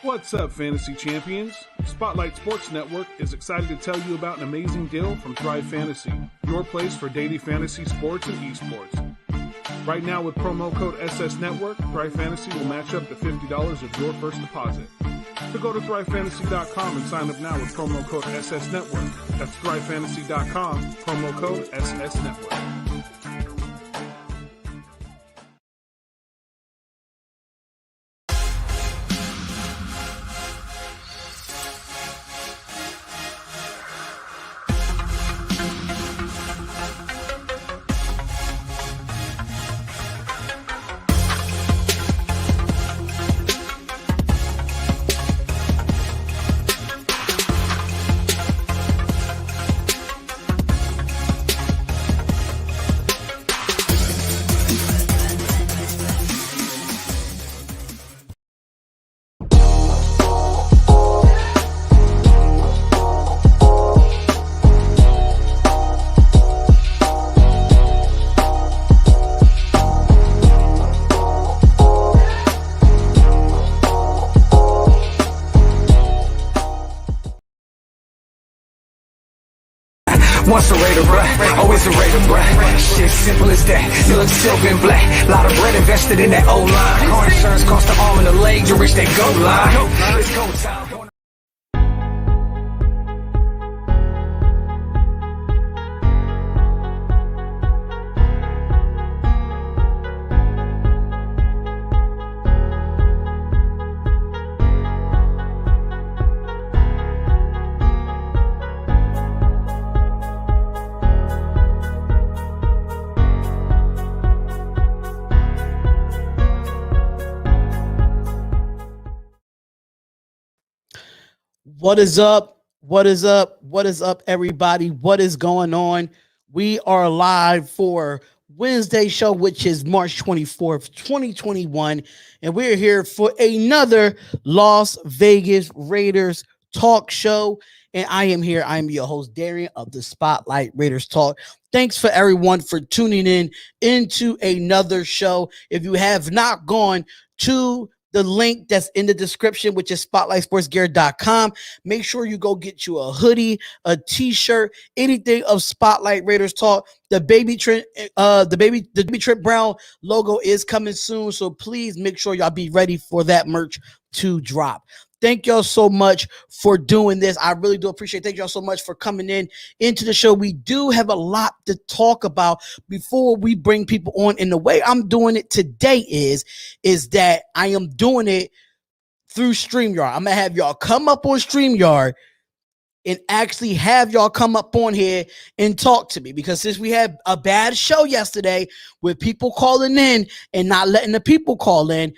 What's up, Fantasy Champions? Spotlight Sports Network is excited to tell you about an amazing deal from Thrive Fantasy, your place for daily fantasy sports and esports. Right now, with promo code SS Network, Thrive Fantasy will match up to $50 of your first deposit. So go to thrivefantasy.com and sign up now with promo code SS Network. That's thrivefantasy.com, promo code SS Network. Once a Raider, bruh, always a Raider, bruh. Shit, simple as that. You look silver and black. Lot of bread invested in that O-line. Car insurance cost an arm and a leg to reach that goal line. It's go time. What is up? What is up? What is up, everybody? What is going on? We are live for Wednesday show, which is March 24th, 2021. And we're here for another Las Vegas Raiders talk show. And I am here. I am your host, Darian of the Spotlight Raiders Talk. Thanks for everyone for tuning in into another show. If you have not gone to the link that's in the description, which is spotlightsportsgear.com. Make sure you go get you a hoodie, a t-shirt, anything of Spotlight Raiders Talk. The baby Trent Brown logo is coming soon, so please make sure y'all be ready for that merch to drop. Thank y'all so much for doing this. I really do appreciate it. Thank y'all so much for coming into the show. We do have a lot to talk about before we bring people on. And the way I'm doing it today is that I am doing it through StreamYard. I'm going to have y'all come up on StreamYard and actually have y'all come up on here and talk to me, because since we had a bad show yesterday with people calling in and not letting the people call in,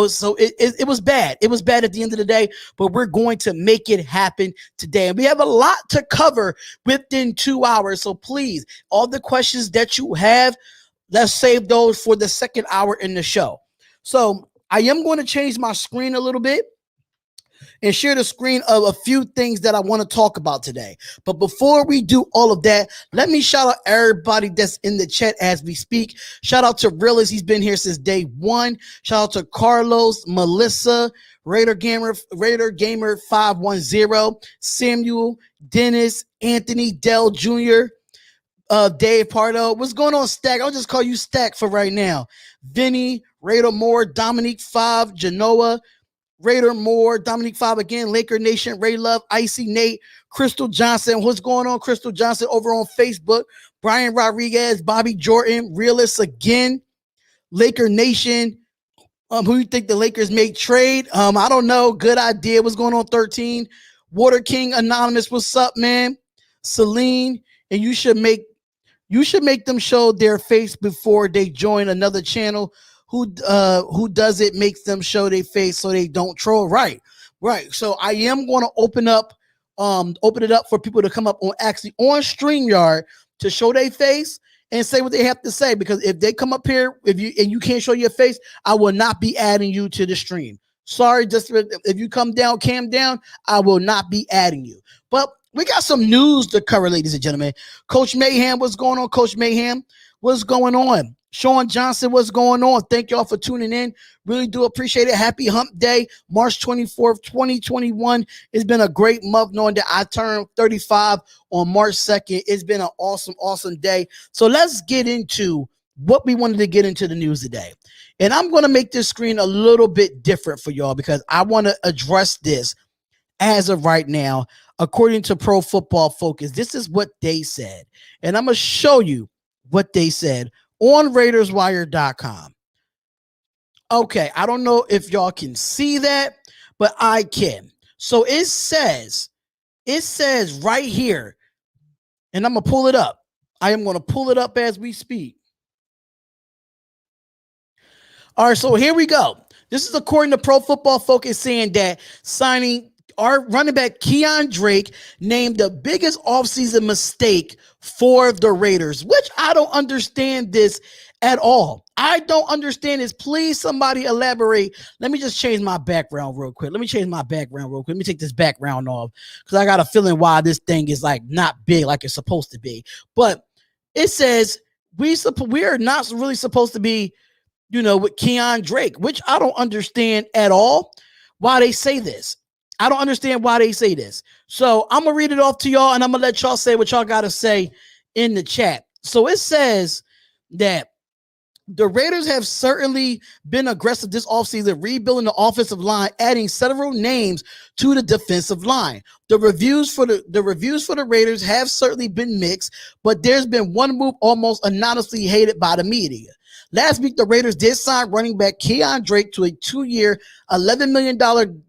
so it was bad. It was bad at the end of the day, but we're going to make it happen today. And we have a lot to cover within 2 hours. So please, all the questions that you have, let's save those for the second hour in the show. So I am going to change my screen a little bit and share the screen of a few things that I want to talk about today. But before we do all of that, let me shout out everybody that's in the chat as we speak. Shout out to Realist. He's been here since day one. Shout out to Carlos, Melissa, Raider Gamer 510, Samuel, Dennis, Anthony, Dell Jr., Dave Pardo. What's going on, Stack? I'll just call you Stack for right now. Vinny, Raider Moore, Dominique 5, Genoa, Raider Moore, Dominique 5 again, Laker Nation, Ray Love, Icy Nate, Crystal Johnson. What's going on, Crystal Johnson, over on Facebook? Brian Rodriguez, Bobby Jordan, Realist again, Laker Nation. Who you think the Lakers may trade? I don't know. Good idea. What's going on, 13? Water King Anonymous, what's up, man? Celine, and you should make them show their face before they join another channel. Who does it makes them show their face so they don't troll? Right. So I am going to open it up for people to come up on StreamYard to show their face and say what they have to say. Because if they come up here, and you can't show your face, I will not be adding you to the stream. Sorry, just if you cam down, I will not be adding you. But we got some news to cover, ladies and gentlemen. Coach Mayhem, what's going on? Coach Mayhem, what's going on? Sean Johnson, what's going on? Thank y'all for tuning in. Really do appreciate it. Happy Hump Day, March 24th, 2021. It's been a great month knowing that I turned 35 on March 2nd. It's been an awesome, awesome day. So let's get into what we wanted to get into the news today. And I'm going to make this screen a little bit different for y'all because I want to address this as of right now. According to Pro Football Focus, this is what they said. And I'm going to show you what they said on RaidersWire.com. Okay, I don't know if y'all can see that, but I can. So it says right here, and I'm going to pull it up. I am going to pull it up as we speak. All right, so here we go. This is according to Pro Football Focus saying that signing our running back Keon Drake named the biggest offseason mistake for the Raiders, which I don't understand this at all. I don't understand this. Please, somebody elaborate. Let me just change my background real quick. Let me take this background off because I got a feeling why this thing is like not big like it's supposed to be. But it says we are not really supposed to be, with Keon Drake, which I don't understand at all why they say this. I don't understand why they say this. So I'm going to read it off to y'all, and I'm going to let y'all say what y'all got to say in the chat. So it says that the Raiders have certainly been aggressive this offseason, rebuilding the offensive line, adding several names to the defensive line. The reviews for the Raiders have certainly been mixed, but there's been one move almost anonymously hated by the media. Last week, the Raiders did sign running back Keon Drake to a 2-year, $11 million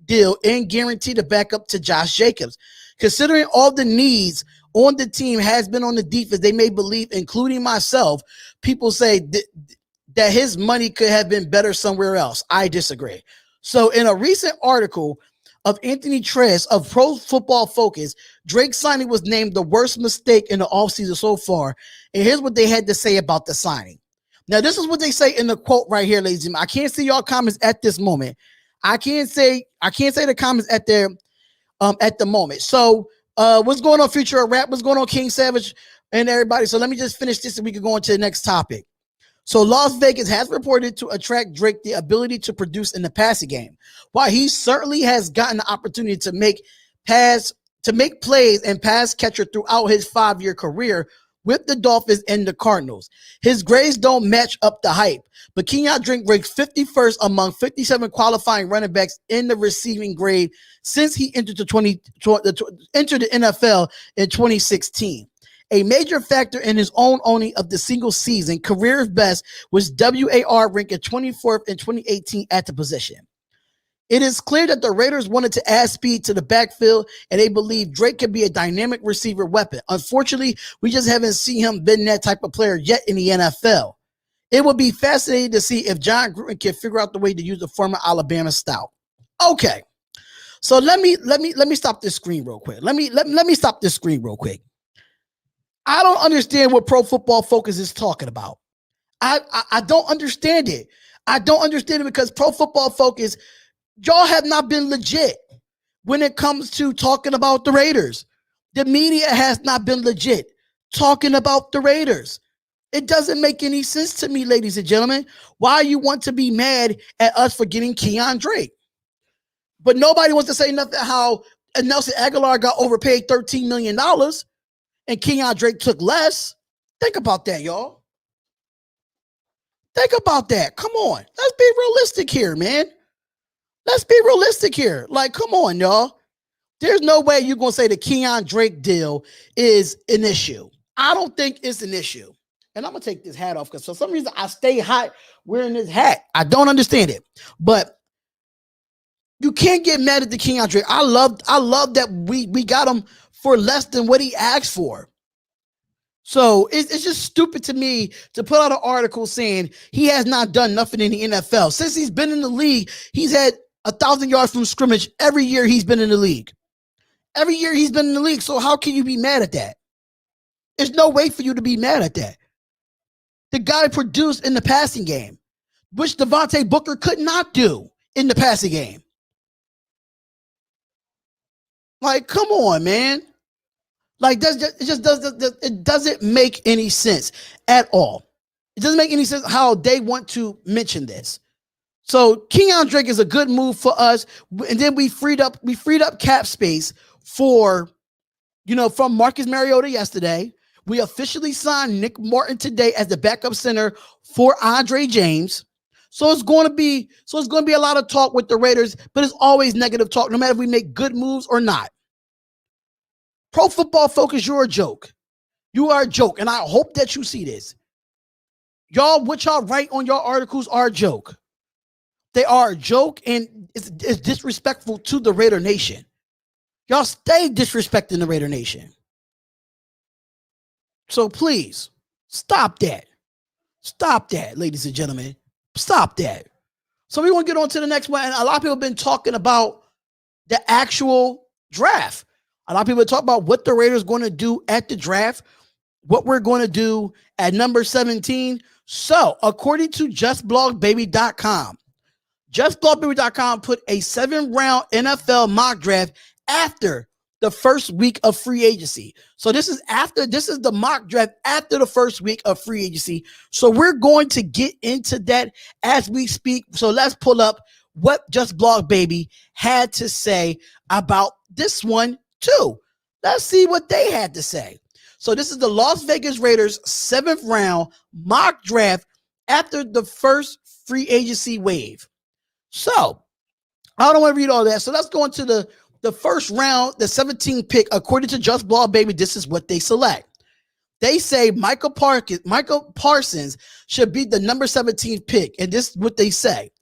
deal and guarantee the backup to Josh Jacobs. Considering all the needs on the team has been on the defense, they may believe, including myself, people say that his money could have been better somewhere else. I disagree. So in a recent article of Anthony Tress of Pro Football Focus, Drake's signing was named the worst mistake in the offseason so far. And here's what they had to say about the signing. Now, this is what they say in the quote right here, ladies and gentlemen. I can't see y'all comments at this moment. I can't say the comments at the moment. So, what's going on, Future of Rap? What's going on, King Savage and everybody? So let me just finish this and we can go on to the next topic. So Las Vegas has reported to attract Drake the ability to produce in the passing game. While he certainly has gotten the opportunity to make plays and pass catcher throughout his 5-year career with the Dolphins and the Cardinals, his grades don't match up the hype. But Keon Drake ranks 51st among 57 qualifying running backs in the receiving grade since he entered the NFL in 2016. A major factor in his own owning of the single season career best was WAR ranking 24th in 2018 at the position. It is clear that the Raiders wanted to add speed to the backfield, and they believe Drake could be a dynamic receiver weapon. Unfortunately, we just haven't seen him been that type of player yet in the NFL. It would be fascinating to see if John Gruden can figure out the way to use the former Alabama style. Okay, so let me stop this screen real quick. Let me stop this screen real quick. I don't understand what Pro Football Focus is talking about. I don't understand it. I don't understand it because Pro Football Focus, y'all have not been legit when it comes to talking about the Raiders. The media has not been legit talking about the Raiders. It doesn't make any sense to me, ladies and gentlemen, why you want to be mad at us for getting Keon Drake. But nobody wants to say nothing how Nelson Aguilar got overpaid $13 million and Keon Drake took less. Think about that, y'all. Think about that. Come on. Let's be realistic here, man. Let's be realistic here. Like, come on, y'all. There's no way you're going to say the Keon Drake deal is an issue. I don't think it's an issue. And I'm going to take this hat off because for some reason I stay hot wearing this hat. I don't understand it. But you can't get mad at the Keon Drake. I love that we got him for less than what he asked for. So it's just stupid to me to put out an article saying he has not done nothing in the NFL. Since he's been in the league, he's had 1,000 yards from scrimmage every year he's been in the league. Every year he's been in the league. So how can you be mad at that? There's no way for you to be mad at that. The guy produced in the passing game, which Devontae Booker could not do in the passing game. Like, come on, man. Like it doesn't make any sense at all. It doesn't make any sense how they want to mention this. So Kenyon Drake is a good move for us, and then we freed up cap space for, from Marcus Mariota yesterday. We officially signed Nick Martin today as the backup center for Andre James. So it's going to be a lot of talk with the Raiders, but it's always negative talk, no matter if we make good moves or not. Pro Football Focus, you're a joke. You are a joke, and I hope that you see this. What y'all write on your articles are a joke. They are a joke, and it's disrespectful to the Raider Nation. Y'all stay disrespecting the Raider Nation. So please, stop that. Stop that, ladies and gentlemen. Stop that. So we want to get on to the next one, and a lot of people have been talking about the actual draft. A lot of people talk about what the Raiders are going to do at the draft, what we're going to do at number 17. So, according to justblogbaby.com, justblogbaby.com put a 7-round NFL mock draft after the first week of free agency. So this is the mock draft after the first week of free agency. So we're going to get into that as we speak. So let's pull up what Just Blog Baby had to say about this one too. Let's see what they had to say. So this is the Las Vegas Raiders 7th round mock draft after the first free agency wave. So I don't want to read all that. So let's go into the first round, the 17th pick. According to Just Blog Baby, this is what they select. They say Michael Parsons should be the number 17th pick. And this is what they say.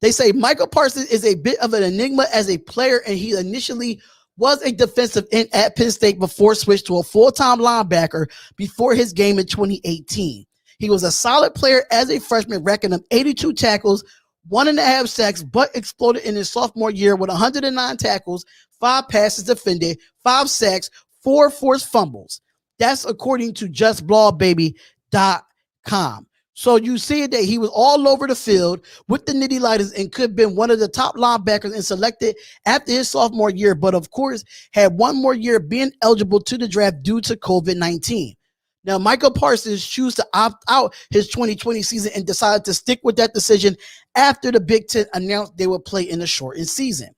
They say Michael Parsons is a bit of an enigma as a player, and he initially was a defensive end at Penn State before switched to a full-time linebacker before his game in 2018. He was a solid player as a freshman, racking up 82 tackles, 1.5 sacks, but exploded in his sophomore year with 109 tackles, 5 passes defended, 5 sacks, 4 forced fumbles. That's according to justblogbaby.com. So you see that he was all over the field with the nitty lighters and could have been one of the top linebackers and selected after his sophomore year, but of course had one more year being eligible to the draft due to COVID-19. Now, Michael Parsons chose to opt out his 2020 season and decided to stick with that decision after the Big Ten announced they would play in a shortened season.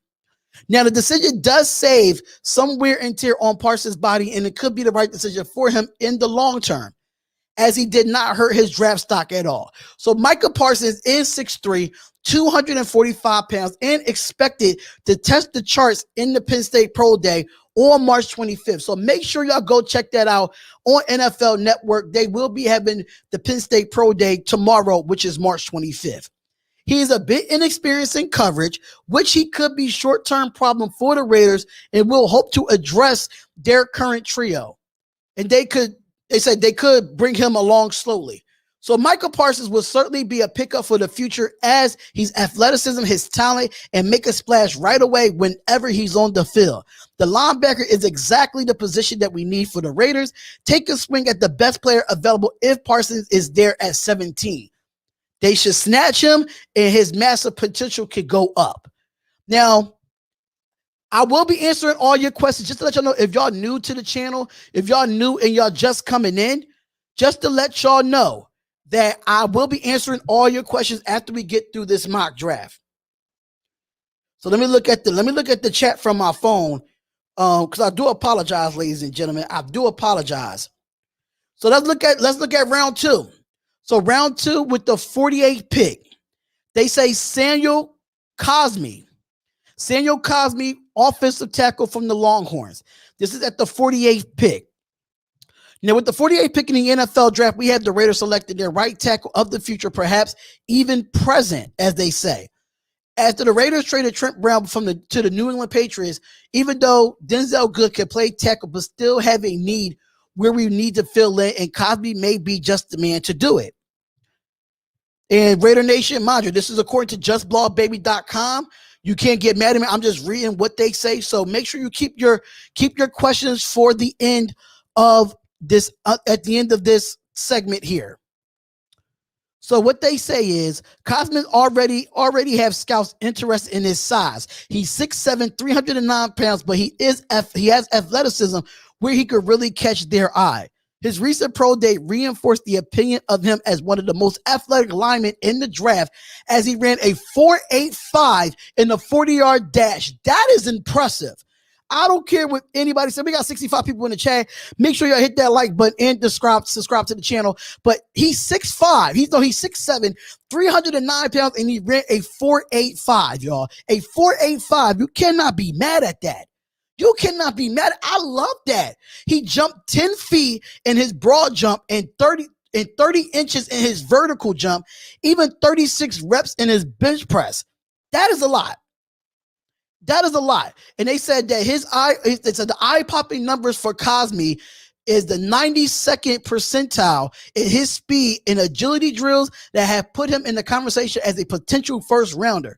Now, the decision does save some wear and tear on Parsons' body, and it could be the right decision for him in the long term, as he did not hurt his draft stock at all. So Michael Parsons is 6'3", 245 pounds, and expected to test the charts in the Penn State Pro Day on March 25th. So make sure y'all go check that out on NFL Network. They will be having the Penn State Pro Day tomorrow, which is March 25th. He is a bit inexperienced in coverage, which he could be short-term problem for the Raiders, and will hope to address their current trio. And they said they could bring him along slowly. So Michael Parsons will certainly be a pickup for the future, as his athleticism, his talent, and make a splash right away whenever he's on the field. The linebacker is exactly the position that we need for the Raiders. Take a swing at the best player available if Parsons is there at 17. They should snatch him, and his massive potential could go up. Now, I will be answering all your questions, just to let y'all know, if y'all new to the channel, if y'all new and y'all just coming in, just to let y'all know that I will be answering all your questions after we get through this mock draft. So let me look at the chat from my phone, because I do apologize, ladies and gentlemen. I do apologize. So let's look at round 2. So round 2 with the 48th pick, they say Samuel Cosmi, offensive tackle from the Longhorns. This is at the 48th pick. Now, with the 48th pick in the NFL draft, we have the Raiders selected their right tackle of the future, perhaps even present, as they say. After the Raiders traded Trent Brown to the New England Patriots, even though Denzel Good can play tackle, but still have a need where we need to fill in, and Cosby may be just the man to do it. And Raider Nation, mind you, this is according to justblogbaby.com. You can't get mad at me. I'm just reading what they say. So make sure you keep your questions for the end of this, at the end of this segment here. So what they say is Cosman already have scouts interested in his size. He's 6'7", 309 pounds, but he has athleticism where he could really catch their eye. His recent pro day reinforced the opinion of him as one of the most athletic linemen in the draft as he ran a 4.85 in the 40-yard dash. That is impressive. I don't care what anybody said. We got 65 people in the chat. Make sure y'all hit that like button and subscribe to the channel. But he's 6'5". He's 6'7", 309 pounds, and he ran a 4.85, y'all. A 4.85. You cannot be mad at that. You cannot be mad. I love that. He jumped 10 feet in his broad jump and 30 inches in his vertical jump, even 36 reps in his bench press. That is a lot. That is a lot. And they said that the eye-popping numbers for Cosme is the 92nd percentile in his speed in agility drills that have put him in the conversation as a potential first rounder.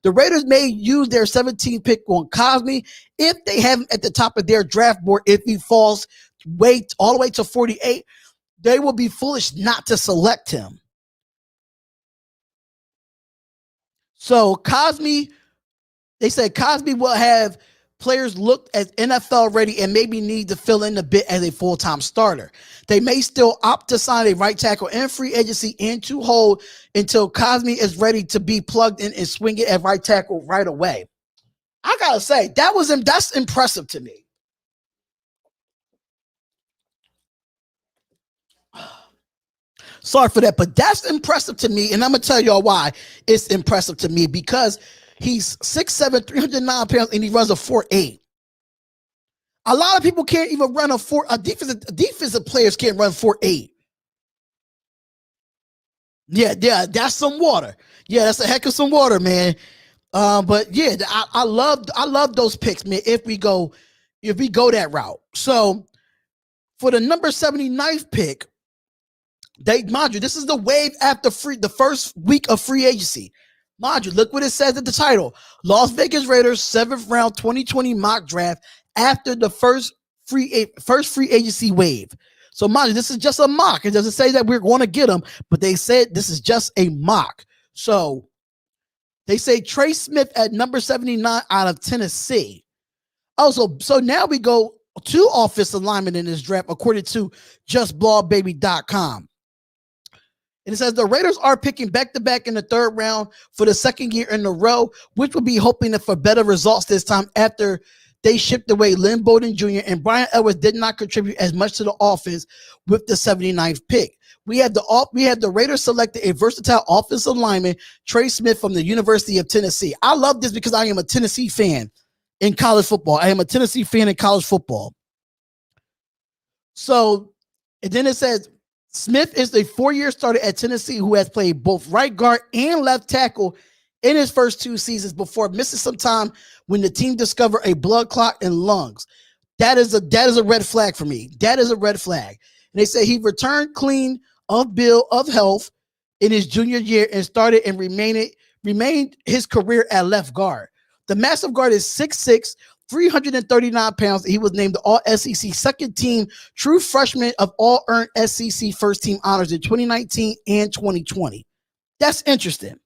The Raiders may use their 17th pick on Cosme if they have him at the top of their draft board. If he falls all the way to 48, they will be foolish not to select him. So Cosme, they said Cosme will have players look as NFL ready and maybe need to fill in a bit as a full-time starter. They may still opt to sign a right tackle in free agency and to hold until Cosme is ready to be plugged in and swing it at right tackle right away. I gotta say, that's impressive to me. Sorry for that, but that's impressive to me, and I'm gonna tell y'all why it's impressive to me, because he's 6'7", 309 pounds, and he runs a 4.8. A lot of people can't even run defensive players can't run 4.8. Yeah, that's some water. Yeah, that's a heck of some water, man. But yeah, I love those picks, man. If we go that route. So for the number 79th pick, mind you, this is the wave after the first week of free agency. Mind you, look what it says at the title. Las Vegas Raiders 7th round 2020 mock draft after the first free agency wave. So mind you, this is just a mock. It doesn't say that we're going to get them, but they said this is just a mock. So they say Trey Smith at number 79 out of Tennessee. Also, so now we go to offensive linemen in this draft according to justblogbaby.com. And it says the Raiders are picking back-to-back in the 3rd round for the 2nd year in a row, which will be hoping for better results this time after they shipped away Lynn Bowden Jr. and Brian Edwards did not contribute as much to the offense with the 79th pick. We had the Raiders selected a versatile offensive lineman, Trey Smith from the University of Tennessee. I love this because I am a Tennessee fan in college football. I am a Tennessee fan in college football. So, and then it says, Smith is a 4-year starter at Tennessee who has played both right guard and left tackle in his first 2 seasons before missing some time when the team discovered a blood clot in lungs. That is a red flag for me. That is a red flag. And they say he returned clean of bill of health in his junior year and started and remained his career at left guard. The massive guard is 6'6", 339 pounds. He was named the All-SEC second team true freshman of all earned SEC first team honors in 2019 and 2020. That's interesting.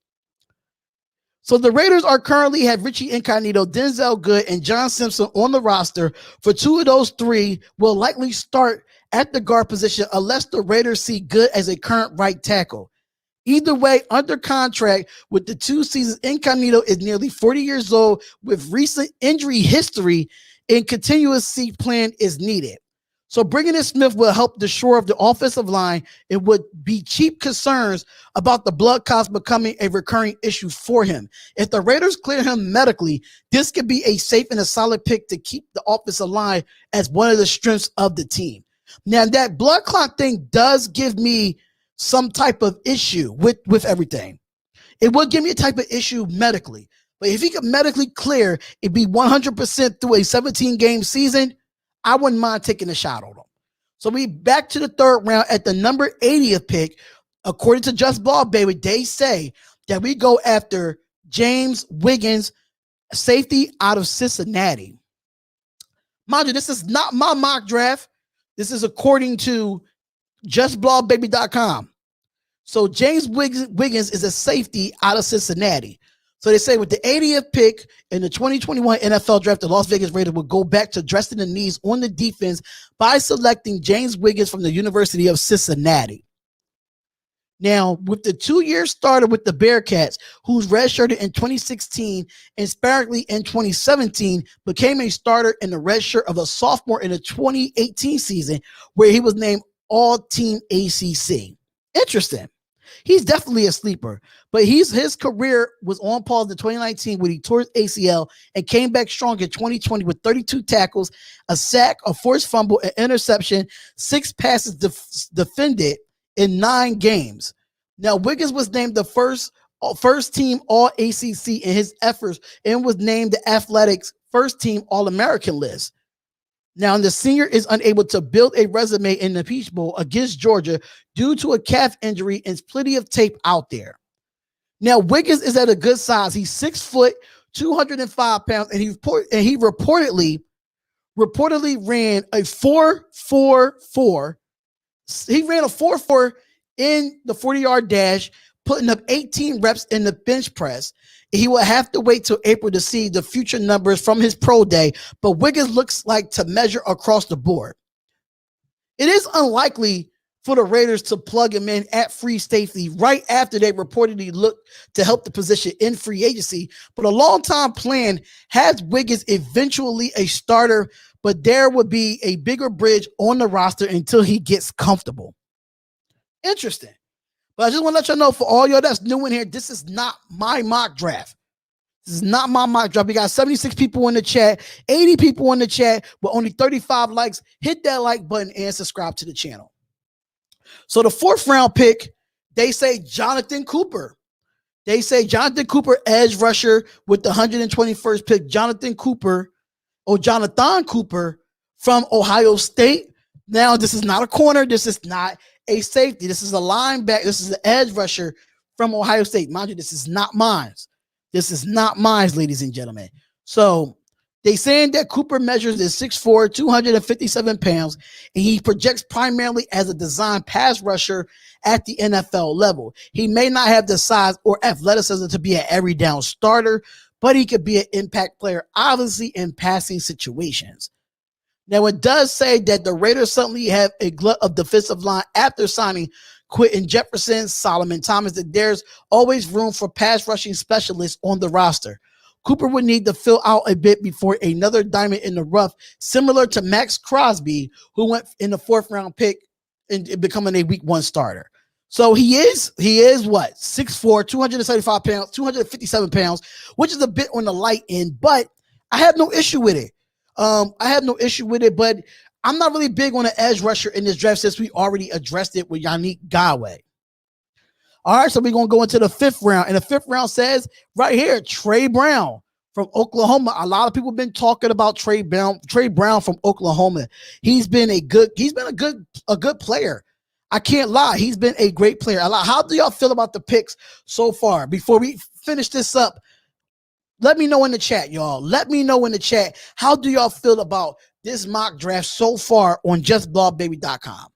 So the Raiders are currently have Richie Incognito, Denzel Good, and John Simpson on the roster. For 2 of those 3 will likely start at the guard position unless the Raiders see Good as a current right tackle. Either way, under contract with the 2 seasons, Incognito is nearly 40 years old with recent injury history, and continuous seat plan is needed. So bringing in Smith will help the shore of the offensive line. It would be cheap concerns about the blood cost becoming a recurring issue for him. If the Raiders clear him medically, this could be a safe and a solid pick to keep the offensive line as one of the strengths of the team. Now, that blood clot thing does give me some type of issue with everything. It would give me a type of issue medically. But if he could medically clear, it'd be 100% through a 17-game season, I wouldn't mind taking a shot on him. So we back to the 3rd round at the number 80th pick. According to Just Ball Baby, they say that we go after James Wiggins, safety out of Cincinnati. Mind you, this is not my mock draft. This is according to justblogbaby.com. So James Wiggins is a safety out of Cincinnati. So they say with the 80th pick in the 2021 NFL draft, the Las Vegas Raiders will go back to dressing the knees on the defense by selecting James Wiggins from the University of Cincinnati. Now, with the 2-year starter with the Bearcats, who's redshirted in 2016 and sparingly in 2017, became a starter in the redshirt of a sophomore in the 2018 season, where he was named All-Team ACC. Interesting. He's definitely a sleeper, but his career was on pause in 2019 when he tore his ACL and came back strong in 2020 with 32 tackles, a sack, a forced fumble, an interception, 6 passes defended in 9 games. Now, Wiggins was named the first team All-ACC in his efforts and was named the Athletics first team All-American list. Now, the senior is unable to build a resume in the Peach Bowl against Georgia due to a calf injury and plenty of tape out there. Now, Wiggins is at a good size. He's 6 foot, 205 pounds, and he reportedly ran a 4.44. He ran a 4.4 in the 40-yard dash, putting up 18 reps in the bench press. He will have to wait till April to see the future numbers from his pro day, but Wiggins looks like to measure across the board. It is unlikely for the Raiders to plug him in at free safety right after they reportedly looked to help the position in free agency, but a long-time plan has Wiggins eventually a starter, but there would be a bigger bridge on the roster until he gets comfortable. Interesting. But I just want to let you know, for all y'all that's new in here, this is not my mock draft. This is not my mock draft. We got 76 people in the chat, 80 people in the chat with only 35 likes. Hit that like button and subscribe to the channel. So the 4th round pick, they say Jonathan Cooper. They say Jonathan Cooper, edge rusher with the 121st pick. Jonathan Cooper from Ohio State. Now, this is not a corner. This is not a safety. This is a linebacker. This is an edge rusher from Ohio State. Mind you, this is not mine. This is not mine, ladies and gentlemen. So they saying that Cooper measures is 6'4", 257 pounds, and he projects primarily as a design pass rusher at the NFL level. He may not have the size or athleticism to be an every down starter, but he could be an impact player, obviously in passing situations. Now, it does say that the Raiders suddenly have a glut of defensive line after signing Quentin Jefferson, Solomon Thomas, that there's always room for pass rushing specialists on the roster. Cooper would need to fill out a bit before another diamond in the rough, similar to Max Crosby, who went in the 4th round pick and becoming a week 1 starter. So he is what? 6'4", 275 pounds, 257 pounds, which is a bit on the light end, but I have no issue with it. But I'm not really big on an edge rusher in this draft since we already addressed it with Yannick Ngakoue. All right, so we're going to go into the 5th round, and the 5th round says right here, Trey Brown from Oklahoma. A lot of people have been talking about Trey Brown from Oklahoma. He's been a good player. I can't lie. He's been a great player. How do y'all feel about the picks so far? Before we finish this up, let me know in the chat, y'all. Let me know in the chat. How do y'all feel about this mock draft so far on justblogbaby.com?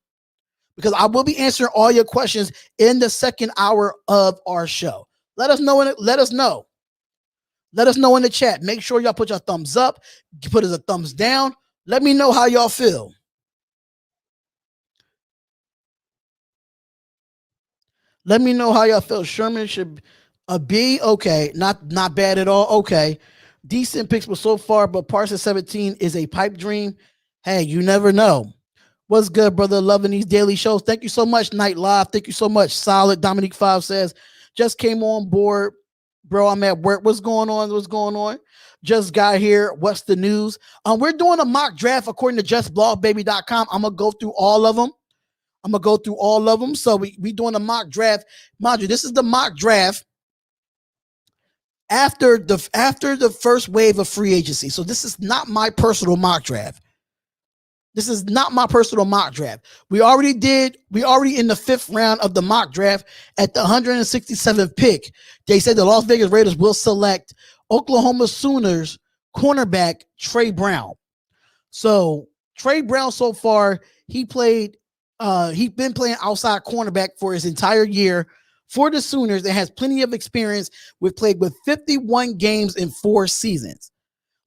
Because I will be answering all your questions in the 2nd hour of our show. Let us know. Let us know in the chat. Make sure y'all put your thumbs up. Put us a thumbs down. Let me know how y'all feel. Let me know how y'all feel. Sherman should a B. Okay. Not bad at all. Okay. Decent picks so far, but Parsons 17 is a pipe dream. Hey, you never know. What's good, brother? Loving these daily shows. Thank you so much, Night Live. Thank you so much. Solid. Dominique 5 says, just came on board. Bro, I'm at work. What's going on? Just got here. What's the news? We're doing a mock draft according to justblogbaby.com. I'm going to go through all of them. So we doing a mock draft. Mind you, this is the mock draft after the first wave of free agency. So this is not my personal mock draft. We already in the 5th round of the mock draft at the 167th pick. They said the Las Vegas Raiders will select Oklahoma Sooners cornerback Trey Brown. So Trey Brown so far, he's been playing outside cornerback for his entire year for the Sooners and has plenty of experience played with 51 games in 4 seasons.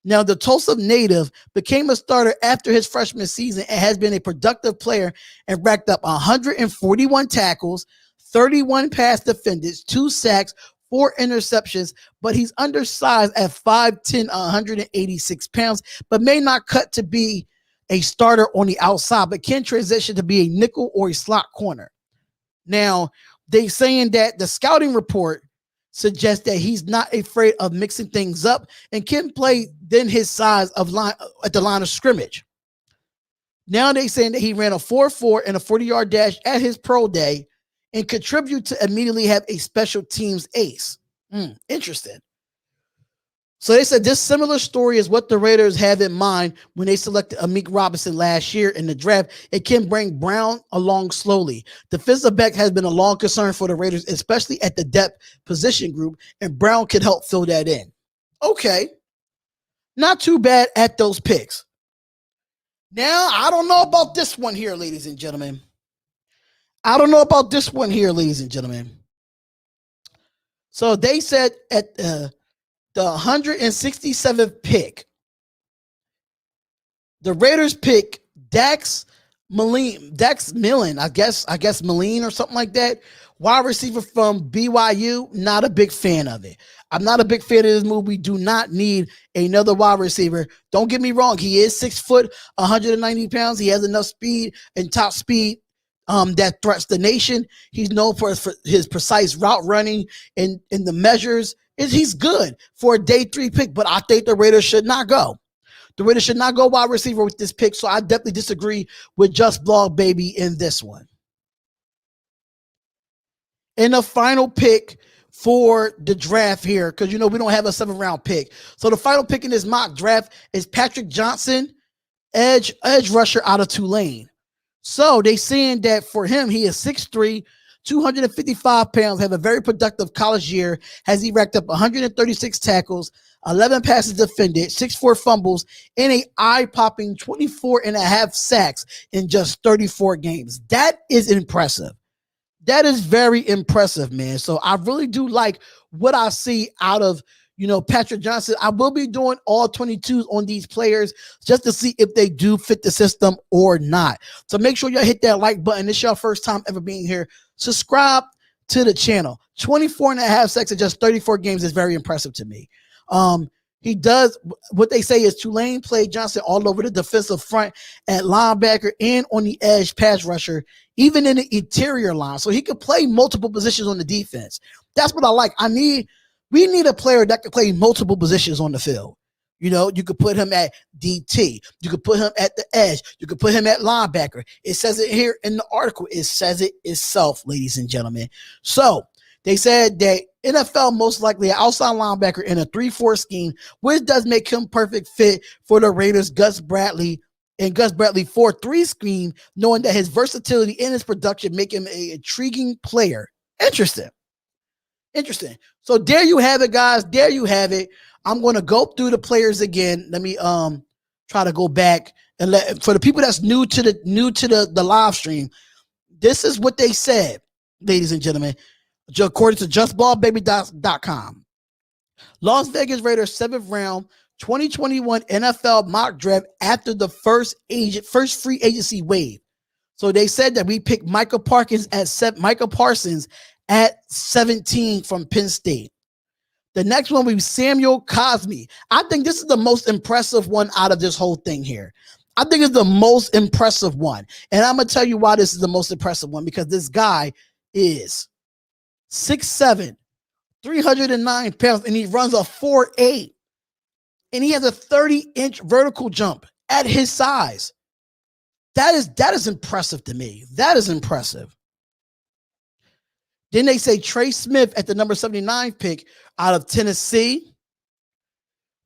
Now, the Tulsa native became a starter after his freshman season and has been a productive player and racked up 141 tackles, 31 pass defended, 2 sacks, 4 interceptions, but he's undersized at 5'10", 186 pounds, but may not cut to be a starter on the outside, but can transition to be a nickel or a slot corner. Now, they saying that the scouting report suggests that he's not afraid of mixing things up and can play then his size of line at the line of scrimmage. Now they saying that he ran a 4.4 and a 40-yard dash at his pro day and contribute to immediately have a special teams ace. Interesting. So they said this similar story is what the Raiders have in mind when they selected Amik Robinson last year in the draft. It can bring Brown along slowly. Defensive back has been a long concern for the Raiders, especially at the depth position group, and Brown could help fill that in. Okay. Not too bad at those picks. Now, I don't know about this one here, ladies and gentlemen. So they said at the 167th pick, the Raiders pick Dax Millen, I guess Millen or something like that, wide receiver from BYU. Not a big fan of it. I'm not a big fan of this move. We do not need another wide receiver. Don't get me wrong. He is 6 foot, 190 pounds. He has enough speed and top speed that threats the nation. He's known for his precise route running and the measures. He's good for a day 3 pick, but I think the Raiders should not go. The Raiders should not go wide receiver with this pick, so I definitely disagree with Just Blog Baby in this one. And the final pick for the draft here, because, we don't have a 7th-round pick. So the final pick in this mock draft is Patrick Johnson, edge rusher out of Tulane. So they saying that for him, he is 6'3", 255 pounds, have a very productive college year, has he racked up 136 tackles, 11 passes defended, 64 fumbles, and a eye-popping 24.5 sacks in just 34 games. That is impressive. That is very impressive, man. So I really do like what I see out of, Patrick Johnson. I will be doing all 22s on these players just to see if they do fit the system or not. So make sure y'all hit that like button. This is your first time ever being here. Subscribe to the channel. 24.5 sacks in just 34 games is very impressive to me. He does what they say is Tulane played Johnson all over the defensive front at linebacker and on the edge pass rusher, even in the interior line. So he could play multiple positions on the defense. That's what I like. We need a player that can play multiple positions on the field. You could put him at DT. You could put him at the edge. You could put him at linebacker. It says it here in the article. It says it itself, ladies and gentlemen. So they said that NFL most likely an outside linebacker in a 3-4 scheme, which does make him perfect fit for the Raiders' Gus Bradley 4-3 scheme, knowing that his versatility and his production make him an intriguing player. Interesting. So there you have it, guys. There you have it. I'm going to go through the players again. Let me try to go back and for the people that's new to the live stream. This is what they said, ladies and gentlemen, according to justballbaby.com. Las Vegas Raiders 7th round 2021 NFL mock draft after the first free agency wave. So they said that we picked Michael Parsons at 17 from Penn State. The next one will be Samuel Cosmi. I think this is the most impressive one out of this whole thing here. I think it's the most impressive one. And I'm going to tell you why this is the most impressive one, because this guy is 6'7", 309 pounds, and he runs a 4.8. And he has a 30-inch vertical jump at his size. That is impressive to me. That is impressive. Then they say Trey Smith at the number 79 pick out of Tennessee.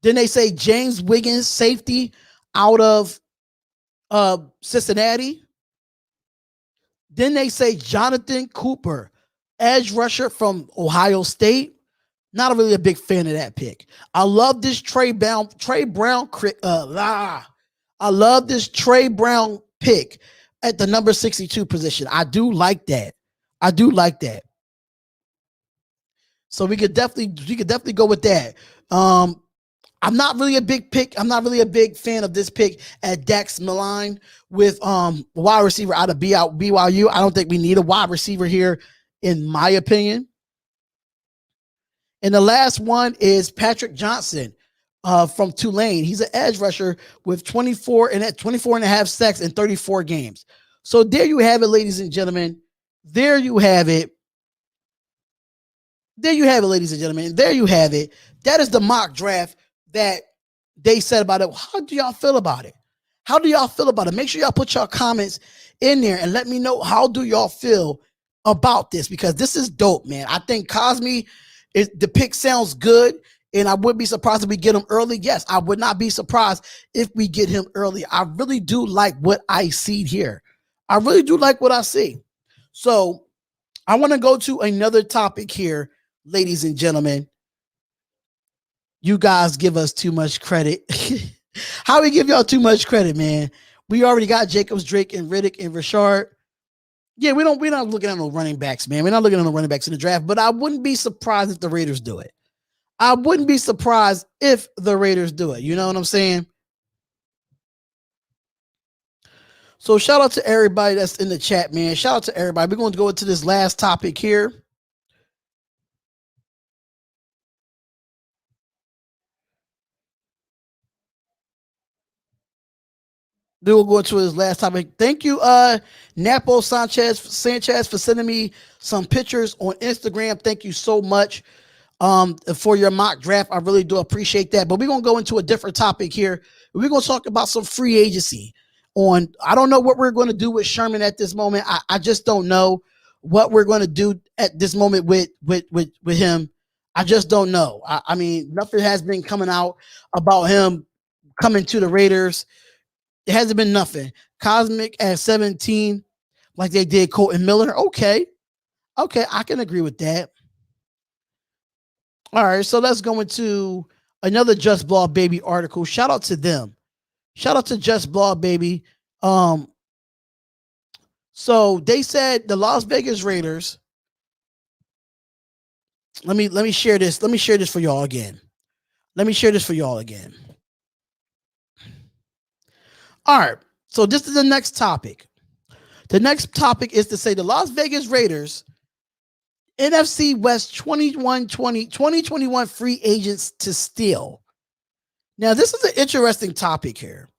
Then they say James Wiggins, safety out of Cincinnati. Then they say Jonathan Cooper, edge rusher from Ohio State. Not really a big fan of that pick. I love this Trey Brown pick at the number 62 position. I do like that. So we could definitely go with that. I'm not really a big pick. I'm not really a big fan of this pick at Dax Milline with wide receiver out of BYU. I don't think we need a wide receiver here, in my opinion. And the last one is Patrick Johnson from Tulane. He's an edge rusher with 24 and a half sacks in 34 games. So there you have it, ladies and gentlemen. There you have it. There you have it, ladies and gentlemen. There you have it. That is the mock draft that they said about it. How do y'all feel about it? How do y'all feel about it? Make sure y'all put your comments in there and let me know how do y'all feel about this, because this is dope, man. I think Cosme, the pick sounds good, and I would be surprised if we get him early. Yes, I would not be surprised if we get him early. I really do like what I see here. I really do like what I see. So I want to go to another topic here, ladies and gentlemen. You guys give us too much credit. How we give y'all too much credit, man? We already got Jacobs, Drake, and Riddick and Rashard. Yeah, we're not looking at no running backs, man. We're not looking at no running backs in the draft, but I wouldn't be surprised if the Raiders do it. I wouldn't be surprised if the Raiders do it. You know what I'm saying? So shout out to everybody that's in the chat, man. Shout out to everybody. We're going to go into this last topic here. Then we'll go into his last topic. Thank you, Napo Sanchez, for sending me some pictures on Instagram. Thank you so much for your mock draft. I really do appreciate that. But we're going to go into a different topic here. We're going to talk about some free agency. I don't know what we're going to do with Sherman at this moment. I just don't know what we're going to do at this moment with him. I just don't know. I mean, nothing has been coming out about him coming to the Raiders. It hasn't been nothing. Cosmic at 17, like they did Colton Miller. Okay, I can agree with that. All right, so let's go into another Just Ball Baby article. Shout out to them. Shout out to Just Ball Baby. So they said the Las Vegas Raiders. Let me share this. Let me share this for y'all again. All right. So this is the next topic. The next topic is to say the Las Vegas Raiders NFC West 2021 free agents to steal. Now, this is an interesting topic here.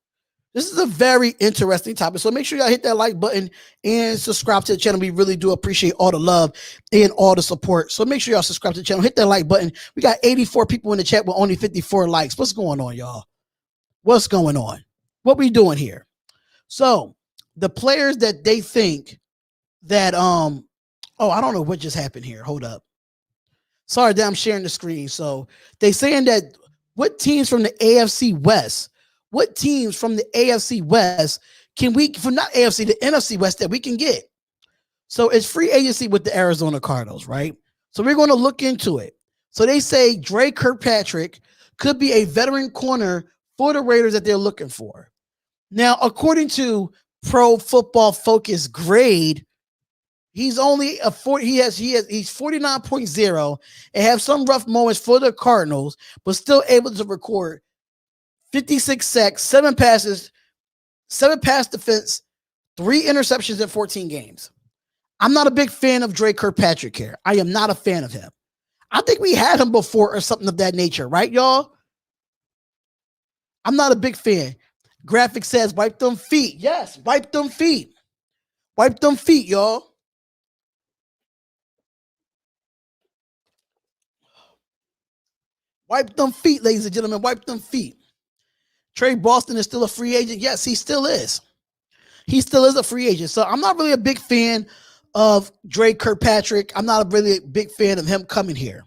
This is a very interesting topic. So make sure y'all hit that like button and subscribe to the channel. We really do appreciate all the love and all the support. So make sure y'all subscribe to the channel. Hit that like button. We got 84 people in the chat with only 54 likes. What's going on, y'all? What's going on? What we doing here? So the players that they think that I don't know what just happened here. Hold up. Sorry that I'm sharing the screen. So they saying that what teams from the NFC West can we, from not AFC, the NFC West that we can get? So it's free agency with the Arizona Cardinals, right? So we're going to look into it. So they say Dre Kirkpatrick could be a veteran corner for the Raiders that they're looking for. Now, according to Pro Football Focus grade, he's only he's 49.0 and have some rough moments for the Cardinals, but still able to record 56 sacks, 7 passes, 7 pass defense, 3 interceptions in 14 games. I'm not a big fan of Dre Kirkpatrick here. I am not a fan of him. I think we had him before or something of that nature, right, y'all? I'm not a big fan. Graphk says, wipe them feet. Yes, wipe them feet. Wipe them feet, y'all. Wipe them feet, ladies and gentlemen. Wipe them feet. Trey Boston is still a free agent. Yes, he still is. He still is a free agent. So I'm not really a big fan of Dre Kirkpatrick. I'm not really a big fan of him coming here.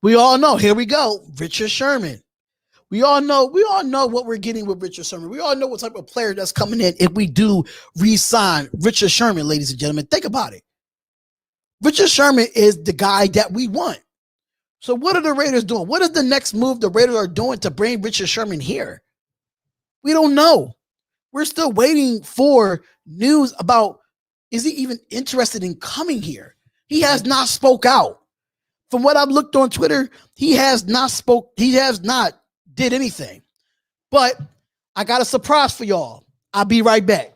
We all know, here we go, Richard Sherman. We all know what we're getting with Richard Sherman. We all know what type of player that's coming in if we do re-sign Richard Sherman, ladies and gentlemen. Think about it. Richard Sherman is the guy that we want. So what are the Raiders doing? What is the next move the Raiders are doing to bring Richard Sherman here? We don't know. We're still waiting for news about, is he even interested in coming here? He has not spoke out. from what I've looked on Twitter, he has not did anything. But I got a surprise for y'all. I'll be right back.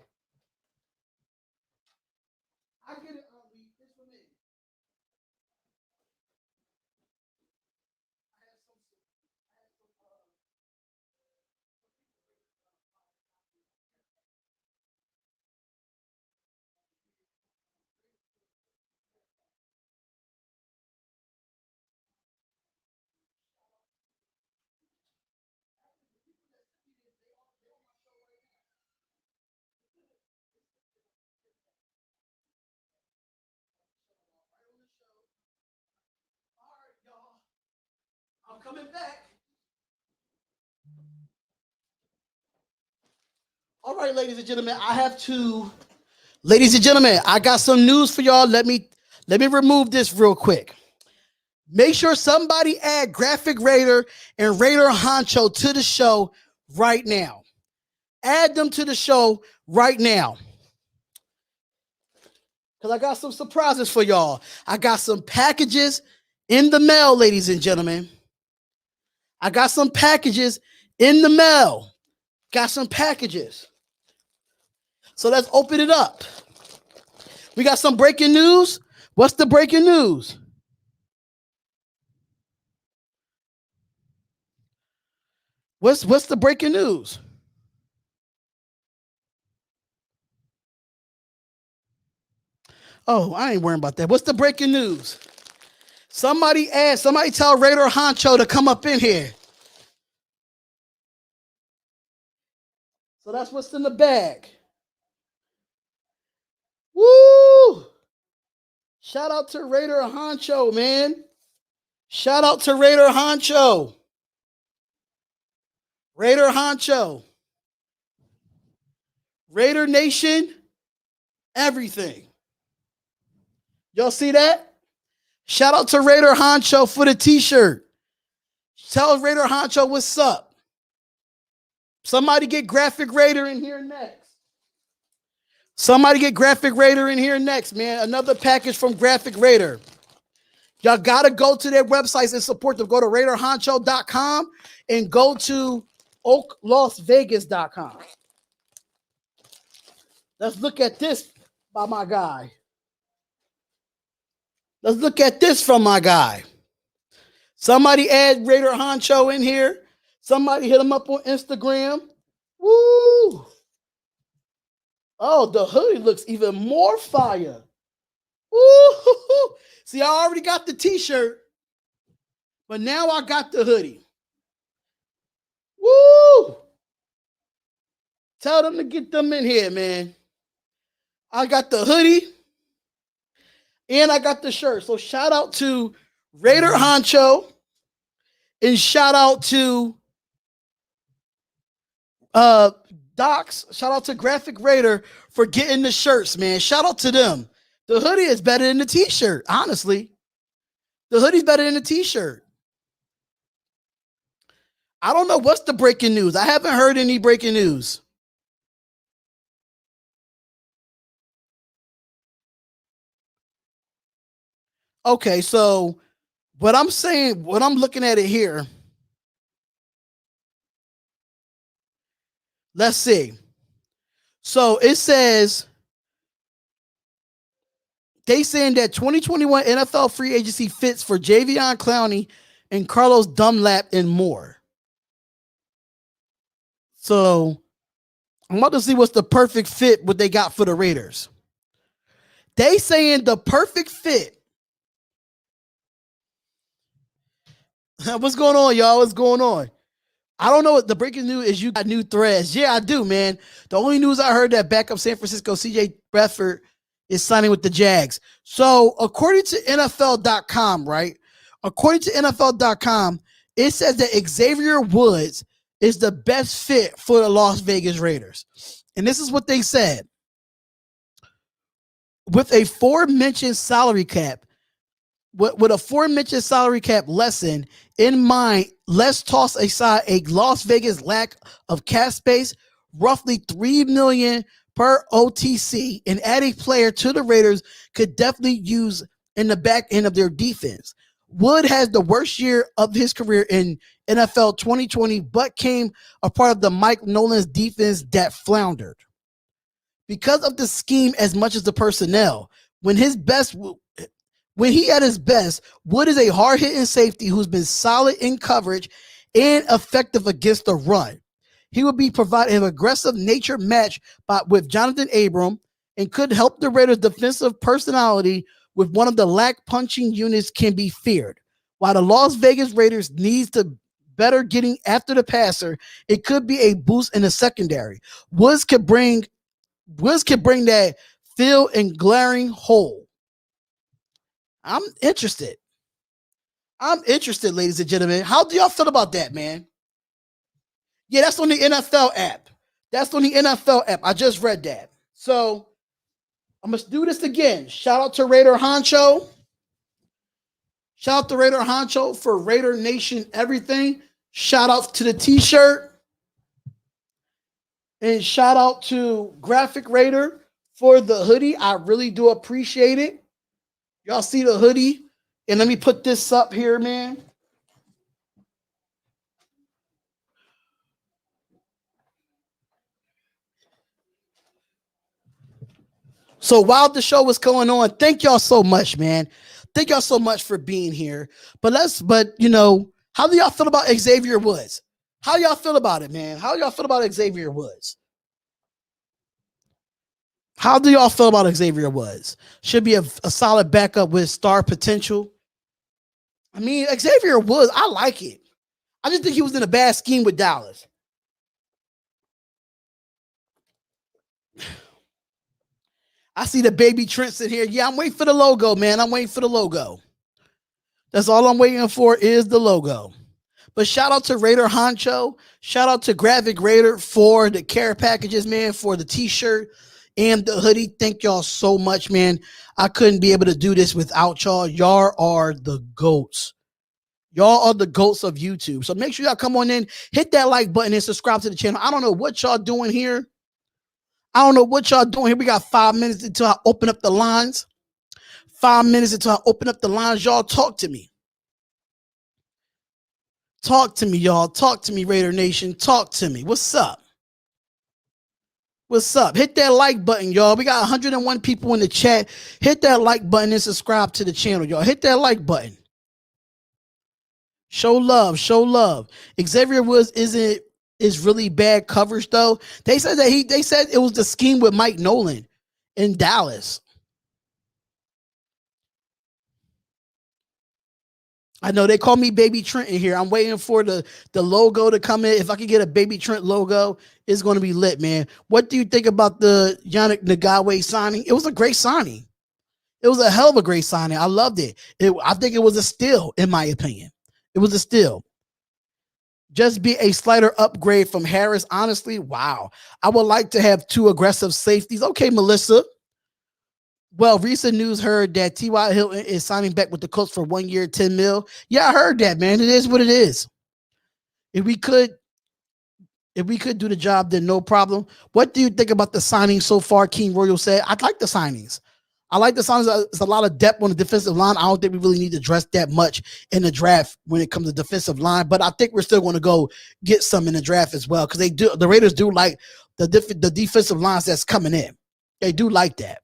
I'm coming back. All right, ladies and gentlemen, ladies and gentlemen, I got some news for y'all. Let me remove this real quick. Make sure somebody add Graphic Raider and Raider Honcho to the show right now. Add them to the show right now. Because I got some surprises for y'all. I got some packages in the mail, ladies and gentlemen. I got some packages in the mail. Got some packages. So let's open it up. We got some breaking news. What's the breaking news? What's the breaking news? Oh, I ain't worrying about that. What's the breaking news? Somebody tell Raider Honcho to come up in here. So that's what's in the bag. Woo! Shout out to Raider Honcho, man. Shout out to Raider Honcho. Raider Honcho. Raider Nation. Everything. Y'all see that? Shout out to Raider Honcho for the t-shirt. Tell Raider Honcho what's up. Somebody get Graphic Raider in here next. Somebody get Graphic Raider in here next, man. Another package from Graphic Raider. Y'all got to go to their websites and support them. Go to RaiderHoncho.com and go to OakLasVegas.com. Let's look at this by my guy. Let's look at this from my guy. Somebody add Raider Honcho in here. Somebody hit him up on Instagram. Woo! Oh, the hoodie looks even more fire. Woo! See, I already got the t-shirt, but now I got the hoodie. Woo! Tell them to get them in here, man. I got the hoodie and I got the shirt. So shout out to Raider Honcho and shout out to Docs. Shout out to Graphic Raider for getting the shirts, man. Shout out to them. The hoodie is better than the t-shirt, honestly. The hoodie's better than the t-shirt. I don't know what's the breaking news. I haven't heard any breaking news. Okay, so what I'm saying, what I'm looking at it here. Let's see. So it says they saying that 2021 NFL free agency fits for Javion Clowney and Carlos Dunlap and more. So I'm about to see what's the perfect fit, what they got for the Raiders. They saying the perfect fit. What's going on, y'all? What's going on? I don't know what the breaking news is. You got new threads. Yeah, I do, man. The only news I heard that backup San Francisco CJ Beathard is signing with the Jags. So according to NFL.com, right? According to NFL.com, it says that Xavier Woods is the best fit for the Las Vegas Raiders. And this is what they said. With a aforementioned salary cap, with a aforementioned salary cap lesson in mind, let's toss aside a Las Vegas lack of cap space, roughly $3 million per OTC, and add a player to the Raiders could definitely use in the back end of their defense. Wood has the worst year of his career in NFL 2020, but came a part of the Mike Nolan's defense that floundered because of the scheme as much as the personnel. When he at his best, Wood is a hard-hitting safety who's been solid in coverage and effective against the run. He would be providing an aggressive nature match with Jonathan Abram and could help the Raiders' defensive personality with one of the lack punching units can be feared. While the Las Vegas Raiders needs to better getting after the passer, it could be a boost in the secondary. Woods could bring that fill and glaring hole. I'm interested, ladies and gentlemen. How do y'all feel about that, man? Yeah, that's on the NFL app. I just read that. So I'm going to do this again. Shout out to Raider Honcho. Shout out to Raider Honcho for Raider Nation everything. Shout out to the t-shirt. And shout out to Graphk Raider for the hoodie. I really do appreciate it. Y'all see the hoodie? And let me put this up here, man. So while the show was going on, thank y'all so much, man. Thank y'all so much for being here. But how do y'all feel about Xavier Woods? How y'all feel about it, man? How y'all feel about Xavier Woods? How do y'all feel about Xavier Woods? Should be a solid backup with star potential. I mean, Xavier Woods, I like it. I just think he was in a bad scheme with Dallas. I see the baby Trent in here. Yeah, I'm waiting for the logo, man. I'm waiting for the logo. That's all I'm waiting for is the logo. But shout out to Raider Honcho. Shout out to Graphk Raider for the care packages, man, for the t-shirt and the hoodie. Thank y'all so much, man. I couldn't be able to do this without y'all. Y'all are the GOATs. Y'all are the GOATs of YouTube. So make sure y'all come on in, hit that like button, and subscribe to the channel. I don't know what y'all doing here. We got 5 minutes until I open up the lines. 5 minutes until I open up the lines. Y'all talk to me. Talk to me, y'all. Talk to me, Raider Nation. Talk to me. What's up? What's up? Hit that like button, y'all. We got 101 people in the chat. Hit that like button and subscribe to the channel, y'all. Hit that like button. Show love. Show love. Xavier Woods is really bad coverage though. They said it was the scheme with Mike Nolan in Dallas. I know they call me Baby Trent in here. I'm waiting for the logo to come in. If I could get a Baby Trent logo, it's going to be lit, man. What do you think about the Yannick Ngakoue signing? It was a great signing. It was a hell of a great signing. I loved it. I think it was a steal, in my opinion. It was a steal. Just be a slighter upgrade from Harris. Honestly, wow. I would like to have 2 aggressive safeties. Okay, Melissa. Well, recent news heard that T.Y. Hilton is signing back with the Colts for 1 year, $10 million. Yeah, I heard that, man. It is what it is. If we could do the job, then no problem. What do you think about the signing so far? King Royal said, I'd like the signings. I like the signings. There's a lot of depth on the defensive line. I don't think we really need to address that much in the draft when it comes to defensive line, but I think we're still going to go get some in the draft as well because the Raiders do like the defensive lines that's coming in. They do like that.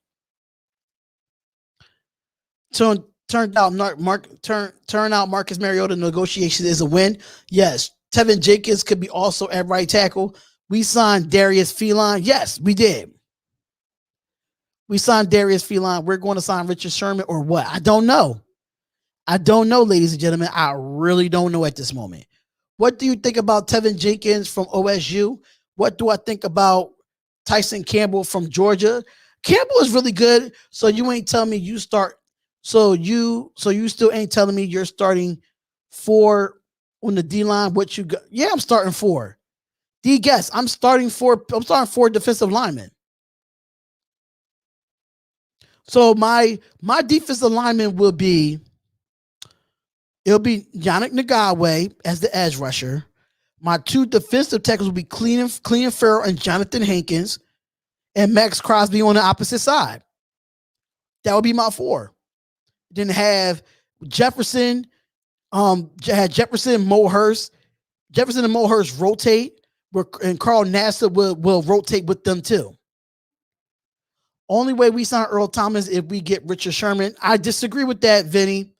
Turned out Marcus Mariota negotiation is a win. Yes, Tevin Jenkins could be also at right tackle. We signed Darius Phelan. Yes, we did. We signed Darius Phelan. We're going to sign Richard Sherman or what? I don't know. Ladies and gentlemen. I really don't know at this moment. What do you think about Tevin Jenkins from OSU? What do I think about Tyson Campbell from Georgia? Campbell is really good. So you ain't telling me you start. So you still ain't telling me you're starting 4 on the D line. What you got? Yeah, I'm starting 4. D guess. I'm starting 4 defensive linemen. So my defensive lineman will be Yannick Ngakoue as the edge rusher. My 2 defensive tackles will be Clelin Ferrell and Jonathan Hankins, and Max Crosby on the opposite side. That would be my 4. Then have Jefferson, Had Jefferson and Mo Hurst rotate, and Carl Nassib will rotate with them too. Only way we sign Earl Thomas if we get Richard Sherman. I disagree with that, Vinny.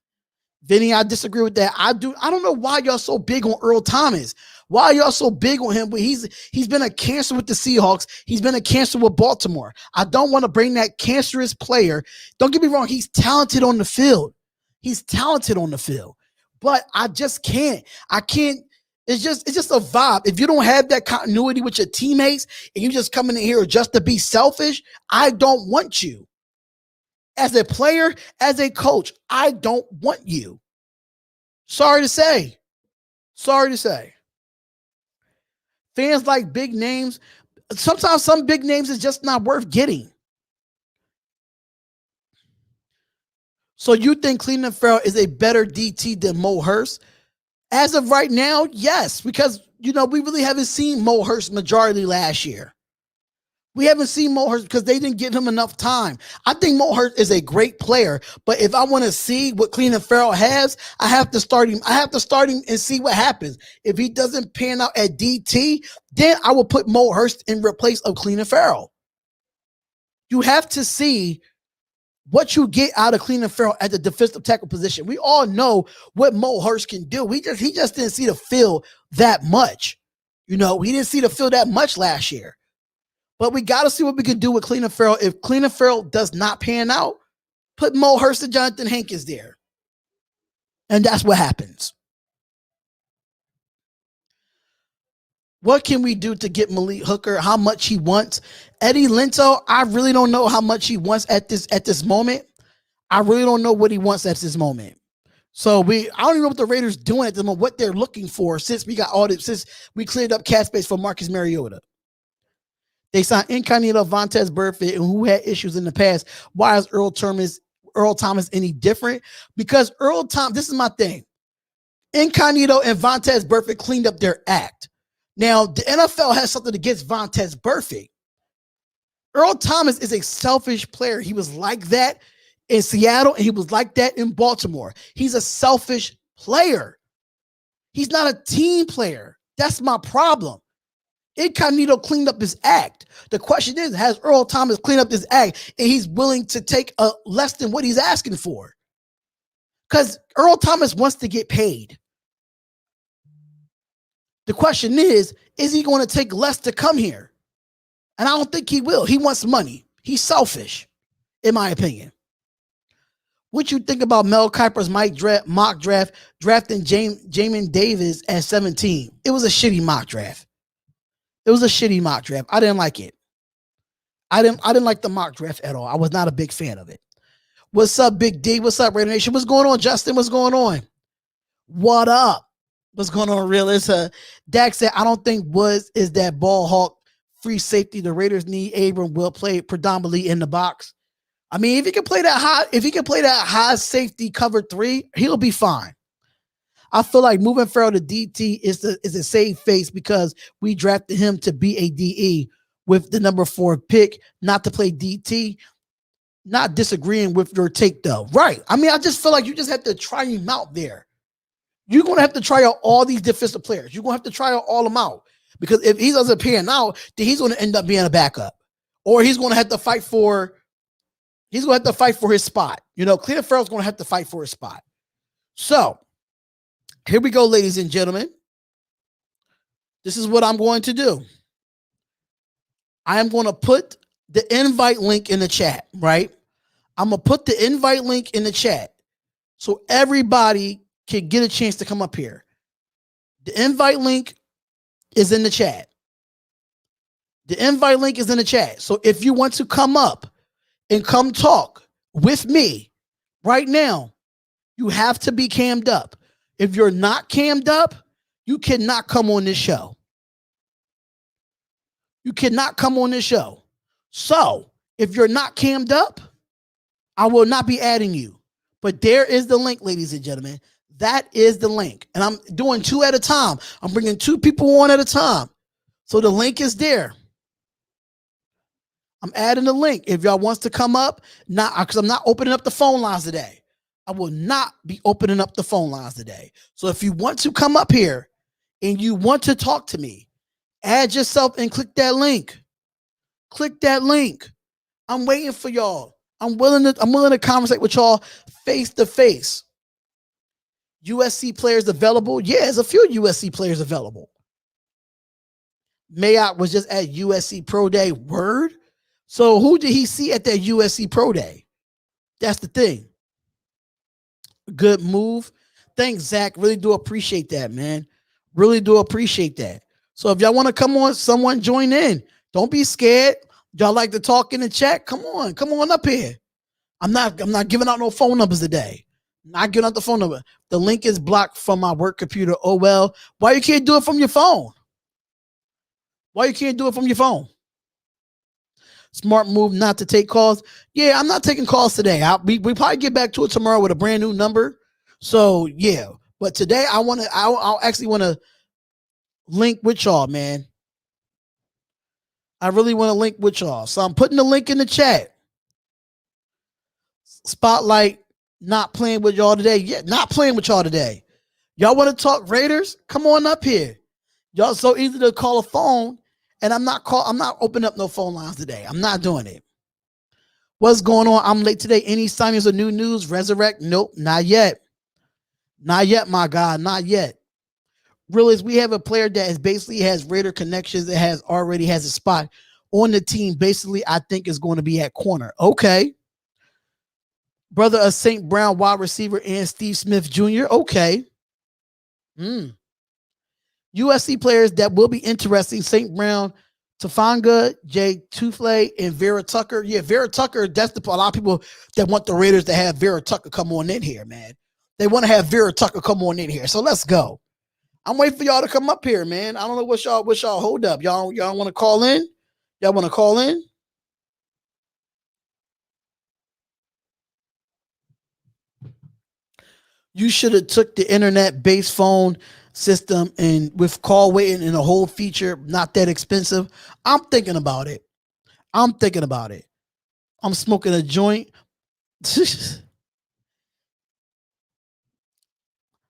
I disagree with that. I don't know why y'all so big on Earl Thomas. Why are y'all so big on him? But he's been a cancer with the Seahawks. He's been a cancer with Baltimore. I don't want to bring that cancerous player. Don't get me wrong. He's talented on the field. But I just can't. I can't. It's just a vibe. If you don't have that continuity with your teammates and you just coming in here just to be selfish, I don't want you. As a player, as a coach, I don't want you. Sorry to say. Fans like big names. Sometimes some big names is just not worth getting. So you think Cleveland Farrell is a better DT than Mo Hurst? As of right now, yes, because, we really haven't seen Mo Hurst majority last year. We haven't seen Mo Hurst because they didn't give him enough time. I think Mo Hurst is a great player, but if I want to see what Cleveland Farrell has, I have to start him. And see what happens. If he doesn't pan out at DT, then I will put Mo Hurst in replace of Cleveland Farrell. You have to see what you get out of Cleveland Farrell at the defensive tackle position. We all know what Mo Hurst can do. He just didn't see the field that much. He didn't see the field that much last year. But we got to see what we can do with Cleveland Farrell. If Cleveland Farrell does not pan out, put Mo Hurst and Jonathan Hankins there. And that's what happens. What can we do to get Malik Hooker? How much he wants? Eddie Linto, I really don't know how much he wants at this moment. I really don't know what he wants at this moment. So I don't even know what the Raiders doing at the moment, what they're looking for since we cleared up cap space for Marcus Mariota. They signed Incognito, Vontaze Burfict, who had issues in the past. Why is Earl Thomas any different? Because this is my thing. Incognito and Vontaze Burfict cleaned up their act. Now, the NFL has something against Vontaze Burfict. Earl Thomas is a selfish player. He was like that in Seattle, and he was like that in Baltimore. He's a selfish player. He's not a team player. That's my problem. Incognito cleaned up his act. The question is, has Earl Thomas cleaned up his act and he's willing to take less than what he's asking for? Because Earl Thomas wants to get paid. The question is he going to take less to come here? And I don't think he will. He wants money. He's selfish, in my opinion. What you think about Mel Kiper's mock draft drafting Jamin Davis at 17? It was a shitty mock draft. I didn't like it. I didn't like the mock draft at all. I was not a big fan of it. What's up, Big D? What's up, Raider Nation? What's going on, Justin? What's going on? What up? What's going on, Real? Dak said, I don't think Woods is that ball hawk free safety. The Raiders need Abram will play predominantly in the box. I mean, if he can play that high safety cover 3, he'll be fine. I feel like moving Farrell to DT is a save face because we drafted him to be a DE with the number 4 pick, not to play DT. Not disagreeing with your take, though. Right. I mean, I just feel like you just have to try him out there. You're going to have to try out all these defensive players. You're going to have to try out all of them out. Because if he doesn't pan out, then he's going to end up being a backup. Or he's going to have to fight for his spot. Cleveland Farrell's going to have to fight for his spot. So, here we go, ladies and gentlemen. This is what I'm going to do. I am going to put the invite link in the chat, right? I'm going to put the invite link in the chat so everybody can get a chance to come up here. The invite link is in the chat. So if you want to come up and come talk with me right now, you have to be cammed up. If you're not cammed up, you cannot come on this show. So, if you're not cammed up, I will not be adding you. But there is the link, ladies and gentlemen. That is the link. And I'm doing 2 at a time. I'm bringing 2 people on at a time. So the link is there. I'm adding the link. If y'all wants to come up, because I'm not opening up the phone lines today. I will not be opening up the phone lines today. So if you want to come up here and you want to talk to me, add yourself and click that link. Click that link. I'm waiting for y'all. I'm willing to conversate with y'all face to face. USC players available? Yeah, there's a few USC players available. Mayock was just at USC Pro Day. Word. So who did he see at that USC Pro Day? That's the thing. Good move. Thanks, Zach. Really do appreciate that, man. Really do appreciate that. So if y'all want to come on, someone join in. Don't be scared. Y'all like to talk in the chat? Come on up here. I'm not giving out no phone numbers today. Not giving out the phone number. The link is blocked from my work computer. Oh well. Why you can't do it from your phone? Why you can't do it from your phone? Smart move not to take calls. Yeah, I'm not taking calls today. We probably get back to it tomorrow with a brand new number. So yeah, but today I'll actually want to link with y'all, man. I really want to link with y'all. So I'm putting the link in the chat. Spotlight not playing with y'all today. Yeah, not playing with y'all today. Y'all want to talk Raiders? Come on up here. Y'all so easy to call a phone, and I'm not opening up no phone lines today. I'm not doing it. What's going on? I'm late today. Any signings or new news? Resurrect? Nope, not yet. Not yet, my God, not yet. Realize we have a player that is basically has Raider connections that already has a spot on the team. Basically, I think is going to be at corner. Okay. Brother of St. Brown wide receiver and Steve Smith Jr. Okay. USC players that will be interesting. St. Brown, Tafanga, Jay Tufle, and Vera Tucker. Yeah, Vera Tucker, that's a lot of people that want the Raiders to have Vera Tucker come on in here, man. They want to have Vera Tucker come on in here. So let's go. I'm waiting for y'all to come up here, man. I don't know what y'all hold up. Y'all want to call in? Y'all want to call in? You should have took the internet-based phone system and with call waiting and a whole feature, not that expensive. I'm thinking about it. I'm smoking a joint.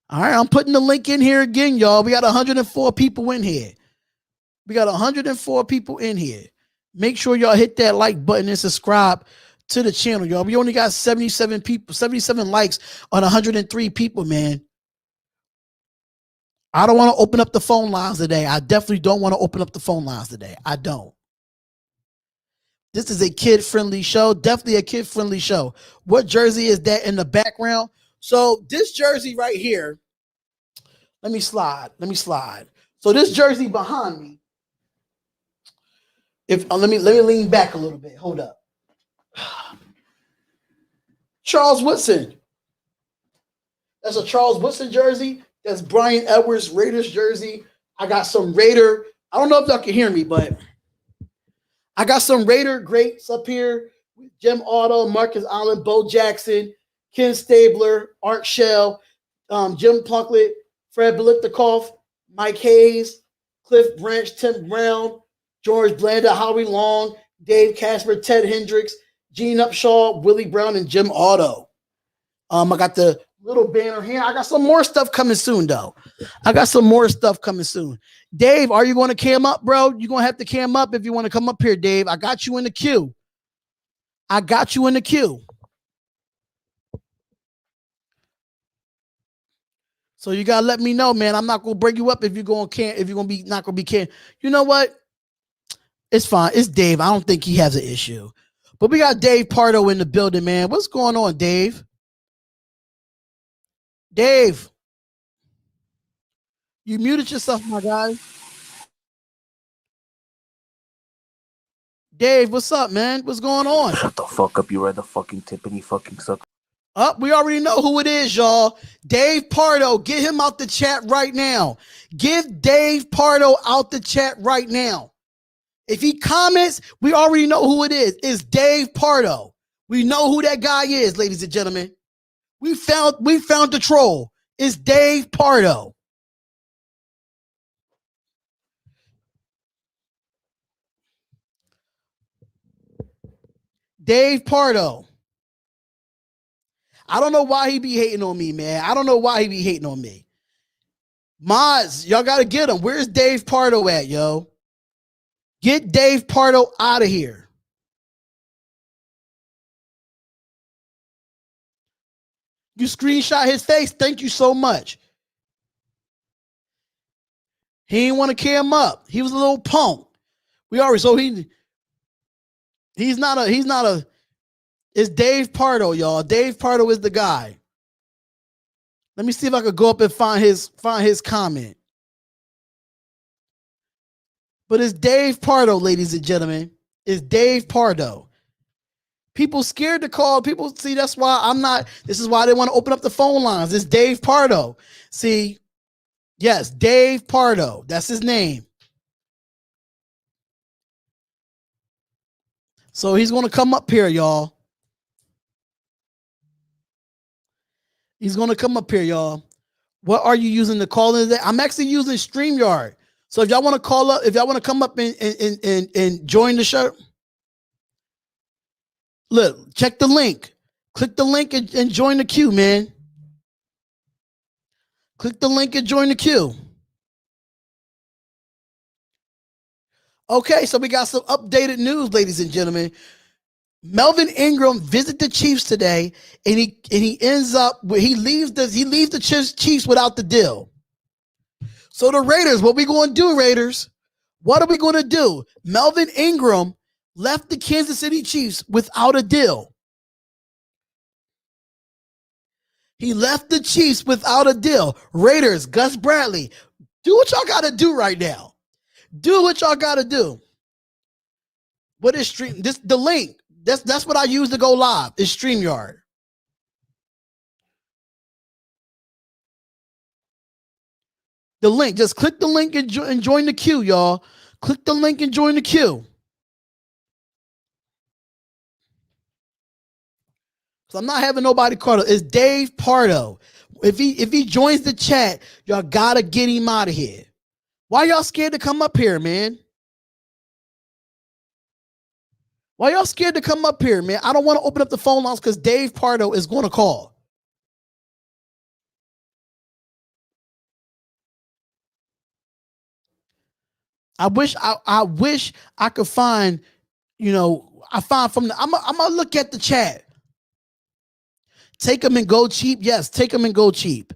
All right, I'm putting the link in here again, y'all. We got 104 people in here. Make sure y'all hit that like button and subscribe to the channel, y'all. We only got 77 people, 77 likes on 103 people, man. I don't want to open up the phone lines today. I definitely don't want to open up the phone lines today. I don't. This is a kid-friendly show. Definitely a kid-friendly show. What jersey is that in the background? So this jersey right here, let me slide. So this jersey behind me, let me lean back a little bit. Hold up. Charles Woodson. That's a Charles Woodson jersey. That's Brian Edwards Raiders jersey. I got some Raider. I don't know if y'all can hear me, but I got some Raider greats up here. Jim Otto, Marcus Allen, Bo Jackson, Ken Stabler, Art Shell, Jim Plunkett, Fred Biletnikoff, Mike Hayes, Cliff Branch, Tim Brown, George Blanda, Howie Long, Dave Casper, Ted Hendricks, Gene Upshaw, Willie Brown, and Jim Otto. I got the little banner here. I got some more stuff coming soon, though. Dave, are you going to cam up, bro? You're going to have to cam up if you want to come up here, Dave. I got you in the queue. So you gotta let me know, man. I'm not gonna break you up if you're gonna be not gonna be can. You know what? It's fine. It's Dave. I don't think he has an issue. But we got Dave Pardo in the building, man. What's going on, Dave? Dave, you muted yourself, my guy. Dave, what's up, man? What's going on? Shut the fuck up, you rather fucking Tiffany fucking suck. We already know who it is, y'all. Dave Pardo, get him out the chat right now. Give Dave Pardo out the chat right now. If he comments, we already know who it is. It's Dave Pardo. We know who that guy is, ladies and gentlemen. We found the troll. It's Dave Pardo. Dave Pardo. I don't know why he be hating on me, man. I don't know why he be hating on me. Mods, y'all got to get him. Where's Dave Pardo at, yo? Get Dave Pardo out of here. You screenshot his face. Thank you so much. He didn't want to carry him up. He was a little punk. We already, so he's not a, it's Dave Pardo, y'all. Dave Pardo is the guy. Let me see if I could go up and find his comment. But it's Dave Pardo, ladies and gentlemen. It's Dave Pardo. People scared to call. People see that's why I'm not. This is why they want to open up the phone lines. It's Dave Pardo. See, yes, Dave Pardo. That's his name. So he's going to come up here, y'all. He's going to come up here, y'all. What are you using to call in today? I'm actually using StreamYard. So if y'all want to call up, if y'all want to come up and join the show, look, check the link. Click the link and join the queue, man. Click the link and join the queue. Okay, so we got some updated news, ladies and gentlemen. Melvin Ingram visited the Chiefs today, and he ends up he leaves the Chiefs without the deal. So the Raiders, what we going to do, Raiders? What are we going to do? Melvin Ingram left the Kansas City Chiefs without a deal. He left the Chiefs without a deal. Raiders, Gus Bradley, do what y'all got to do right now. Do what y'all got to do. What is stream? The link. That's what I use to go live. Is StreamYard. The link. Just click the link and join the queue, y'all. Click the link and join the queue. So I'm not having nobody call it. It's Dave Pardo. If he joins the chat, y'all gotta get him out of here. Why y'all scared to come up here, man? Why y'all scared to come up here, man? I don't want to open up the phone lines because Dave Pardo is going to call. I wish I could find, I find from the, I'm gonna look at the chat. Take them and go cheap. Yes, take them and go cheap.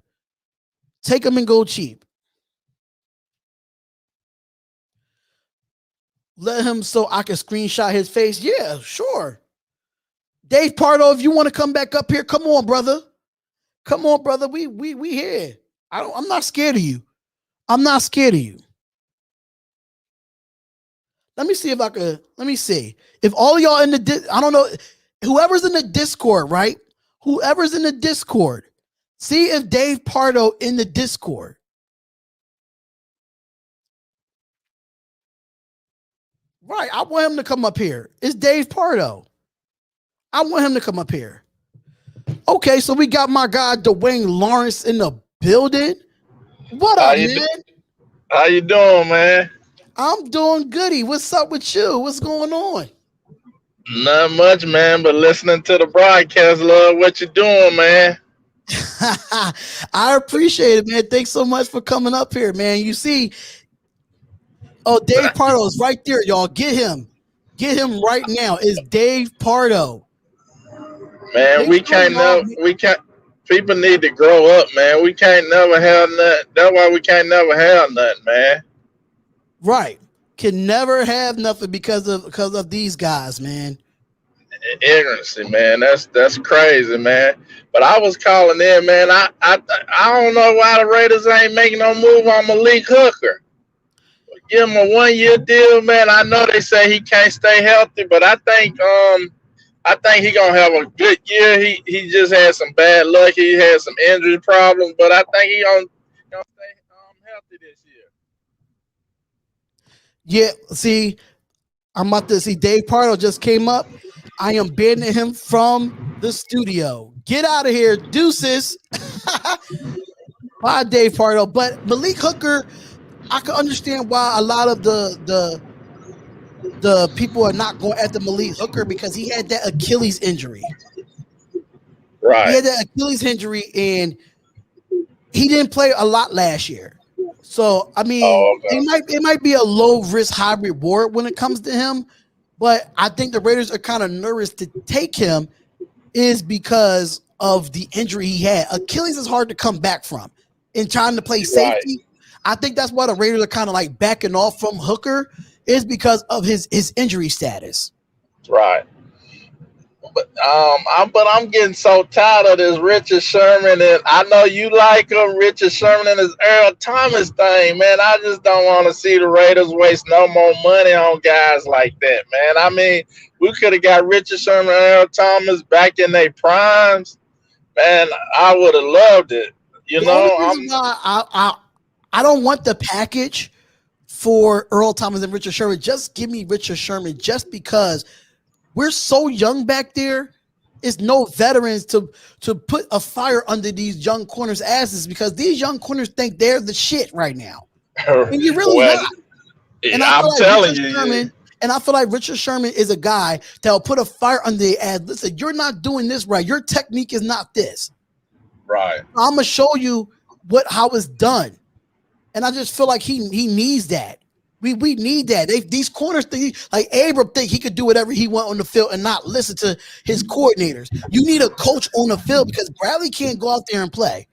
Take them and go cheap. Let him so I can screenshot his face. Yeah, sure. Dave Pardo, if you want to come back up here, come on, brother. Come on, brother. We here. I'm not scared of you. I'm not scared of you. Let me see if I could. Let me see. If all of y'all in the, I don't know, whoever's in the Discord, right? Whoever's in the Discord, see if Dave Pardo in the Discord. Right, I want him to come up here. It's Dave Pardo. I want him to come up here. Okay, so we got my guy Dwayne Lawrence in the building. What up, man? How you doing, man? I'm doing goody. What's up with you? What's going on? Not much, man, but listening to the broadcast, love what you doing, man. I appreciate it, man. Thanks so much for coming up here, man. You see, oh, Dave Pardo is right there, y'all. Get him. Get him right now. It's Dave Pardo. Man, we can't. People need to grow up, man. We can't never have nothing. That's why we can't never have nothing, man. Right. Can never have nothing because of these guys, man. Ignorancy, man. That's crazy, man. But I was calling in, man. I don't know why the Raiders ain't making no move on Malik Hooker. Give him a 1-year deal, man. I know they say he can't stay healthy, but I think he gonna have a good year. He just had some bad luck. He had some injury problems, but I think he gonna stay healthy this year. Yeah, see, I'm about to see Dave Pardo just came up. I am banning him from the studio. Get out of here, deuces. Bye, Dave Pardo. But Malik Hooker, I can understand why a lot of the people are not going after Malik Hooker because he had that Achilles injury. Right. He had that Achilles injury, and he didn't play a lot last year. So I mean, it might be a low risk, high reward when it comes to him. But I think the Raiders are kind of nervous to take him is because of the injury he had. Achilles is hard to come back from. In trying to play safety, I think that's why the Raiders are kind of like backing off from Hooker is because of his injury status. Right. But I'm getting so tired of this Richard Sherman, and I know you like him, Richard Sherman and his Earl Thomas thing, man. I just don't want to see the Raiders waste no more money on guys like that, man. I mean, we could have got Richard Sherman and Earl Thomas back in their primes, man. I would have loved it. You know, only reason why I don't want the package for Earl Thomas and Richard Sherman. Just give me Richard Sherman, just because we're so young back there. It's no veterans to put a fire under these young corners' asses, because these young corners think they're the shit right now. And you're really not. And I'm telling you. And I feel like Richard Sherman is a guy that will put a fire under their ass. Listen, you're not doing this right. Your technique is not this. Right. I'm gonna show you how it's done. And I just feel like he needs that. We need that. These corners think, like Abram, think he could do whatever he want on the field and not listen to his coordinators. You need a coach on the field, because Bradley can't go out there and play.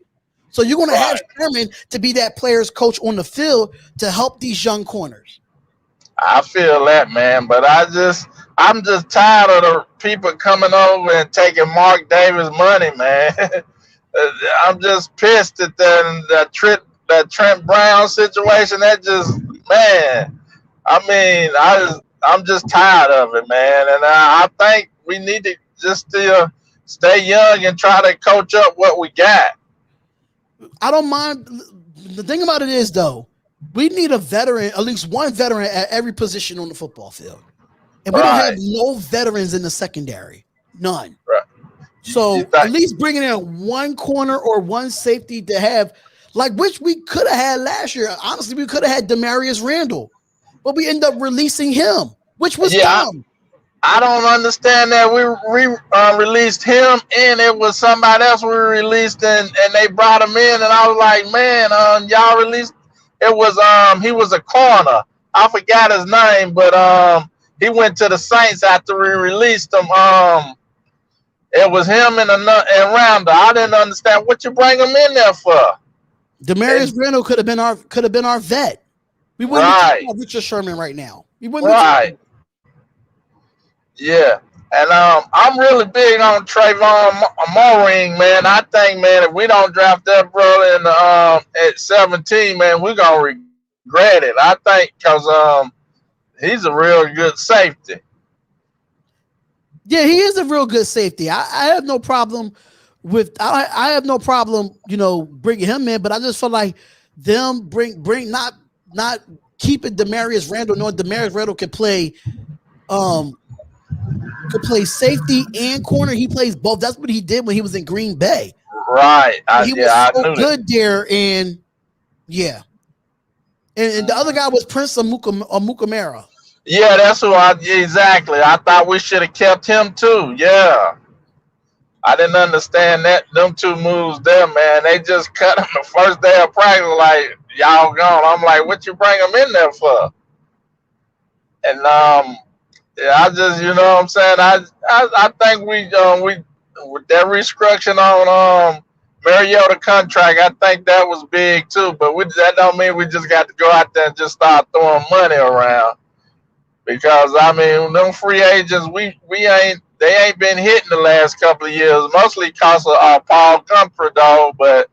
So you're going to have Sherman to be that player's coach on the field to help these young corners. I feel that, man, but I'm just tired of the people coming over and taking Mark Davis money, man. I'm just pissed at that Trent Brown situation. That just, man, I mean, I'm just tired of it, man. And I think we need to just still stay young and try to coach up what we got. I don't mind. The thing about it is, though, we need a veteran, at least one veteran at every position on the football field. And we don't have no veterans in the secondary. None. Right. So at least bringing in one corner or one safety to have, like, which we could have had last year. Honestly, we could have had Demarius Randall, but we ended up releasing him, which was dumb. I don't understand that. We released him, and it was somebody else we released, and they brought him in, and I was like, man, y'all released. It was he was a corner. I forgot his name, but he went to the Saints after we released him. It was him and Randall. I didn't understand what you bring him in there for. Demarius Randall could have been our vet. We wouldn't be talking about Richard Sherman right now. We wouldn't be talking. Yeah. And I'm really big on Trayvon Moring, man. I think, man, if we don't draft that brother in at 17, man, we're gonna regret it. I think because he's a real good safety. Yeah, he is a real good safety. I have no problem with. I have no problem, bringing him in. But I just feel like them bring not keeping Demarius Randall, knowing Demarius Randall can play safety and corner. He plays both. That's what he did when he was in Green Bay. Right. He was so good there, and yeah. And the other guy was Prince Amukamara. Yeah, that's who exactly. I thought we should have kept him too. Yeah. I didn't understand them two moves there, man. They just cut him the first day of practice, like, y'all gone. I'm like, what you bring him in there for? And yeah, I just, you know what I'm saying? I think we with that restructuring on Mariota contract, I think that was big too. But that don't mean we just got to go out there and just start throwing money around. Because I mean, them free agents, they ain't been hitting the last couple of years, mostly because of Paul Comfort, though. But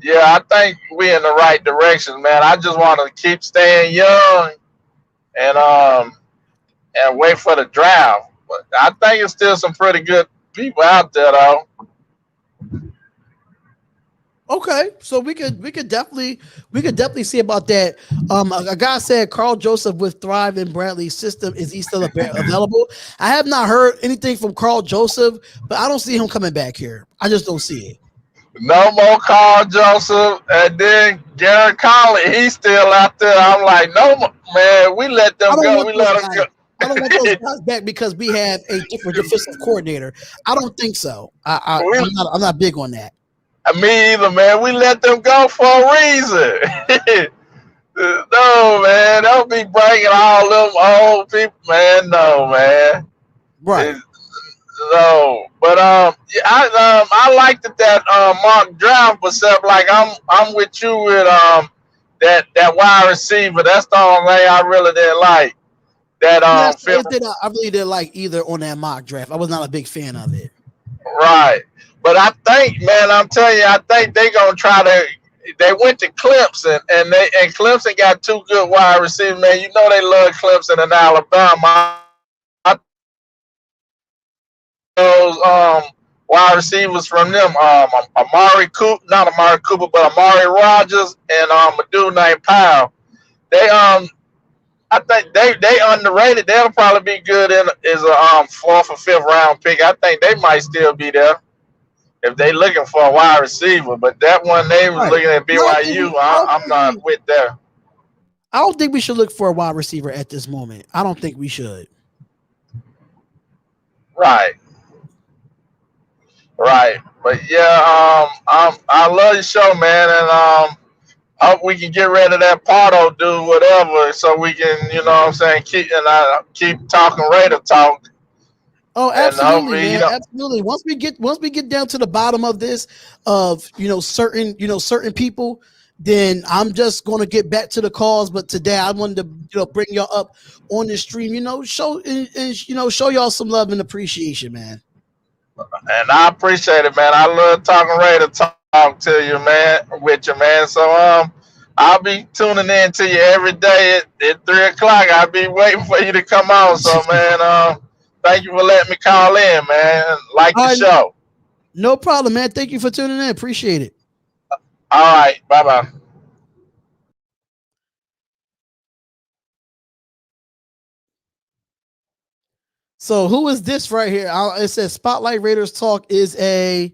yeah, I think we in the right direction, man. I just want to keep staying young and wait for the draft. But I think it's still some pretty good people out there, though. Okay, so we could definitely see about that. A guy said Carl Joseph would thrive in Bradley's system. Is he still available? I have not heard anything from Carl Joseph, but I don't see him coming back here. I just don't see it. No more Carl Joseph, and then Garrett Conley, he's still out there. I'm like, no, man, we let them go. We let them go. I don't want those guys back because we have a different defensive coordinator. I don't think so. I'm not big on that. Me either, man. We let them go for a reason. No, man. Don't be bringing all them old people, man. No, man. Right. No, but yeah, I liked that mock draft, but stuff like I'm with you with that wide receiver. That's the only thing I really didn't like. That I really didn't like either on that mock draft. I was not a big fan of it. Right, but I think, man, I'm telling you, I think they gonna try to. They went to Clemson, and Clemson got two good wide receivers. Man, you know they love Clemson and Alabama. Those wide receivers from them, Amari Cooper, not Amari Cooper, but Amari Rogers and a dude named Powell. They I think they underrated. They'll probably be good as a fourth or fifth round pick. I think they might still be there if they looking for a wide receiver. But that one they was looking at BYU. I'm not with that. I don't think we should look for a wide receiver at this moment. I don't think we should. Right. Right. But yeah, I love your show, man, and hope we can get rid of that Pardo dude, whatever, so we can, you know what I'm saying, keep talking Raider talk. Oh, absolutely, man. Absolutely. Once we get down to the bottom of this, of certain people, then I'm just gonna get back to the cause. But today I wanted to bring y'all up on the stream, show y'all some love and appreciation, man. And I appreciate it, man. I love talking Raider talk to you, man, with you, man. So I'll be tuning in to you every day at 3:00. I'll be waiting for you to come on. So man, thank you for letting me call in, man. Like the show. No problem, man. Thank you for tuning in. Appreciate it. All right. Bye-bye. So who is this right here? It says Spotlight Raiders Talk is so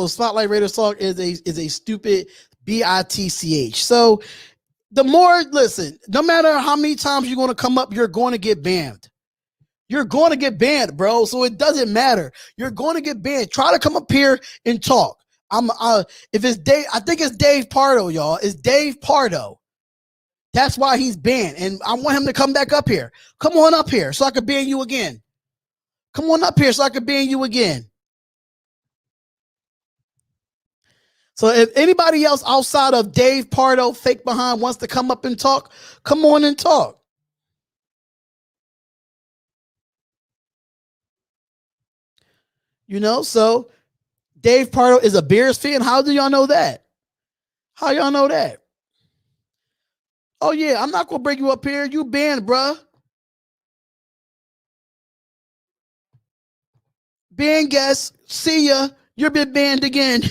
Spotlight Raiders Talk is a stupid bitch. So no matter how many times you're going to come up, you're going to get banned. You're going to get banned, bro. So it doesn't matter. You're going to get banned. Try to come up here and talk. If it's Dave, I think it's Dave Pardo, y'all. It's Dave Pardo. That's why he's banned. And I want him to come back up here. Come on up here so I can ban you again. Come on up here so I can ban you again. So if anybody else outside of Dave Pardo, fake behind, wants to come up and talk, come on and talk. So Dave Pardo is a Bears fan. How do y'all know that? How y'all know that? Oh, yeah, I'm not going to bring you up here. You banned, bruh. Ban guest. See ya. You've been banned again.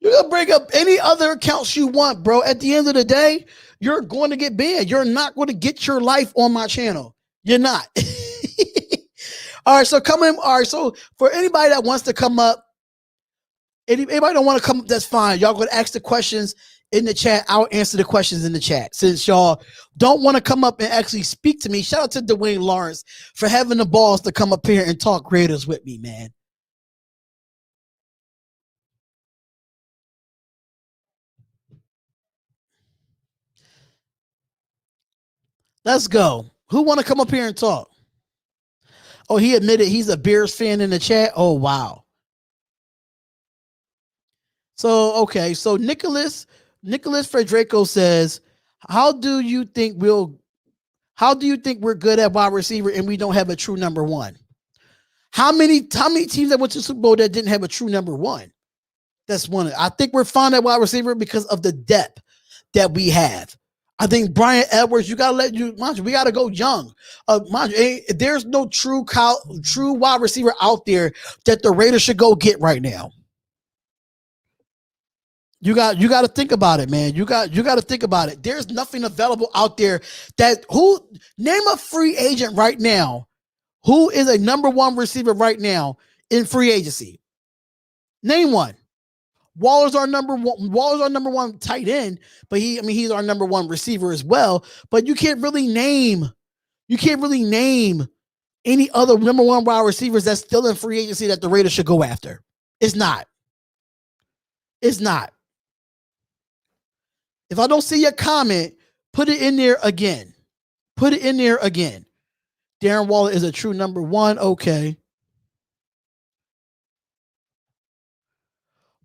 You're going to bring up any other accounts you want, bro. At the end of the day, you're going to get banned. You're not going to get your life on my channel. You're not. All right, so come in. All right, so for anybody that wants to come up, anybody don't want to come up, that's fine. Y'all going to ask the questions in the chat. I'll answer the questions in the chat. Since y'all don't want to come up and actually speak to me, shout out to Dwayne Lawrence for having the balls to come up here and talk Raiders with me, man. Let's go. Who want to come up here and talk? Oh, he admitted he's a Bears fan in the chat. Oh, wow. So, okay. So Nicholas Federico says, how do you think we're good at wide receiver and we don't have a true number one? How many teams that went to the Super Bowl that didn't have a true number one? That's one. I think we're fine at wide receiver because of the depth that we have. I think Brian Edwards, we got to go young. There's no true wide receiver out there that the Raiders should go get right now. You got to think about it, man. You got to think about it. There's nothing available out there name a free agent right now. Who is a number one receiver right now in free agency? Name one. Waller's our number one. Waller's our number one tight end, but he's our number one receiver as well. But you can't really name any other number one wide receivers that's still in free agency that the Raiders should go after. It's not. It's not. If I don't see your comment, put it in there again. Put it in there again. Darren Waller is a true number one. Okay.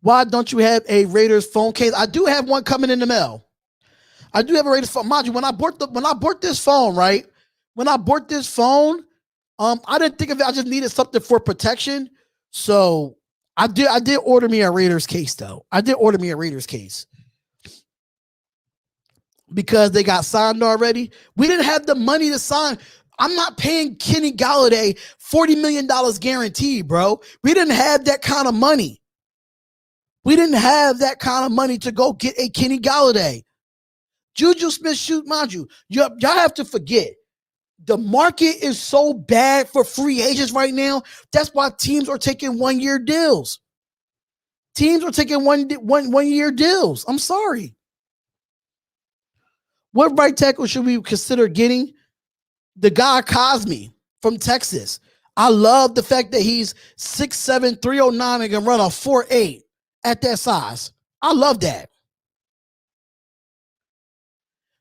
Why don't you have a Raiders phone case? I do have one coming in the mail. I do have a Raiders phone. Mind you, when I bought this phone, right? When I bought this phone, I didn't think of it. I just needed something for protection. So I did order me a Raiders case, though. I did order me a Raiders case. Because they got signed already. We didn't have the money to sign. I'm not paying Kenny Galladay $40 million guaranteed, bro. We didn't have that kind of money. We didn't have that kind of money to go get a Kenny Galladay. Juju Smith-Schuster, mind you, y'all have to forget. The market is so bad for free agents right now. That's why teams are taking 1-year deals. Teams are taking one-year deals. I'm sorry. What right tackle should we consider getting? The guy Cosme from Texas. I love the fact that he's 6'7", 309 and can run a 4.8 at that size. I love that.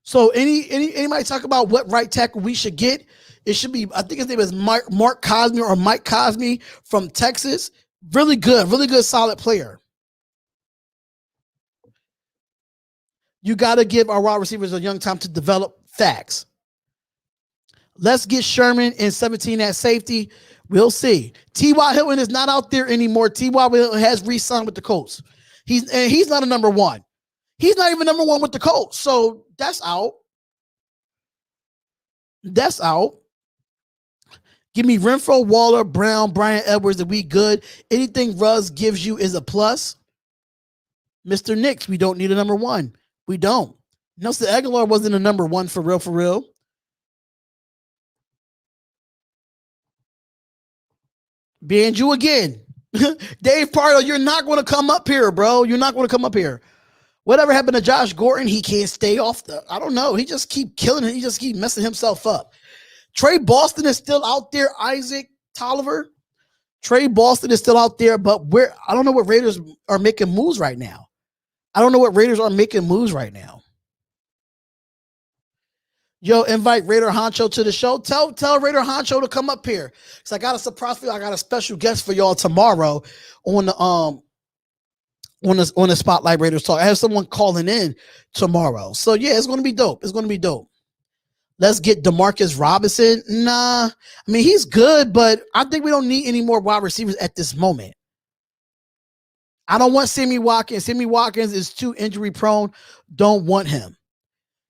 So anybody talk about what right tackle we should get? It should be, I think his name is Mark Cosme or Mike Cosme from Texas. Really good, solid player. You got to give our wide receivers a young time to develop. Facts. Let's get Sherman in 17 at safety. We'll see. T.Y. Hilton is not out there anymore. T.Y. Hilton has re-signed with the Colts. He's not a number one. He's not even number one with the Colts. So that's out. That's out. Give me Renfro, Waller, Brown, Brian Edwards, and we good. Anything Russ gives you is a plus. Mr. Nix, we don't need a number one. We don't. Nelson Aguilar wasn't a number one for real, for real. Banju again. Dave Pardo, you're not going to come up here, bro. You're not going to come up here. Whatever happened to Josh Gordon? He can't stay off the, I don't know. He just keep killing it. He just keep messing himself up. Trey Boston is still out there. Isaac Tolliver. Trey Boston is still out there, but I don't know what Raiders are making moves right now. Yo, invite Raider Honcho to the show. Tell Raider Honcho to come up here. Because I got a surprise for you. I got a special guest for y'all tomorrow on the Spotlight Raiders Talk. I have someone calling in tomorrow. So yeah, it's gonna be dope. Let's get DeMarcus Robinson. Nah, I mean he's good, but I think we don't need any more wide receivers at this moment. I don't want Sammy Watkins. Sammy Watkins is too injury prone. Don't want him.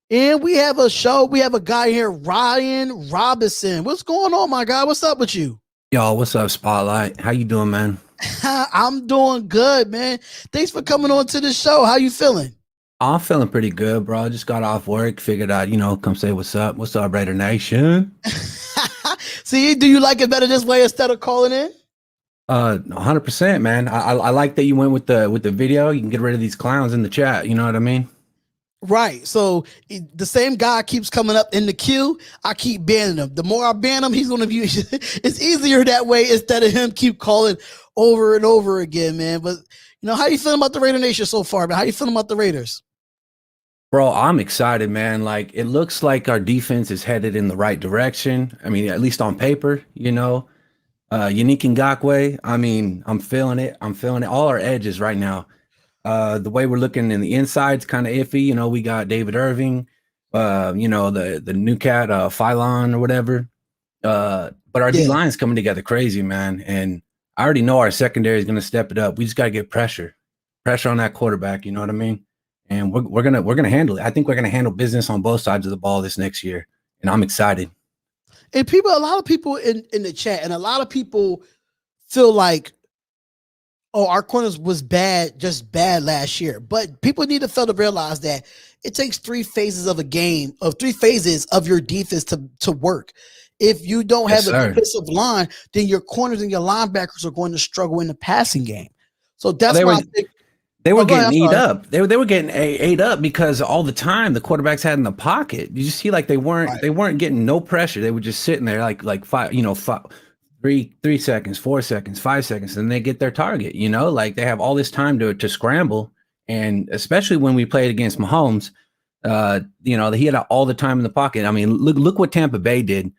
And we have a show. We have a guy here, Ryan Robinson. What's going on, my guy? What's up with you? Yo, what's up, Spotlight? How you doing, man? I'm doing good, man. Thanks for coming on to the show. How you feeling? I'm feeling pretty good, bro. I just got off work. Figured I'd, come say what's up. What's up, Raider Nation? See, do you like it better this way instead of calling in? 100%, man. I like that you went with the video. You can get rid of these clowns in the chat. You know what I mean? Right. So the same guy keeps coming up in the queue. I keep banning him. The more I ban him, he's going to be, it's easier that way instead of him keep calling over and over again, man. But how you feeling about the Raider Nation so far, man? How you feeling about the Raiders? Bro, I'm excited, man. Like, it looks like our defense is headed in the right direction. I mean, at least on paper, Unique Ngakoue, I mean, I'm feeling it. All our edges right now. The way we're looking in the inside's kind of iffy. We got David Irving, the new cat, Phylon or whatever. But our D-line's coming together crazy, man. And I already know our secondary is going to step it up. We just got to get pressure on that quarterback. You know what I mean? And we're gonna handle it. I think we're gonna handle business on both sides of the ball this next year, and I'm excited. And a lot of people in the chat, and a lot of people feel like, oh, our corners was just bad last year. But people need to realize that it takes 3 phases of a game, of 3 phases of your defense to work. If you don't have a defensive line, then your corners and your linebackers are going to struggle in the passing game. So that's why I think They were go ahead, getting I'm ate sorry. up. They were getting ate up because all the time the quarterbacks had in the pocket. You just see like they weren't getting no pressure. They were just sitting there like 3 seconds, 4 seconds, 5 seconds, and they get their target. Like they have all this time to scramble, and especially when we played against Mahomes, he had all the time in the pocket. I mean, look what Tampa Bay did,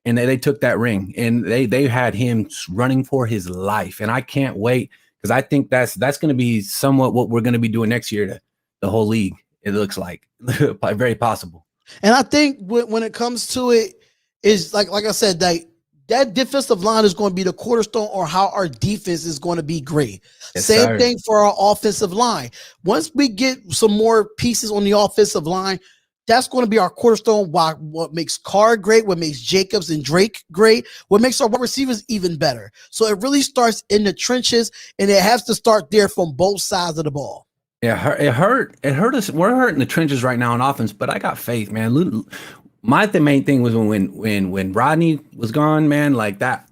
and they took that ring, and they had him running for his life, and I can't wait. Because I think that's going to be somewhat what we're going to be doing next year to the whole league. It looks like very possible. And I think when it comes to it, is like I said, that defensive line is going to be the cornerstone or how our defense is going to be great. Yes, Same sir. thing for our offensive line. Once we get some more pieces on the offensive line, that's going to be our cornerstone. What makes Carr great, what makes Jacobs and Drake great, what makes our wide receivers even better. So it really starts in the trenches, and it has to start there from both sides of the ball. Yeah, it hurt us. We're hurt in the trenches right now on offense, but I got faith, man. The main thing was when Rodney was gone, man. Like that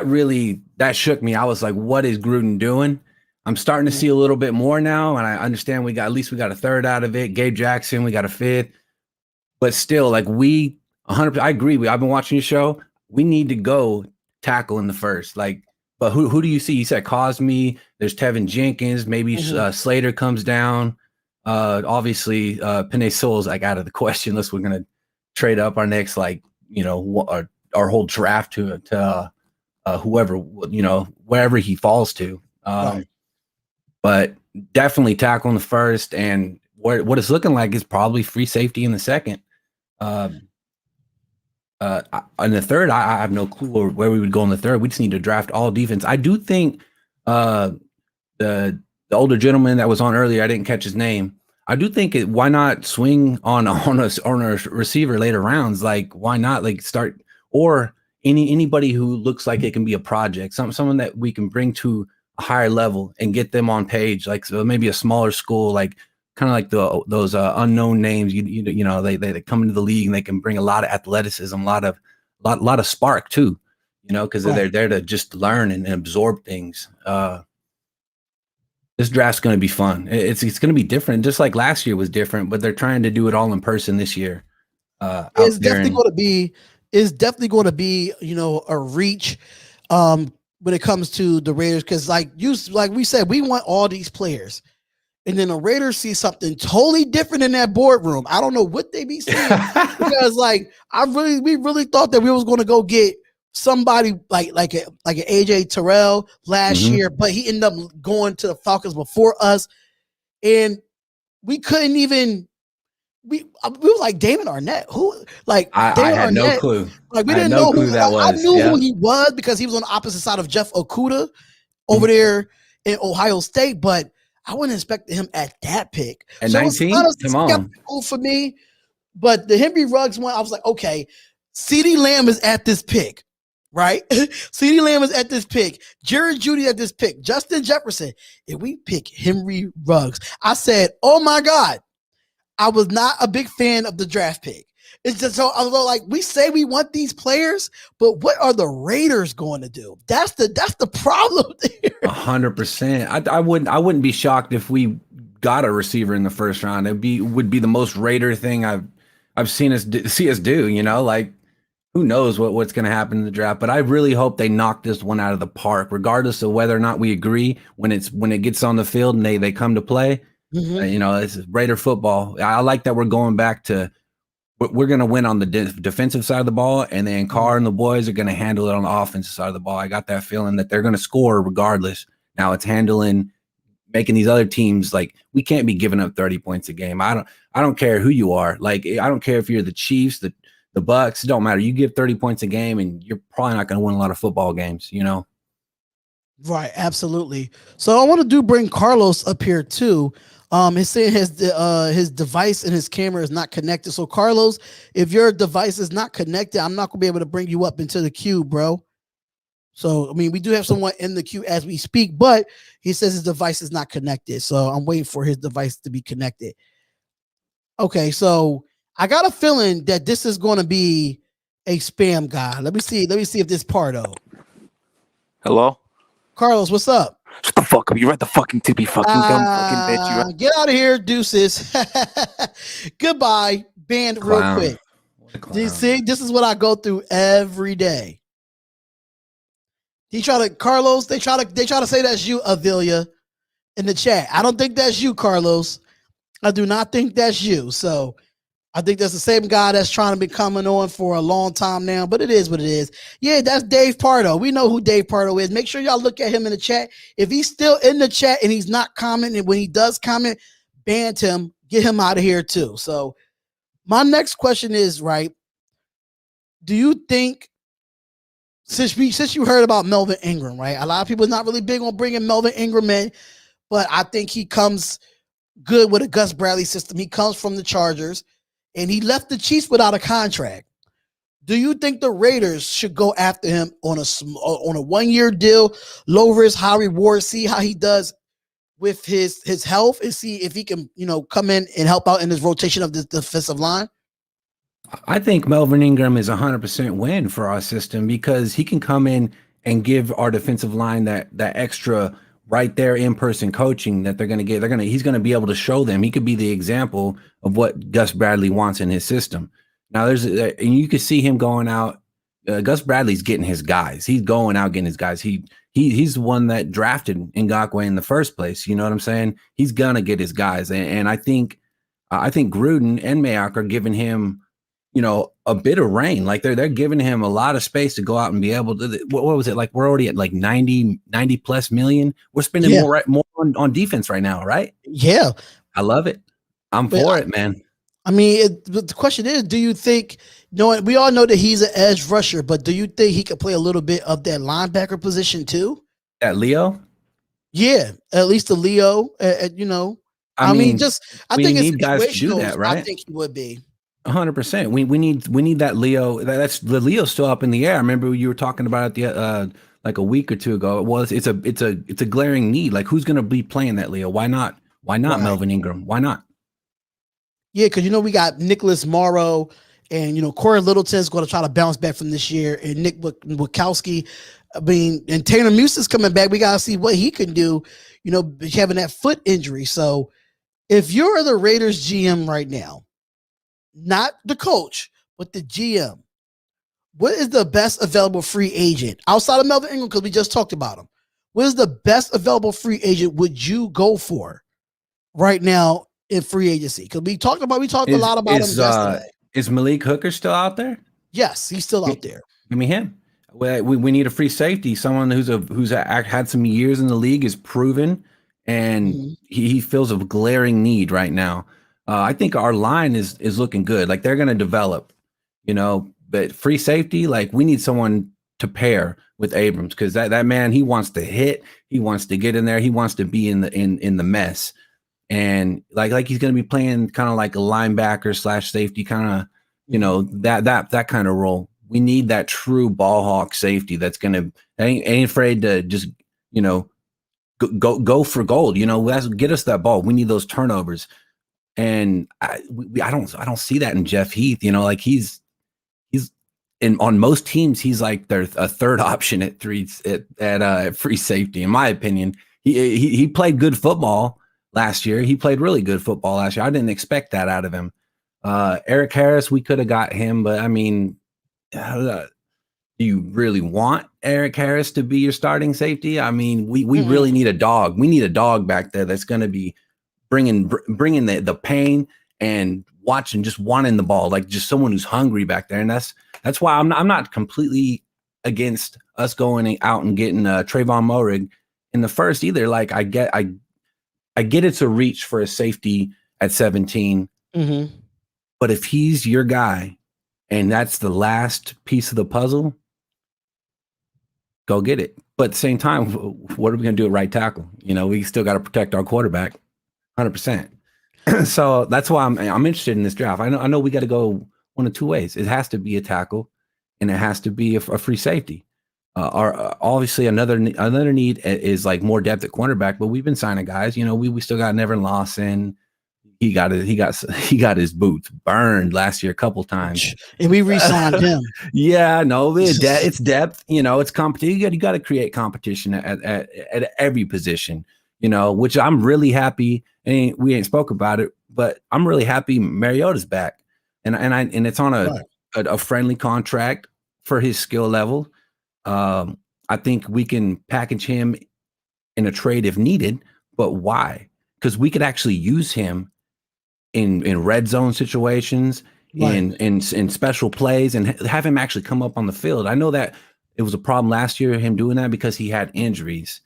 really shook me. I was like, what is Gruden doing? I'm starting to see a little bit more now, and I understand we got a third out of it. Gabe Jackson, we got a fifth, but still, like 100%. I agree. I've been watching your show. We need to go tackle in the first. Like, but who do you see? You said Cosme. There's Tevin Jenkins. Maybe Slater comes down. Obviously, Penei Sewell's like out of the question unless we're gonna trade up our next our whole draft to whoever wherever he falls to. Right. But definitely tackle in the first, and what it's looking like is probably free safety in the second. In the third, I have no clue where we would go in the third. We just need to draft all defense. I do think the older gentleman that was on earlier, I didn't catch his name. I do think why not swing on a receiver later rounds? Like why not start or anybody who looks like it can be a project, someone that we can bring to a higher level and get them on page, so maybe a smaller school, like kind of like those unknown names. They come into the league and they can bring a lot of athleticism, a lot of spark too. Because they're there to just learn and absorb things. This draft's going to be fun. It's going to be different, just like last year was different. But they're trying to do it all in person this year. It's definitely going to be a reach. When it comes to the Raiders, because like we said, we want all these players, and then the Raiders see something totally different in that boardroom. I don't know what they be seeing because we really thought that we was going to go get somebody like an AJ Terrell last year, but he ended up going to the Falcons before us, and we couldn't even. We were like Damon Arnett, who I had no clue. Like we didn't know who that was. I knew who he was because he was on the opposite side of Jeff Okudah over there in Ohio State, but I wouldn't expect him at that pick. At 19, come on, for me. But the Henry Ruggs one, I was like, okay, CeeDee Lamb is at this pick, right? CeeDee Lamb is at this pick. Jerry Jeudy at this pick. Justin Jefferson. If we pick Henry Ruggs, I said, oh my God. I was not a big fan of the draft pick. It's just so like we say we want these players, but what are the Raiders going to do? That's the problem there. 100%. I wouldn't be shocked if we got a receiver in the first round. Would be the most Raider thing I've seen us do. Like who knows what's going to happen in the draft? But I really hope they knock this one out of the park, regardless of whether or not we agree. When it gets on the field and they come to play. It's Raider football. I like that we're going back to we're going to win on the defensive side of the ball, and then Carr and the boys are going to handle it on the offensive side of the ball. I got that feeling that they're going to score regardless. Now it's making these other teams we can't be giving up 30 points a game. I don't care who you are. I don't care if you're the Chiefs, the Bucks. It don't matter. You give 30 points a game, and you're probably not going to win a lot of football games. Right, absolutely. So I want to bring Carlos up here too. He's saying his device and his camera is not connected. So Carlos, if your device is not connected, I'm not gonna be able to bring you up into the queue, bro. So I mean, we do have someone in the queue as we speak, but he says his device is not connected. So I'm waiting for his device to be connected. Okay, so I got a feeling that this is going to be a spam guy. Let me see if this Pardo. Hello? Carlos, what's up? Shut the fuck up. You read the fucking tippy fucking dumb fucking bitch. You read- Get out of here, deuces. Goodbye. Banned real Clown. quick. What a Do you clown. see? This is what I go through every day. He try to Carlos. They try to say that's you, Avilia, in the chat. I don't think that's you, Carlos. I do not think that's you. So I think that's the same guy that's trying to be coming on for a long time now, but it is what it is. Yeah, that's Dave Pardo. We know who Dave Pardo is. Make sure y'all look at him in the chat. If he's still in the chat and he's not commenting, when he does comment, ban him, get him out of here too. So my next question is, right, do you think, since you heard about Melvin Ingram, right? A lot of people are not really big on bringing Melvin Ingram in, but I think he comes good with a Gus Bradley system. He comes from the Chargers, and he left the Chiefs without a contract. Do you think the Raiders should go after him on a 1-year deal, low risk, high reward, see how he does with his health, and see if he can, come in and help out in his rotation of the defensive line? I think Melvin Ingram is 100% win for our system because he can come in and give our defensive line that extra right there in-person coaching that they're going to get. He's going to be able to show them. He could be the example of what Gus Bradley wants in his system. Now and you can see him going out. Gus Bradley's getting his guys. He's going out getting his guys. He's the one that drafted Ngakoue in the first place. You know what I'm saying? He's gonna get his guys, and I think Gruden and Mayock are giving him, a bit of reign. Like they're giving him a lot of space to go out and be able to. What was it like? We're already at like 90 plus million. We're spending more on defense right now, right? Yeah, I love it. I'm for it, man. I mean, the question is, do you think, we all know that he's an edge rusher, but do you think he could play a little bit of that linebacker position too? At Leo? Yeah, at least the Leo, I think it's need guys to do that, right? I think he would be 100%. We need that Leo. That's the Leo's still up in the air. I remember you were talking about it like a week or two ago. It's a glaring need. Like, who's going to be playing that Leo? Why not? Why not Melvin Ingram? Why not? Yeah, because we got Nicholas Morrow and Corey Littleton's going to try to bounce back from this year, and Nick Wachowski. I mean, and Tanner Muse is coming back. We got to see what he can do. Having that foot injury. So, if you're the Raiders GM right now, not the coach, but the GM, what is the best available free agent outside of Melvin Ingram? Because we just talked about him. What is the best available free agent would you go for right now in free agency? Because we talked a lot about him yesterday. Is Malik Hooker still out there? Yes, he's still out there. Give me him. We need a free safety, someone who's had some years in the league, is proven, and he feels a glaring need right now. I think our line is looking good. Like, they're going to develop, but free safety, like, we need someone to pair with Abrams, because that man, he wants to hit, he wants to get in there, he wants to be in the mess. And like he's going to be playing kind of like a linebacker / safety, kind of, that kind of role. We need that true ball hawk safety that's going to ain't afraid to just, go for gold. Get us that ball. We need those turnovers. And I don't see that in Jeff Heath. He's on most teams, he's like a third option at free safety. In my opinion, he played good football last year. He played really good football last year. I didn't expect that out of him. Eric Harris, we could have got him, but I mean, do you really want Eric Harris to be your starting safety? I mean, we really need a dog. We need a dog back there that's going to be bringing the pain and just wanting the ball, like just someone who's hungry back there. And that's why I'm not completely against us going out and getting Trayvon Moehrig in the first either. Like, I get it's a reach for a safety at 17, but if he's your guy and that's the last piece of the puzzle, go get it. But at the same time, what are we going to do at right tackle? We still got to protect our quarterback, 100%. So that's why I'm interested in this draft. I know we got to go one of two ways. It has to be a tackle, and it has to be a free safety. Obviously another need is like more depth at cornerback, but we've been signing guys. We still got Nevin Lawson. he got his boots burned last year a couple times, and we re-signed him. Yeah, no, it's depth. It's competition. You got to create competition at every position. Which I'm really happy. And we ain't spoke about it, but I'm really happy Mariota's back, and it's on a friendly contract for his skill level. I think we can package him in a trade if needed, but why? Because we could actually use him in red zone situations, in special plays, and have him actually come up on the field. I know that it was a problem last year, him doing that, because he had injuries,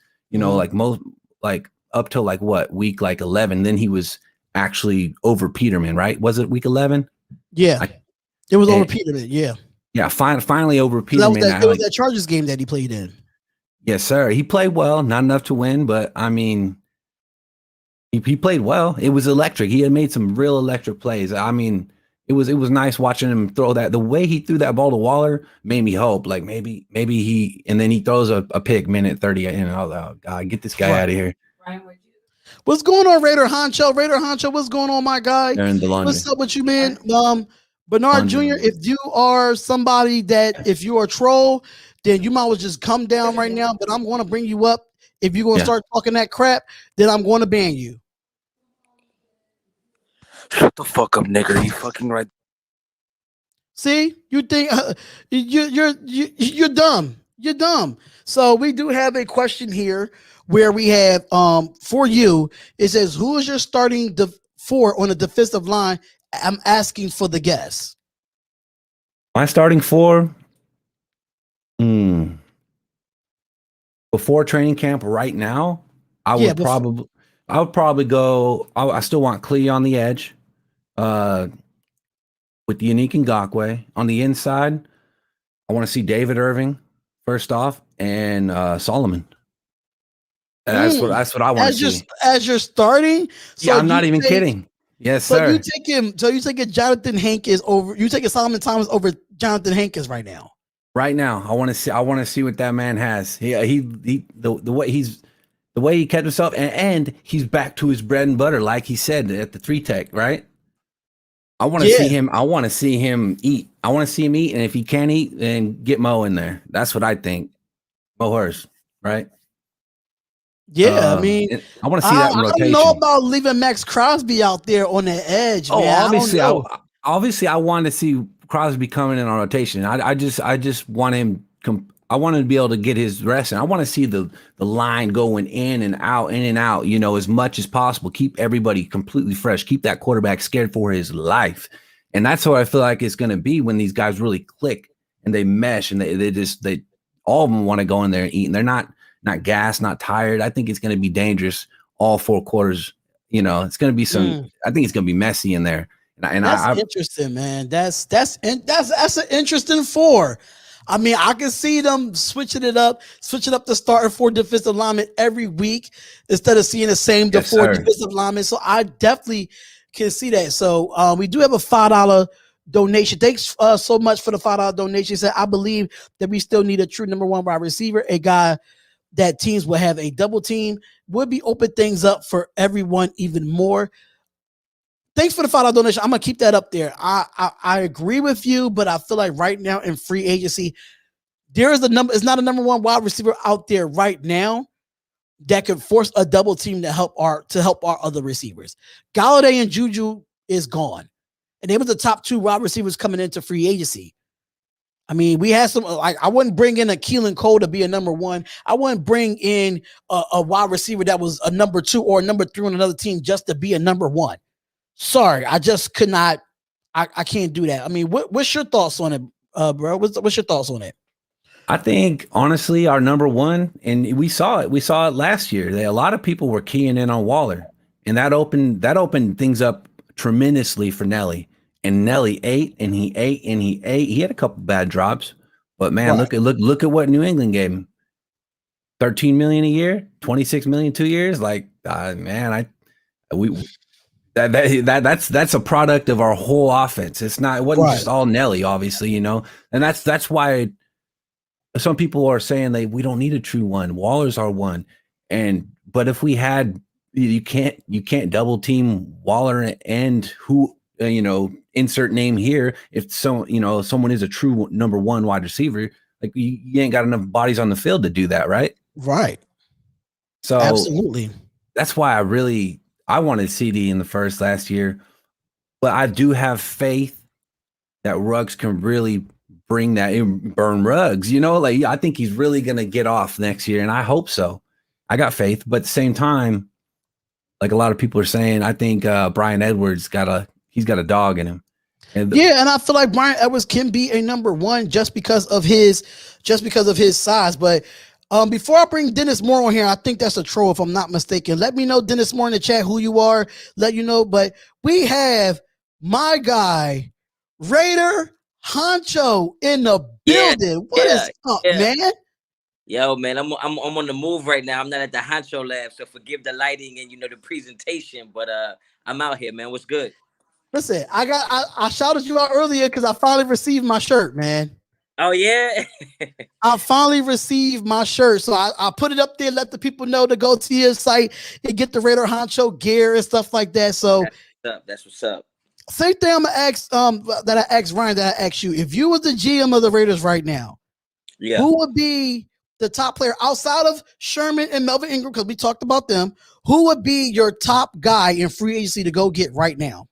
like up till week 11, then he was actually over Peterman, right? Was it week 11? Yeah. It was over Peterman, yeah. Yeah, finally over Peterman. It was that Chargers game that he played in. Yes, sir. He played well, not enough to win, but I mean, he played well. It was electric. He had made some real electric plays. I mean, it was nice watching him throw that. The way he threw that ball to Waller made me hope, like maybe he, and then he throws a pick minute 30, and I was like, oh God, get this guy out of here. What's going on, Raider Honcho? What's going on, my guy? What's up with you, man? Bernard Jr., if you are somebody that, if you are a troll, then you might as well just come down right now, but I'm going to bring you up. If you're going to start talking that crap, then I'm going to ban you. Shut the fuck up, nigger. You fucking right. See, you think you're dumb. You're dumb. So we do have a question here where we have for you. It says, who is your starting four on the defensive line? I'm asking for the guess. My starting four. Before training camp right now, I would probably go. I still want Clee on the edge, with Unique Ngakoue on the inside. I want to see David Irving first off, and Solomon. That's what I want to see as you're starting. So I'm not even kidding. Yes, sir. You take Jonathan Hankins over. You take Solomon Thomas over Jonathan Hankins right now. Right now, I want to see what that man has. The way he kept himself, and he's back to his bread and butter, like he said at the 3-tech, right? I want to see him. I want to see him eat. I want to see him eat, and if he can't eat, then get Mo in there. That's what I think. Mo Hurst, right? Yeah, I mean, I want to see that in rotation. I don't know about leaving Max Crosby out there on the edge. Oh, man. Obviously, I want to see Crosby coming in on rotation. I just want him. I want him to be able to get his rest, and I want to see the line going in and out, as much as possible. Keep everybody completely fresh. Keep that quarterback scared for his life, and that's what I feel like it's going to be when these guys really click and they mesh, and they all of them want to go in there and eat, and they're not gassed, not tired. I think it's going to be dangerous all 4 quarters. It's going to be I think it's going to be messy in there. And that's interesting, man. That's an interesting 4. I mean, I can see them switching up the starting 4 defensive linemen every week instead of seeing the same 4 defensive linemen. So I definitely can see that. So we do have a $5 donation. Thanks so much for the $5 donation. Said, I believe that we still need a true number 1 wide receiver, a guy that teams will have a double team, would be open things up for everyone even more. Thanks for the $5 donation. I'm gonna keep that up there. I agree with you, but I feel like right now in free agency, there is it's not a number 1 wide receiver out there right now that could force a double team to help our other receivers. Galladay and Juju is gone, and they were the top 2 wide receivers coming into free agency. I mean, we had some, I wouldn't bring in a Keelan Cole to be a number 1. I wouldn't bring in a wide receiver that was a number 2 or a number 3 on another team just to be a number 1. Sorry, I just could not. I can't do that. I mean, what's your thoughts on it, bro? What's your thoughts on it? I think honestly, our number 1, and we saw it. We saw it last year. A lot of people were keying in on Waller, and that opened things up tremendously for Nelly. And Nelly ate and he ate and he ate. He had a couple bad drops, but man, look at what New England gave him. $13 million a year, $26 million 2 years. Like, man, that's a product of our whole offense. It wasn't just all Nelly, obviously, and that's why some people are saying we don't need a true 1. Waller's our 1, but if we had you can't double team Waller and who insert name here. If someone is a true number one wide receiver, like you ain't got enough bodies on the field to do that, right? Right. So absolutely. That's why I wanted CD in the first last year, but I do have faith that Ruggs can really bring that in, burn Ruggs. Like I think he's really gonna get off next year, and I hope so. I got faith, but at the same time, like a lot of people are saying, I think Brian Edwards he's got a dog in him. And I feel like Brian Edwards can be a number one just because of his size. But before I bring Dennis Moore on here, I think that's a troll if I'm not mistaken. Let me know, Dennis Moore, in the chat who you are. Let you know. But we have my guy, Raider Honcho, in the building. What is up, man? Yo, man, I'm on the move right now. I'm not at the Honcho Lab, so forgive the lighting and the presentation, but I'm out here, man. What's good? Listen, I shouted you out earlier because I finally received my shirt, man. Oh yeah, I finally received my shirt, so I put it up there, let the people know to go to his site and get the Raider Honcho gear and stuff like that. So that's what's up. Same thing I'm gonna ask that I asked Ryan, that I asked you. If you was the GM of the Raiders right now, who would be the top player outside of Sherman and Melvin Ingram, because we talked about them? Who would be your top guy in free agency to go get right now?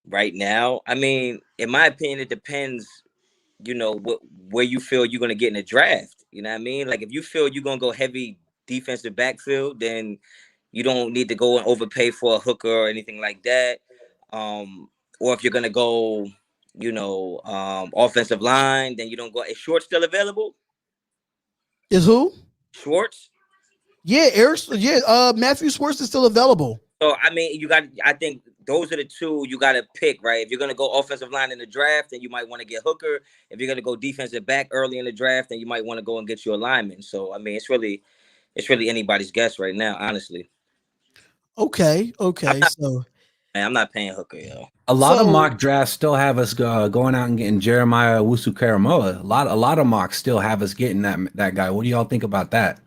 Right now, I mean, in my opinion, it depends. Where you feel you're gonna get in the draft. You know what I mean? Like if you feel you're gonna go heavy defensive backfield, then you don't need to go and overpay for a hooker or anything like that. Or if you're gonna go, offensive line, then you don't go. Is Schwartz still available? Is who? Schwartz? Yeah, Matthew Schwartz is still available. So I mean, I think those are the two you got to pick, right? If you're going to go offensive line in the draft, then you might want to get hooker. If you're going to go defensive back early in the draft, then you might want to go and get your lineman. So, I mean, it's really anybody's guess right now, honestly. Okay. I'm not paying hooker, yo. A lot of mock drafts still have us going out and getting Jeremiah Owusu-Koramoah. A lot of mocks still have us getting that guy. What do y'all think about that?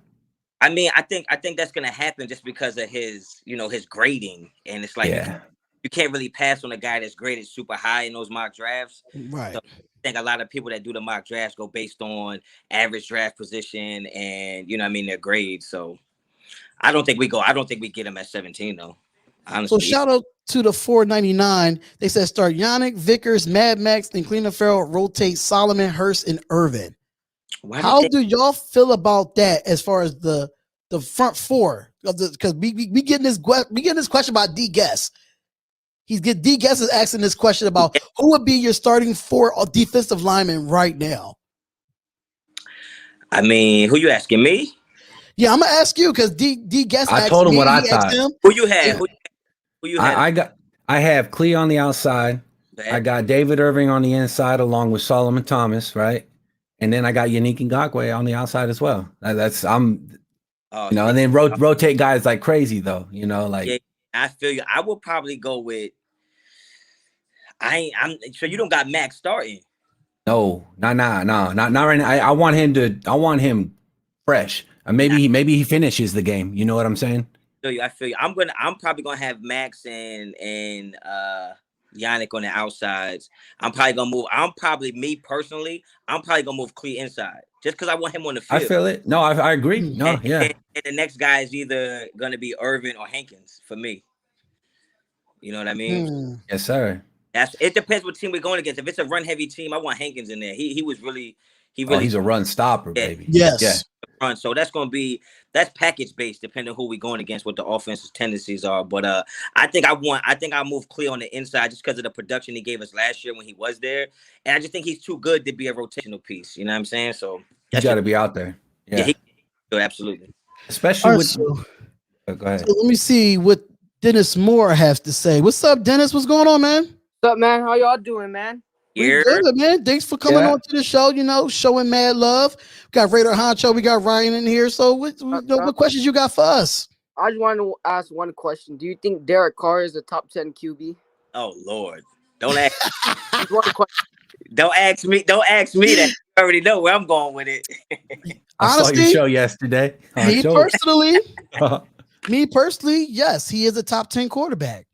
I mean, I think that's gonna happen just because of his grading, and it's like you can't really pass on a guy that's graded super high in those mock drafts. Right. So I think a lot of people that do the mock drafts go based on average draft position and their grades. So I don't think we get him at 17 though. Honestly. So shout out to the 499. They said start Yannick, Vickers, Mad Max, then Cleveland Farrell, rotate Solomon, Hurst, and Irvin. How do y'all feel about that as far as the front four? Because we getting this question about D Guess. D Guess is asking this question about who would be your starting four defensive lineman right now. I mean, who you asking, me? Yeah, I'm gonna ask you because D Guess. I told him what I thought. Who you have? Who you have? I have Clee on the outside. I got David Irving on the inside along with Solomon Thomas, right? And then I got Yannick Ngakoue on the outside as well. And then rotate guys like crazy though. Yeah, I feel you. I will probably go with. So you don't got Max starting? No, not right now. I want him fresh. Maybe he finishes the game. You know what I'm saying? I feel you. I'm probably gonna have Max and Yannick on the outsides. I'm probably gonna move. Me personally, I'm probably gonna move Clee inside just because I want him on the field. I feel it. No, I agree. No, and the next guy is either gonna be Irvin or Hankins for me. You know what I mean? Yes, sir. It depends what team we're going against. If it's a run heavy team, I want Hankins in there. He's a run stopper, baby. Yes. Yeah. Run. So that's package based, depending on who we're going against, what the offensive tendencies are. But I think I'll move Clee on the inside just because of the production he gave us last year when he was there, and I just think he's too good to be a rotational piece. You know what I'm saying? So you got to be out there. Yeah, absolutely. Especially with. Go ahead. So let me see what Dennis Moore has to say. What's up, Dennis? What's going on, man? What's up, man? How y'all doing, man? We're good, man. Thanks for coming on to the show. Showing mad love. We got Raider Honcho. We got Ryan in here. So, what questions you got for us? I just want to ask one question. Do you think Derek Carr is a top 10 QB? Oh Lord, don't ask. Don't ask me. Don't ask me that. I already know where I'm going with it. I saw your show yesterday. Me personally, Me personally, yes, he is a top 10 quarterback.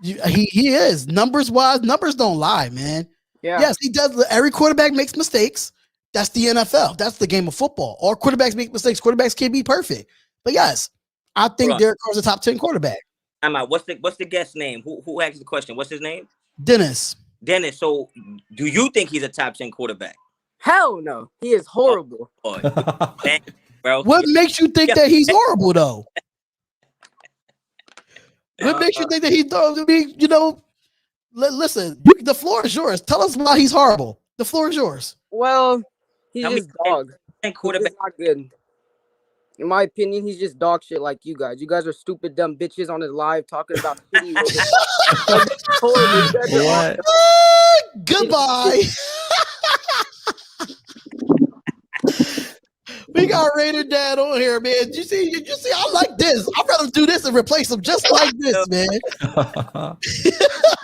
He is. Numbers wise, numbers don't lie, man. Yeah. Yes, he does. Every quarterback makes mistakes. That's the NFL. That's the game of football. All quarterbacks make mistakes. Quarterbacks can't be perfect. But yes, I think Derek Carr's a top 10 quarterback. I'm out. What's the guest name? Who asked the question? What's his name? Dennis. So do you think he's a top 10 quarterback? Hell no. He is horrible. Man, bro. What makes you think that he's horrible, though? What makes you think that he's, listen, the floor is yours. Tell us why he's horrible. The floor is yours. Well, he's just dog. Quarterback. He's not good. In my opinion, he's just dog shit like you guys. You guys are stupid, dumb bitches on his live talking about shitty. What? Goodbye. We got Raider Dad on here, man. You see, I like this. I'd rather do this and replace him just like this, man.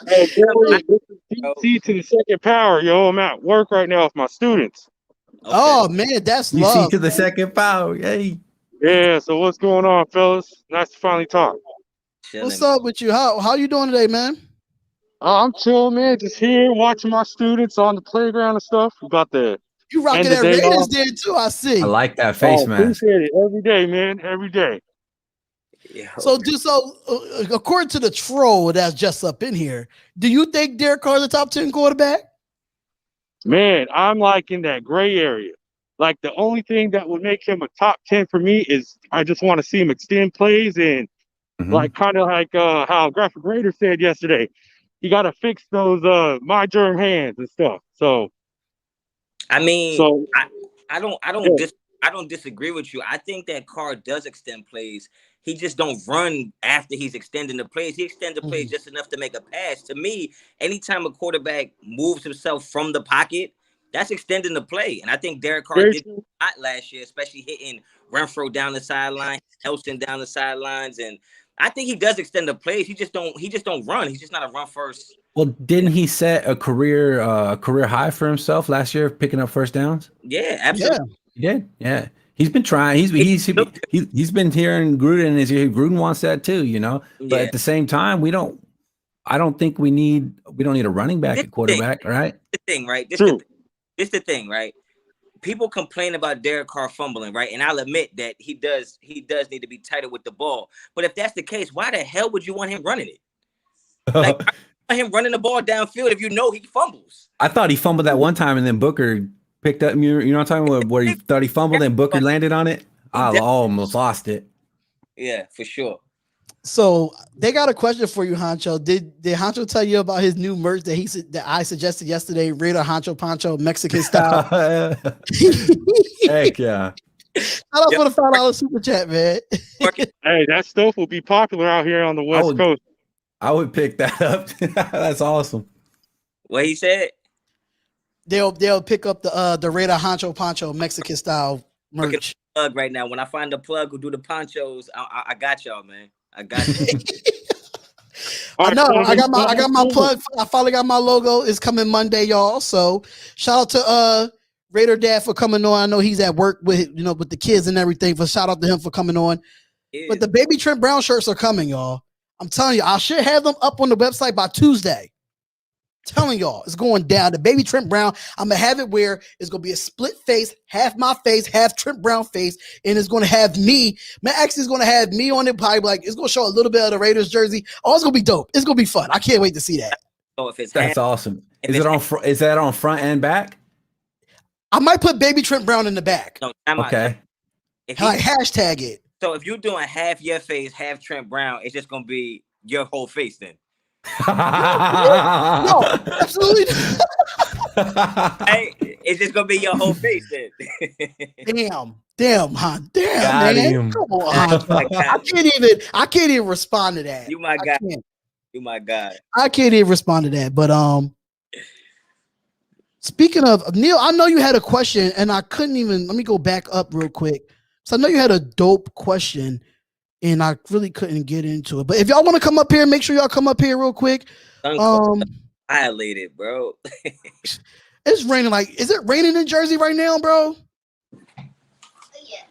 Hey, Gary, this is DC to the second power. Yo, I'm at work right now with my students. Okay. Oh, man, that's love. DC to the second power. Yay. Yeah, so what's going on, fellas? Nice to finally talk. Chilling. What's up with you? How you doing today, man? I'm chill, man. Just here watching my students on the playground and stuff. About the You rocking end that of day Raiders off. there too, I see. I like that face mask. Appreciate it every day, man. Every day. Yeah. So, according to the troll that's just up in here, do you think Derek Carr's a top 10 quarterback? Man, I'm like in that gray area. Like the only thing that would make him a top 10 for me is I just want to see him extend plays and like kind of like how Graphk Raider said yesterday. You got to fix those my germ hands and stuff. So I mean, So- I don't disagree with you. I think that Carr does extend plays. He just don't run after he's extending the plays. He extends the plays just enough to make a pass. To me, anytime a quarterback moves himself from the pocket, that's extending the play. And I think Derek Carr did a lot last year, especially hitting Renfro down the sideline, Nelson down the sidelines, and I think he does extend the plays. He just don't run. He's just not a run first. Well, didn't he set a career high for himself last year, picking up first downs? Yeah, absolutely. He did. Yeah, he's been trying. He's been hearing Gruden in his ear. Gruden wants that too, But at the same time, I don't think we don't need a running back at quarterback, right? The thing, right? This the thing, right? People complain about Derek Carr fumbling, right? And I'll admit that he does need to be tighter with the ball. But if that's the case, why the hell would you want him running it? Like, why want him running the ball downfield if you know he fumbles? I thought he fumbled that one time, and then Booker picked up. You know what I'm talking about? Where he thought he fumbled, and Booker landed on it. I almost lost it. Yeah, for sure. So they got a question for you, Honcho. Did Honcho tell you about his new merch that I suggested yesterday? Raider Honcho Poncho Mexican style. Heck yeah! Shout out for the $5 super chat, man. Hey, that stuff will be popular out here on the West Coast. I would pick that up. That's awesome. What he said? They'll pick up the Raider Honcho Poncho Mexican style merch. Plug right now. When I find the plug who do the ponchos, I got y'all, man. I got you. I know. I got my plug. I finally got my logo. It's coming Monday, y'all. So shout out to Raider Dad for coming on. I know he's at work with with the kids and everything. But shout out to him for coming on. Yeah. But the baby Trent Brown shirts are coming, y'all. I'm telling you, I should have them up on the website by Tuesday. Telling y'all, it's going down. The baby Trent Brown, I'm gonna have it where it's gonna be a split face, half my face, half Trent Brown face, and it's gonna have me. Man, actually, it's gonna have me on it. Probably like it's gonna show a little bit of the Raiders jersey. Oh, it's gonna be dope. It's gonna be fun. I can't wait to see that. So if it's that's awesome. Is that on front and back? I might put baby Trent Brown in the back. No, okay. Like hashtag it. So if you're doing half your face, half Trent Brown, it's just gonna be your whole face then. No, absolutely. Hey, it's just gonna be your whole face then. Damn, man. Come on, I can't even respond to that. You my guy. You my guy. I can't even respond to that. But speaking of Neil, I know you had a question, and I couldn't even. Let me go back up real quick. So I know you had a dope question. And I really couldn't get into it. But if y'all want to come up here, make sure y'all come up here real quick. Violated, bro. It's raining. Is it raining in Jersey right now, bro?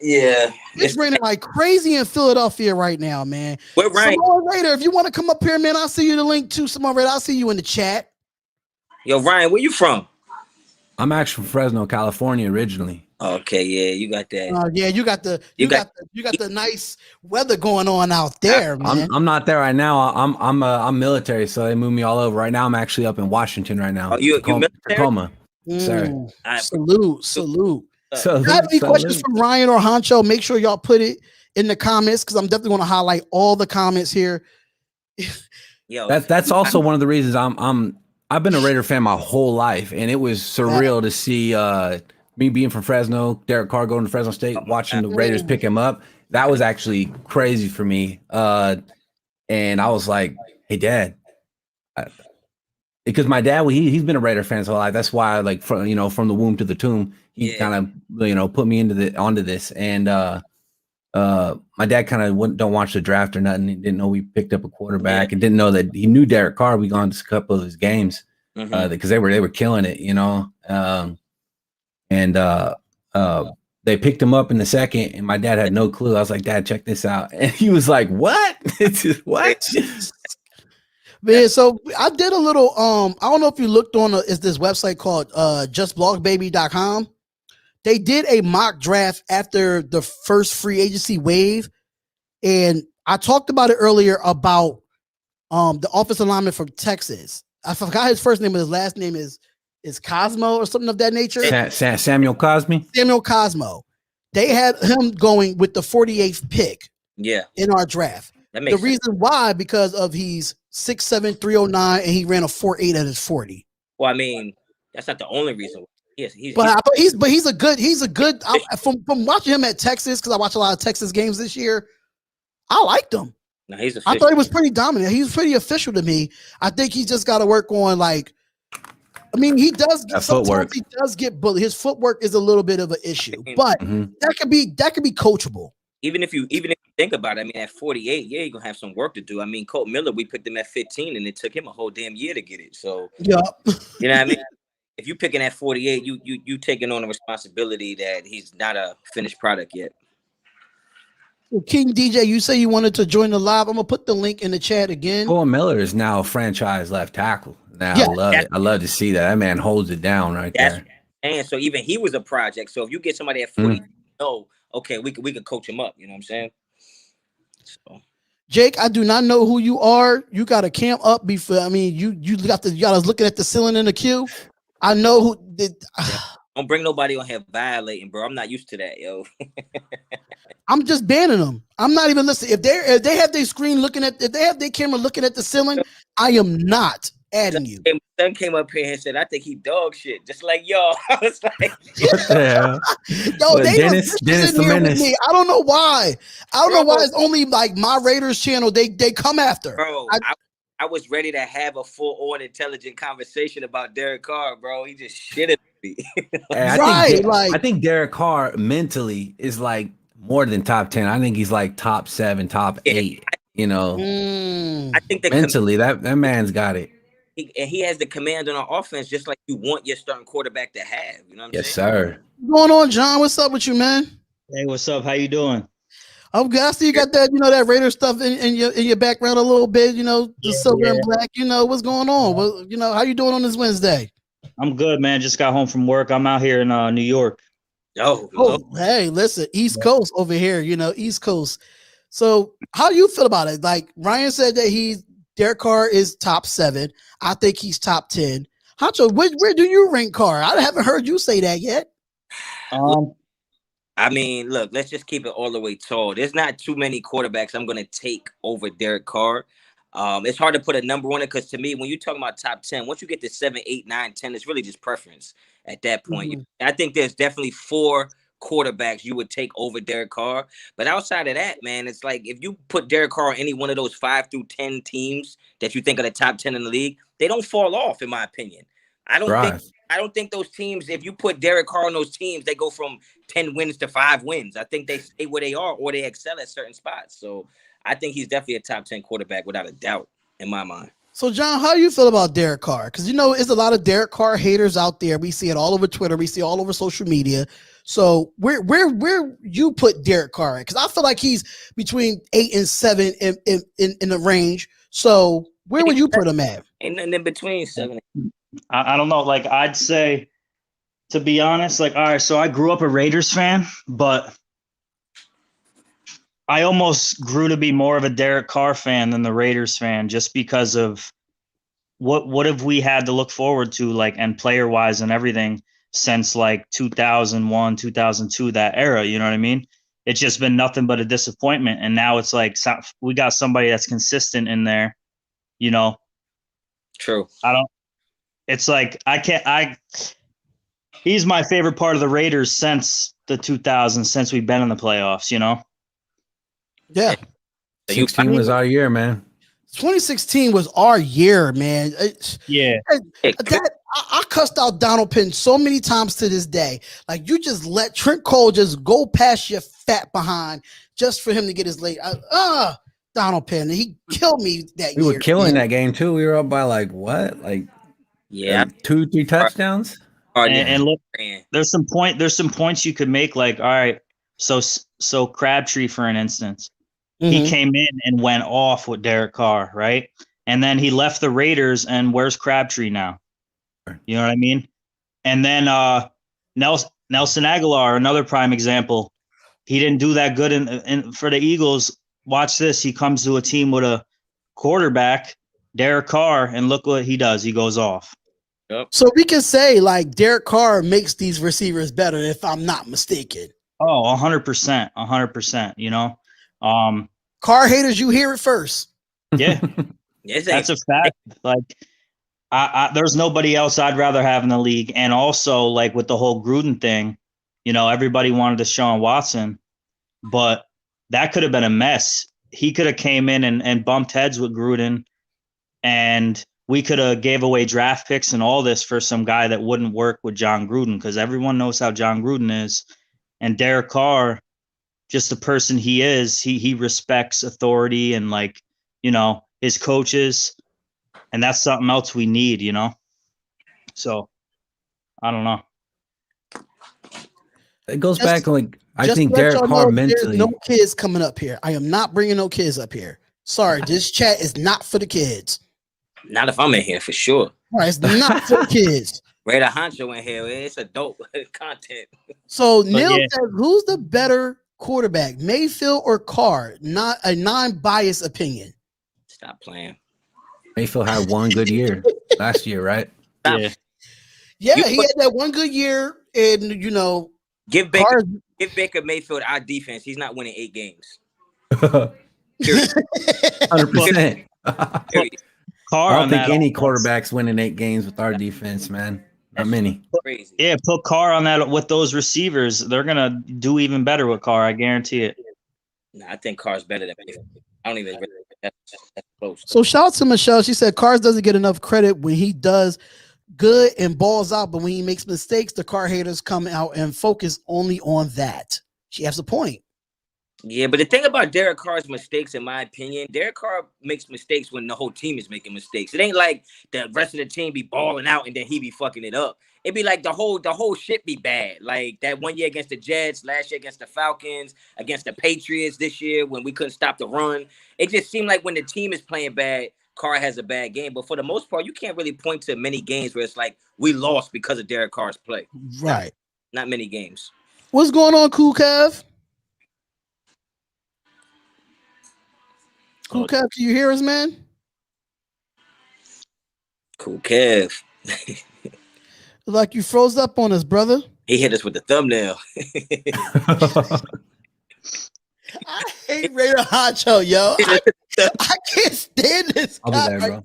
Yeah, It's raining like crazy in Philadelphia right now, man. We're right. Samoa Raider, if you want to come up here, man, I'll see you the link to Samoa Raider. I'll see you in the chat. Yo, Ryan, where you from? I'm actually from Fresno, California, originally. Okay, yeah, you got that. Yeah, you got the nice weather going on out there, man. I'm not there right now. I'm military, so they moved me all over. Right now, I'm actually up in Washington right now. Oh, you military? Tacoma. Sorry. Salute. So, If you have any questions from Ryan or Honcho, make sure y'all put it in the comments because I'm definitely going to highlight all the comments here. Yo, that's also one of the reasons I've been a Raider fan my whole life, and it was surreal to see me being from Fresno, Derek Carr going to Fresno State, watching the Raiders pick him up. That was actually crazy for me. And I was like, "Hey, Dad," because my dad, he's been a Raider fan his whole life. That's why, like, from the womb to the tomb, he kind of put me onto this. And my dad kind of don't watch the draft or nothing. He didn't know we picked up a quarterback, and didn't know that he knew Derek Carr. We gone to a couple of his games because they were killing it, and they picked him up in the second, and my dad had no clue. I was like, "Dad, check this out," and he was like, "What? What?" Man, so I did a little I don't know if you looked on is this website called justblogbaby.com. They did a mock draft after the first free agency wave, and I talked about it earlier about the offensive lineman from Texas. I forgot his first name, but his last name is Cosmo or something of that nature. Samuel Cosme. Samuel Cosmo. They had him going with the 48th pick. Yeah, in our draft. The reason why, because of he's 6'7", 309, and he ran a 4.8 at his 40. Well, I mean, that's not the only reason. Yes, he's a good. From watching him at Texas, because I watch a lot of Texas games this year. I liked him. No, he's I thought he was pretty dominant. He was pretty official to me. I think he just got to work on he does footwork. He does get bullied. His footwork is a little bit of an issue, but that could be coachable. Even if you think about it, I mean, at 48, yeah, you're gonna have some work to do. I mean, Colt Miller, we picked him at 15, and it took him a whole damn year to get it. So yeah, you know what I mean. If you picking at 48, you taking on a responsibility that he's not a finished product yet. King DJ, you say you wanted to join the live. I'm gonna put the link in the chat again. Colt Miller is now a franchise left tackle. Now I love it. I love to see that. That man holds it down right there. And so even he was a project. So if you get somebody at 40, okay, we could coach him up. You know what I'm saying? So. Jake, I do not know who you are. You got to camp up before. I mean, you got us looking at the ceiling in the queue. I know who did. Don't bring nobody on here violating, bro. I'm not used to that, yo. I'm just banning them. I'm not even listening. If they have their screen looking at, if they have their camera looking at the ceiling, I am not adding you. Son came up here and said, "I think he dog shit," just like y'all. I was like, "What the hell?" Yo, Dennis the Menace. With me. I don't know why. I don't know why it's only like my Raiders channel. They come after. Bro, I was ready to have a full-on intelligent conversation about Derek Carr, bro. He just shitted me. I think Derek Carr mentally is like more than top 10. I think he's like top 7, top 8. I think mentally that man's got it. He has the command on our offense, just like you want your starting quarterback to have. You know what I'm saying? Yes, sir. What's going on, John? What's up with you, man? Hey, what's up? How you doing? I'm good. I see you got that, that Raider stuff in your background a little bit. The silver and black. What's going on? Well, how you doing on this Wednesday? I'm good, man. Just got home from work. I'm out here in New York. Oh, hey, listen, East Coast over here. East Coast. So, how do you feel about it? Like Ryan said that Derek Carr is top 7. I think he's top 10. Honcho, where do you rank Carr? I haven't heard you say that yet. I mean, look, let's just keep it all the way tall. There's not too many quarterbacks I'm going to take over Derek Carr. It's hard to put a number on it because to me, when you're talking about top 10, once you get to 7, 8, 9, 10, it's really just preference at that point. I think there's definitely 4 quarterbacks you would take over Derek Carr. But outside of that, man, it's like if you put Derek Carr on any one of those 5 through 10 teams that you think are the top 10 in the league, they don't fall off, in my opinion. I don't think those teams, if you put Derek Carr on those teams, they go from 10 wins to 5 wins. I think they stay where they are or they excel at certain spots. So I think he's definitely a top 10 quarterback without a doubt in my mind. So, John, how do you feel about Derek Carr? Because you know, there's a lot of Derek Carr haters out there. We see it all over Twitter. We see it all over social media. So, where you put Derek Carr? Because I feel like he's between 8 and 7 in the range. So, where would you put him at? Ain't nothing in between 7. I don't know. Like, I'd say, to be honest, like, all right, so I grew up a Raiders fan, but I almost grew to be more of a Derek Carr fan than the Raiders fan, just because of what have we had to look forward to, like, and player wise and everything since like 2001, 2002, that era. You know what I mean? It's just been nothing but a disappointment. And now it's like we got somebody that's consistent in there, you know? True. It's like, he's my favorite part of the Raiders since the 2000s, since we've been in the playoffs, you know? Yeah. 16 was our year, man. 2016 was our year, man. Yeah. I cussed out Donald Penn so many times to this day. Like, you just let Trent Cole just go past your fat behind just for him to get his late. Donald Penn, he killed me that year. We were killing that game too. We were up by like what? Like 2-3 touchdowns. And look, there's some points you could make. Like, all right, so Crabtree, for an instance, he came in and went off with Derek Carr, right? And then he left the Raiders, and where's Crabtree now? You know what I mean? And then Nelson Aguilar, another prime example. He didn't do that good in for the Eagles. Watch this. He comes to a team with a quarterback, Derek Carr, and look what he does. He goes off. Yep. So we can say, like, Derek Carr makes these receivers better, if I'm not mistaken. Oh, 100%. 100%, you know? Carr haters, you hear it first. Yeah. That's a fact. Like, there's nobody else I'd rather have in the league. And also, like, with the whole Gruden thing, you know, everybody wanted Deshaun Watson, but that could have been a mess. He could have came in and bumped heads with Gruden, and we could have gave away draft picks and all this for some guy that wouldn't work with John Gruden, because everyone knows how John Gruden is. And Derek Carr, just the person he is, he respects authority and, like, you know, his coaches, and that's something else we need, you know? So, I don't know. It goes back, like, I think Derek Carr mentally. No kids coming up here. I am not bringing no kids up here. Sorry, this chat is not for the kids. Not if I'm in here, for sure. Right, it's not for kids. Raider Honcho in here. It's adult content. So Neil says, who's the better quarterback, Mayfield or Carr? Not a non-biased opinion. Stop playing. Mayfield had one good year last year, right? Yeah, he had that one good year, and you know, give Baker Mayfield our defense. He's not winning 8 games. 100%. I don't think any quarterback's winning 8 games with our defense, man. Not many. Crazy. Yeah, put Carr on that with those receivers. They're gonna do even better with Carr. I guarantee it. No, I think Carr's better than Mayfield. I don't even. That's close. So shout out to Michelle. She said Carr doesn't get enough credit when he does good and balls out, but when he makes mistakes, the Carr haters come out and focus only on that. She has a point. Yeah, but the thing about Derek Carr's mistakes, in my opinion, Derek Carr makes mistakes when the whole team is making mistakes. It ain't like the rest of the team be balling out and then he be fucking it up. It'd be like the whole shit be bad. Like that one year against the Jets, last year against the Falcons, against the Patriots this year when we couldn't stop the run. It just seemed like when the team is playing bad, Carr has a bad game. But for the most part, you can't really point to many games where it's like we lost because of Derek Carr's play. Right. Not many games. What's going on, Cool Kev? Cool Kev, can you hear us, man? Cool Kev. Like you froze up on us, brother. He hit us with the thumbnail. I hate Raider Honcho, yo. I can't stand this guy. I'll be there, bro.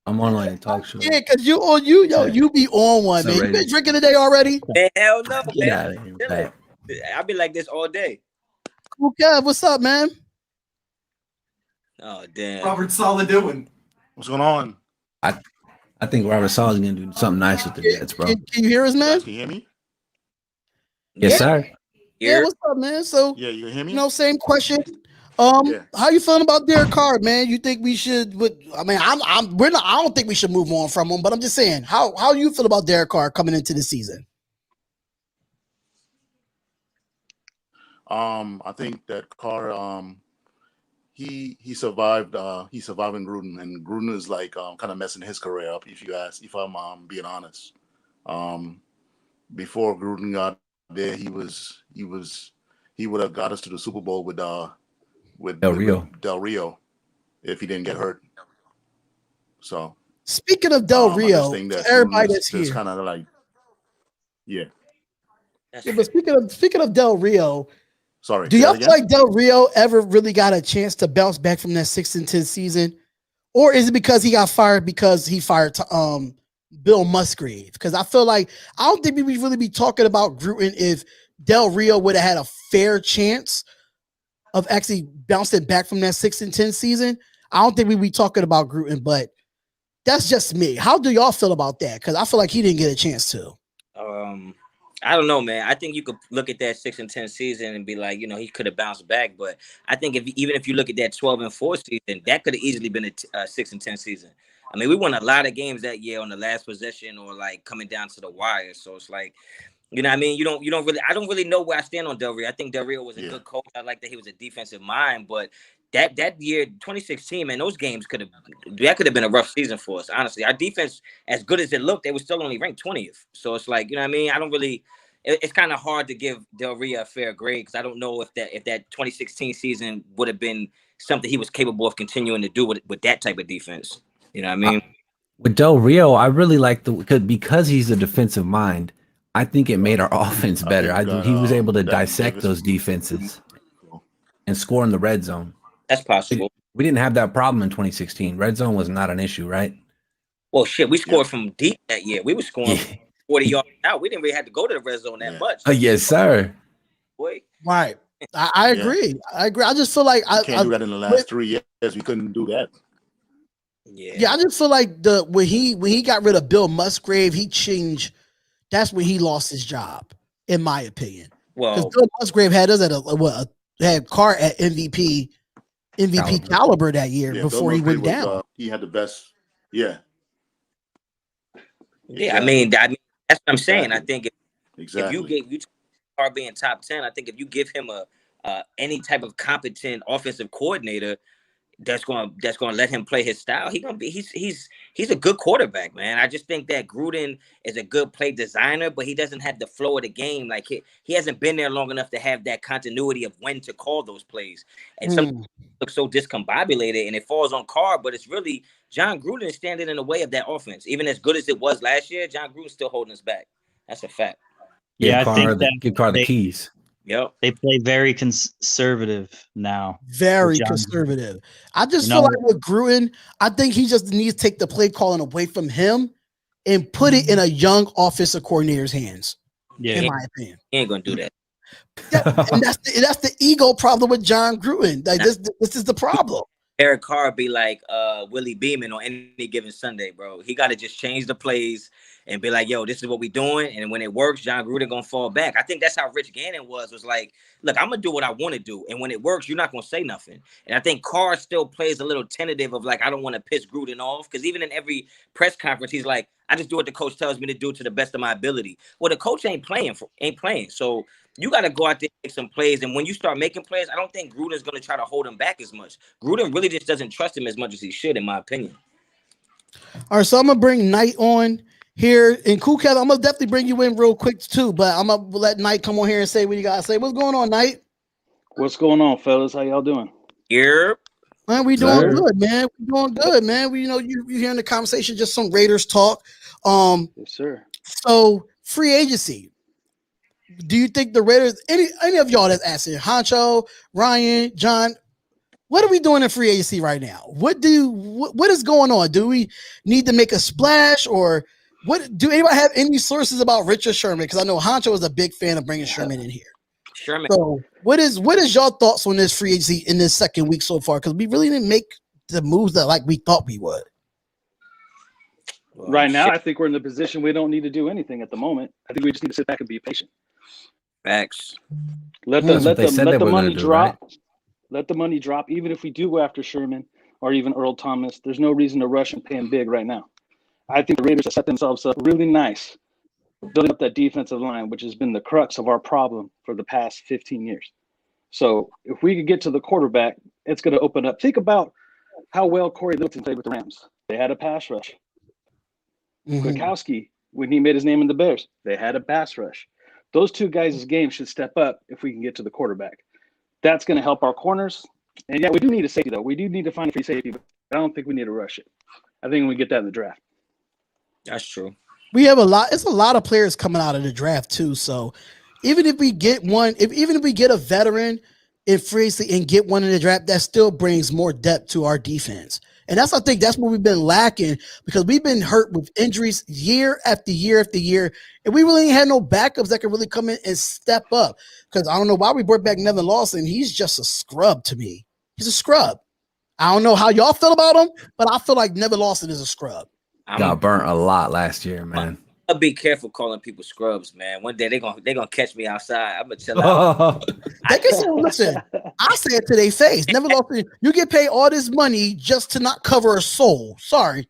I'm on like a talk show. Yeah, because you on you be on one, man. You been drinking today already? Hell no, Get out of here. I'll be like this all day. Cool Kev, what's up, man? Oh damn. Robert Solid doing. What's going on? I think Robert Saleh's gonna do something nice with the Jets, bro. Can you hear us, man? Can you hear me? Yes, sir. Yeah, what's up, man? So yeah, you hear me? You know, same question. How you feeling about Derek Carr, man? You think we should? I mean, we're not. I don't think we should move on from him. But I'm just saying, how you feel about Derek Carr coming into the season? I think that Carr, he survived. He survived in Gruden, and Gruden is like kind of messing his career up. If I'm being honest, before Gruden got there, he would have got us to the Super Bowl with Del Rio if he didn't get hurt. So speaking of Del Rio, everybody that's here, kind of like, yeah. But speaking of Del Rio, sorry, do y'all feel like Del Rio ever really got a chance to bounce back from that 6-10 season, or is it because he got fired because he fired Bill Musgrave? Because I feel like I don't think we would really be talking about Gruden if Del Rio would have had a fair chance of actually bouncing back from that 6-10 season. I don't think we'd be talking about Gruden, but that's just me. How do y'all feel about that? Because I feel like he didn't get a chance to. I don't know, man. I think you could look at that 6-10 season and be like, he could have bounced back. But I think even if you look at that 12-4 season, that could have easily been a 6-10 season. I mean, we won a lot of games that year on the last possession or like coming down to the wire. So it's like, you know what I mean? I don't really know where I stand on Del Rio. I think Del Rio was a good coach. I like that he was a defensive mind, but that year, 2016, man, those games could have been a rough season for us. Honestly, our defense, as good as it looked, they were still only ranked 20th. So it's like, you know what I mean? I don't really. It's kind of hard to give Del Rio a fair grade because I don't know if that 2016 season would have been something he was capable of continuing to do with that type of defense. You know what I mean? With Del Rio, I really like because he's a defensive mind. I think it made our offense better. He was able to dissect those defenses and score in the red zone. That's possible. We didn't have that problem in 2016. Red zone was not an issue, right? Well, shit, we scored from deep that year. We were scoring 40 yards out. We didn't really have to go to the red zone that much. Yes, sir. Boy. Right. I agree. I agree. I just feel like I can't do that in the last 3 years. We couldn't do that. Yeah, I just feel like when he got rid of Bill Musgrave, he changed. That's when he lost his job, in my opinion. Well, because Bill Musgrave had us had Carr at MVP caliber that year before he went down. He had the best. Yeah. Yeah, I mean that's what I'm saying. I think if you get Carr being top 10, I think if you give him any type of competent offensive coordinator that's going to let him play his style, he's a good quarterback, man. I just think that Gruden is a good play designer, but he doesn't have the flow of the game. Like he hasn't been there long enough to have that continuity of when to call those plays. And some look so discombobulated, and it falls on Carr, but it's really John Gruden is standing in the way of that offense. Even as good as it was last year, John Gruden's still holding us back. That's a fact. Yeah, I think that give Carr the keys. Yep. They play very conservative now. Very conservative. I just feel like with Gruden, I think he just needs to take the play calling away from him and put it in a young offensive coordinator's hands. Yeah, in my opinion, he ain't gonna do that. And that's the ego problem with John Gruden. Like this is the problem. Derek Carr be like Willie Beeman on any given Sunday, bro. He got to just change the plays and be like, yo, this is what we doing. And when it works, John Gruden going to fall back. I think that's how Rich Gannon was like, look, I'm going to do what I want to do. And when it works, you're not going to say nothing. And I think Carr still plays a little tentative of like, I don't want to piss Gruden off. Because even in every press conference, he's like, I just do what the coach tells me to do to the best of my ability. Well, the coach ain't playing. So you got to go out there and make some plays. And when you start making plays, I don't think Gruden's going to try to hold him back as much. Gruden really just doesn't trust him as much as he should, in my opinion. All right, so I'm going to bring Knight on here. And Cool Kev, I'm going to definitely bring you in real quick, too. But I'm going to let Knight come on here and say what you got to say. What's going on, Knight? What's going on, fellas? How y'all doing? Here. Man, we doing good, man. We doing good, man. We, you hearing the conversation, just some Raiders talk. Yes, sir. So, free agency. Do you think the Raiders, any of y'all that's asking, Honcho, Ryan, John, what are we doing in free agency right now? What is going on? Do we need to make a splash, or do anybody have any sources about Richard Sherman? Because I know Honcho is a big fan of bringing Sherman in here. Sherman. So what is your thoughts on this free agency in this second week so far? Because we really didn't make the moves that like we thought we would. Right now, I think we're in the position we don't need to do anything at the moment. I think we just need to sit back and be patient. Facts. Let the money drop. Right? Let the money drop. Even if we do go after Sherman or even Earl Thomas, there's no reason to rush and pay him big right now. I think the Raiders have set themselves up really nice, building up that defensive line, which has been the crux of our problem for the past 15 years. So if we could get to the quarterback, it's going to open up. Think about how well Corey Littleton played with the Rams. They had a pass rush. Kwiatkowski, when he made his name in the Bears, they had a pass rush. Those two guys' game should step up if we can get to the quarterback. That's going to help our corners. And yeah, we do need a safety, though. We do need to find a free safety, but I don't think we need to rush it. I think we get that in the draft. That's true. We have a lot. It's a lot of players coming out of the draft too. So even if we get one, even if we get a veteran in free agency and get one in the draft, that still brings more depth to our defense. And I think that's what we've been lacking, because we've been hurt with injuries year after year after year, and we really ain't had no backups that can really come in and step up. Because I don't know why we brought back Nevin Lawson. He's just a scrub to me. He's a scrub. I don't know how y'all feel about him, but I feel like Nevin Lawson is a scrub. Got burnt a lot last year, man. I'll be careful calling people scrubs, man. One day they're gonna catch me outside. I'm gonna chill out. They can say, listen, I say it to their face. Nevin Lawson, you get paid all this money just to not cover a soul. Sorry.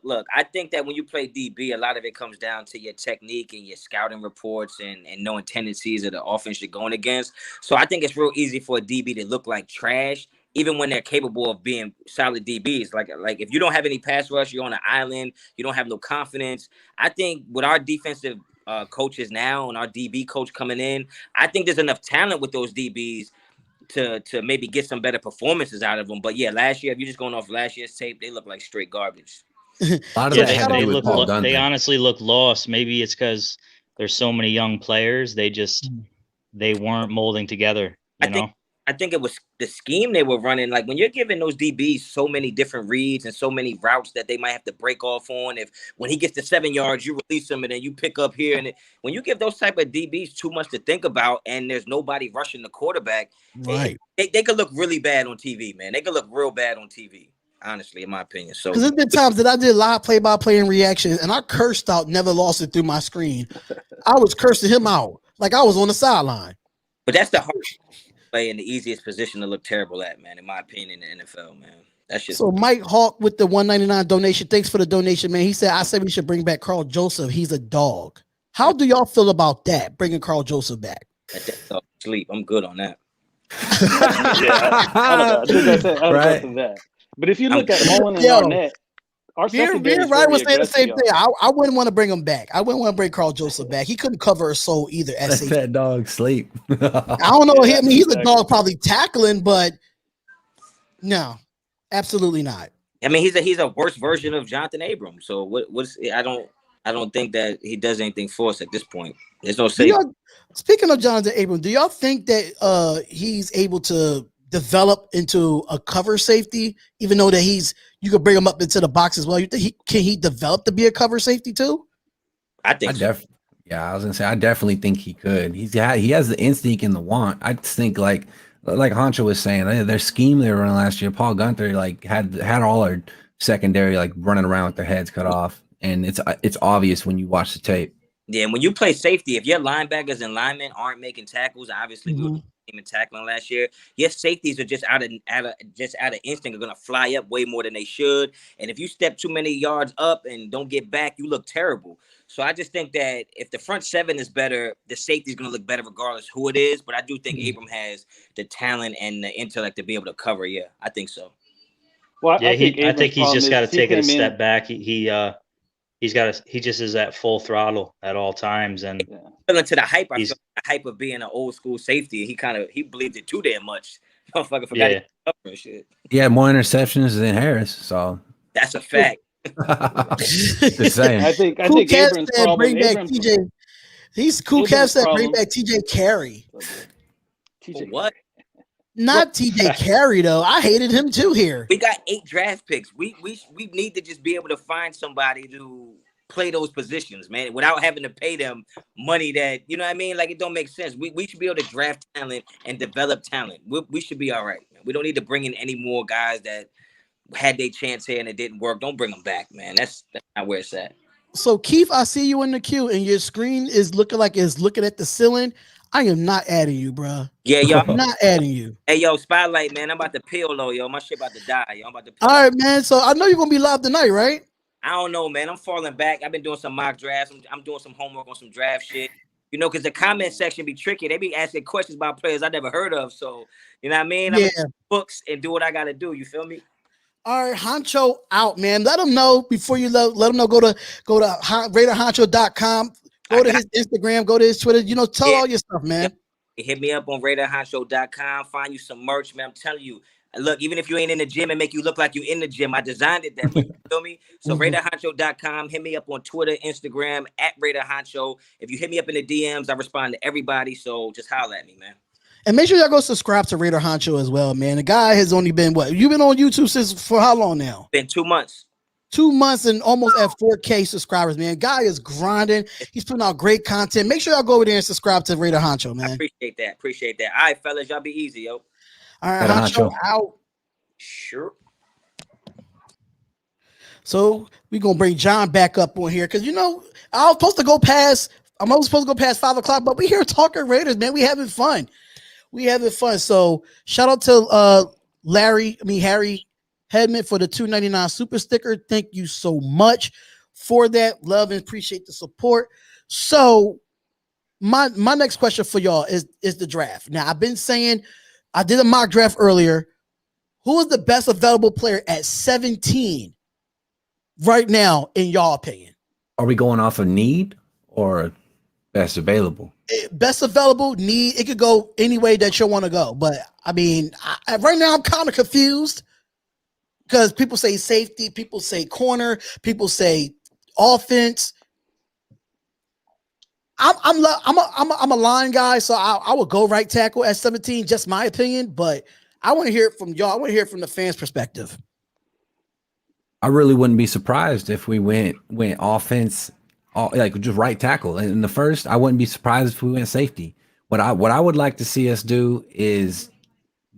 Look, I think that when you play DB, a lot of it comes down to your technique and your scouting reports and knowing tendencies of the offense you're going against. So I think it's real easy for a DB to look like trash, even when they're capable of being solid DBs. Like if you don't have any pass rush, you're on an island, you don't have no confidence. I think with our defensive coaches now and our DB coach coming in, I think there's enough talent with those DBs to maybe get some better performances out of them. But yeah, last year, if you're just going off last year's tape, they look like straight garbage. They honestly look lost. Maybe it's because there's so many young players. They weren't molding together. I think it was the scheme they were running. Like when you're giving those DBs so many different reads and so many routes that they might have to break off on. If when he gets to 7 yards, you release him and then you pick up here. And when you give those type of DBs too much to think about and there's nobody rushing the quarterback, right? They could look really bad on TV, man. They could look real bad on TV. Honestly, in my opinion. So because there's been times that I did live play-by-play and reactions, and I cursed out Nevin Lawson through my screen. I was cursing him out like I was on the sideline. But that's the hardest play and the easiest position to look terrible at, man. In my opinion, in the NFL, man. That's just so. Mike Hawk with the $1.99 donation. Thanks for the donation, man. He said, "I said we should bring back Carl Joseph. He's a dog." How do y'all feel about that? Bringing Carl Joseph back? Sleep. I'm good on that. I don't know that. But if you look at Mullen and Arnett, our secondary is Ryan was saying the same thing. I wouldn't want to bring him back. I wouldn't want to bring Carl Joseph back. He couldn't cover a soul either. Let that dog sleep. I don't know. I mean, he's a dog probably tackling, but no, absolutely not. I mean, he's a worse version of Jonathan Abrams. So what's I don't think that he does anything for us at this point. There's no safety. Speaking of Jonathan Abrams, do y'all think that he's able to develop into a cover safety, even though that you could bring him up into the box as well? You think can he develop to be a cover safety too? I think I was gonna say I definitely think he could. He has the instinct and the want. I just think like Honcho was saying, their scheme they were running last year, Paul Gunther had all our secondary like running around with their heads cut off, and it's obvious when you watch the tape. Yeah, and when you play safety, if your linebackers and linemen aren't making tackles, obviously we were team tackling last year. Your safeties are just out of instinct are gonna fly up way more than they should. And if you step too many yards up and don't get back, you look terrible. So I just think that if the front seven is better, the safety is gonna look better regardless who it is. But I do think Abram has the talent and the intellect to be able to cover. Yeah, I think so. Well, I think he's just got to take it a step back. He just is at full throttle at all times, and into the hype. I feel the hype of being an old school safety. He believed it too damn much. Motherfucker forgot to cover and shit. Yeah, more interceptions than Harris. So that's a fact. The same. I think Abrams problem. Bring back TJ. He's cool. Cat said bring back TJ Carey. What? Not TJ Carey though. I hated him too here. We got 8 draft picks. We need to just be able to find somebody to play those positions, man, without having to pay them money that, you know what I mean? Like, it don't make sense. We should be able to draft talent and develop talent. We should be all right, man. We don't need to bring in any more guys that had their chance here and it didn't work. Don't bring them back, man. That's not where it's at. So Keith, I see you in the queue and your screen is looking like it's looking at the ceiling. I am not adding you, bro. Yeah, yo. I'm not adding you. Hey, yo, Spotlight, man. I'm about to peel though, yo. My shit about to die, yo. I'm about to All right, man. So I know you're gonna be live tonight, right? I don't know, man. I'm falling back. I've been doing some mock drafts. I'm doing some homework on some draft shit. You know, because the comment section be tricky. They be asking questions about players I never heard of. So, you know what I mean? I'm Yeah. gonna books and do what I gotta do. You feel me? All right, Honcho out, man. Let them know before you let them know. Go to RaiderHoncho.com. Go to his Instagram. Go to his Twitter. You know, tell all your stuff, man. Hit me up on RaiderHoncho.com. Find you some merch, man. I'm telling you. Look, even if you ain't in the gym and make you look like you in the gym, I designed it that way. You feel me? So RaiderHoncho.com. Hit me up on Twitter, Instagram at RaiderHoncho. If you hit me up in the DMs, I respond to everybody. So just holler at me, man. And make sure y'all go subscribe to Raider Honcho as well, man. The guy has only been you've been on YouTube since for how long now? Been 2 months. 2 months and almost at 4K subscribers, man. Guy is grinding. He's putting out great content. Make sure y'all go over there and subscribe to Raider Honcho, man. I appreciate that. Appreciate that. All right, fellas, y'all be easy, yo. All right, Honcho out. Sure. So we're gonna bring John back up on here because I was supposed to go past. I'm always supposed to go past 5 o'clock, but we here talking Raiders, man. We having fun. So shout out to Harry Hedman for the $2.99 super sticker. Thank you so much for that. Love and appreciate the support. So my next question for y'all is the draft. Now I've been saying I did a mock draft earlier. Who is the best available player at 17 right now, in y'all opinion? Are we going off of need or best available? Best available, need. It could go any way that you want to go. But I mean, right now I'm kind of confused because people say safety, people say corner, people say offense. I'm a line guy, so I would go right tackle at 17. Just my opinion, but I want to hear it from y'all. I want to hear it from the fans' perspective. I really wouldn't be surprised if we went offense, like just right tackle. In the first, I wouldn't be surprised if we went safety. What I would like to see us do is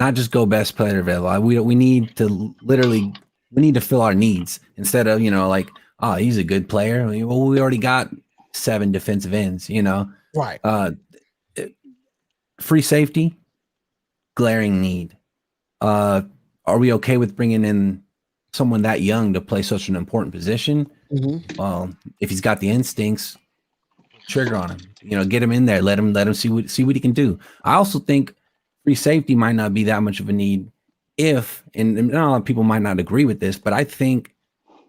not just go best player available. We need to fill our needs instead of like, oh, he's a good player. Well, we already got 7 defensive ends. Right. Free safety, glaring need. Are we okay with bringing in someone that young to play such an important position? Well, if he's got the instincts, trigger on him. Get him in there. Let him see what he can do. I also think free safety might not be that much of a need. And a lot of people might not agree with this, but I think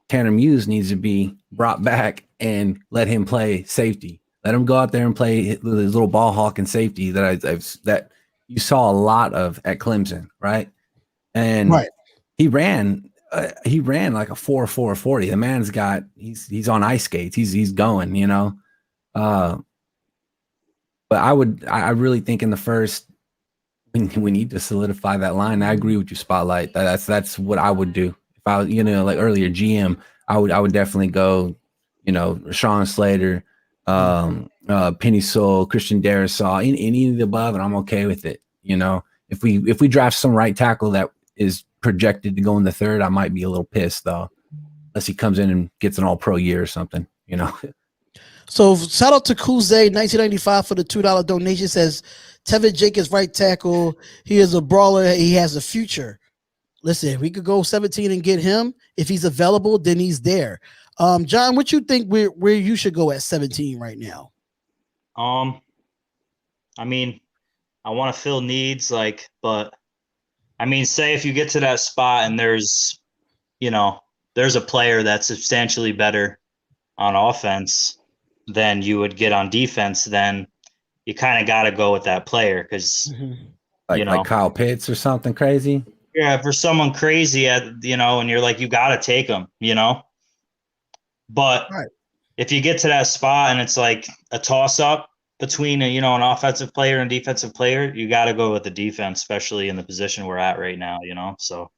Tanner Muse needs to be brought back and let him play safety. Let him go out there and play his little ball hawk and safety that you saw a lot of at Clemson, right? And he ran like a 4.40. The man's got he's on ice skates. He's going, But I really think in the first we need to solidify that line. I agree with you, Spotlight. That's what I would do. If I was, like earlier GM, I would definitely go, Rashawn Slater, Penny Sewell, Christian Darrisaw, any of the above, and I'm okay with it. If we draft some right tackle that is projected to go in the third, I might be a little pissed though, unless he comes in and gets an all-pro year or something, So shout out to Kuze 1995 for the $2 donation. Says Tevin Jenkins right tackle. He is a brawler. He has a future. Listen, we could go 17 and get him. If he's available, then he's there. John, what you think where you should go at 17 right now? I mean, I want to fill needs, but I mean, say if you get to that spot and there's a player that's substantially better on offense than you would get on defense, then you kind of got to go with that player because, like Kyle Pitts or something crazy. Yeah, for someone crazy and you're like, you got to take him, But if you get to that spot and it's like a toss up between an offensive player and defensive player, you got to go with the defense, especially in the position we're at right now, So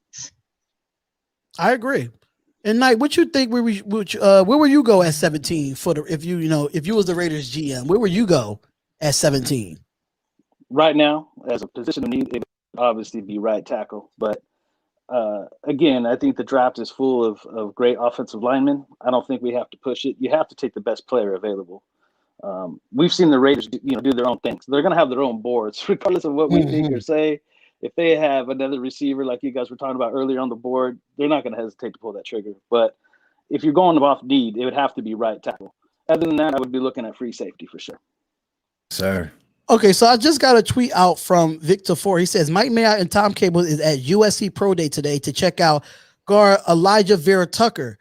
I agree. And Knight, what you think? Where will you go at 17 if you was the Raiders GM? Where would you go at 17? Right now, as a position of need, it would obviously be right tackle. But again, I think the draft is full of great offensive linemen. I don't think we have to push it. You have to take the best player available. We've seen the Raiders, do their own things. They're gonna have their own boards, regardless of what we think or say. If they have another receiver like you guys were talking about earlier on the board, they're not gonna hesitate to pull that trigger. But if you're going off need, it would have to be right tackle. Other than that, I would be looking at free safety for sure. Sir. Okay, so I just got a tweet out from Victor Ford. He says Mike Mayock and Tom Cable is at USC Pro Day today to check out guard Elijah Vera Tucker.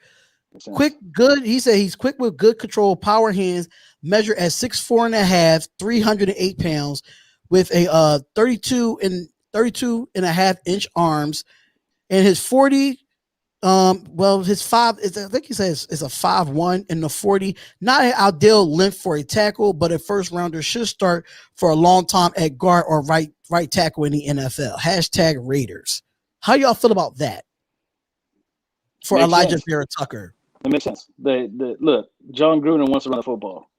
He said he's quick with good control, power hands, measured at 6'4" and a half, 308 pounds, with a 32 and a half inch arms, and his 40. His 5 is, I think he says, is a 5'1" in the 40. Not an ideal length for a tackle, but a first rounder should start for a long time at guard or right tackle in the NFL. Hashtag Raiders. How y'all feel about that for Elijah Vera Tucker? It makes sense. Look, John Gruden wants to run the football.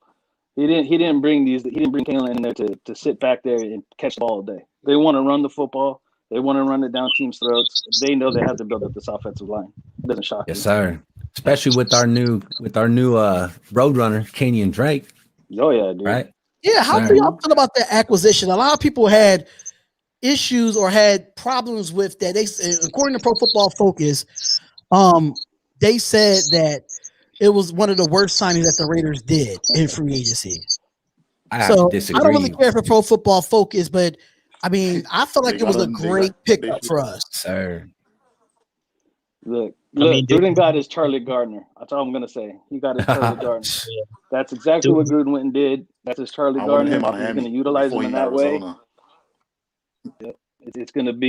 He didn't bring Kalen in there to sit back there and catch the ball all day. They want to run the football. They want to run it down teams' throats. They know they have to build up this offensive line. It doesn't shock me. Yes, sir. Especially with our new Roadrunner, Kenyon Drake. Oh yeah, dude. Right? Yeah, how do y'all feel about that acquisition? A lot of people had issues or had problems with that. They, according to Pro Football Focus, they said that it was one of the worst signings that the Raiders did in free agency. I don't really care for Pro Football Focus, but I mean, I feel like it was a great pickup for us. Sir. Look, Gruden got his Charlie Gardner. That's all I'm gonna say. He got his Charlie Gardner. That's exactly what Gruden went and did. That's his Charlie Gardner. He's going to utilize him in that way. Yep. It's going to be.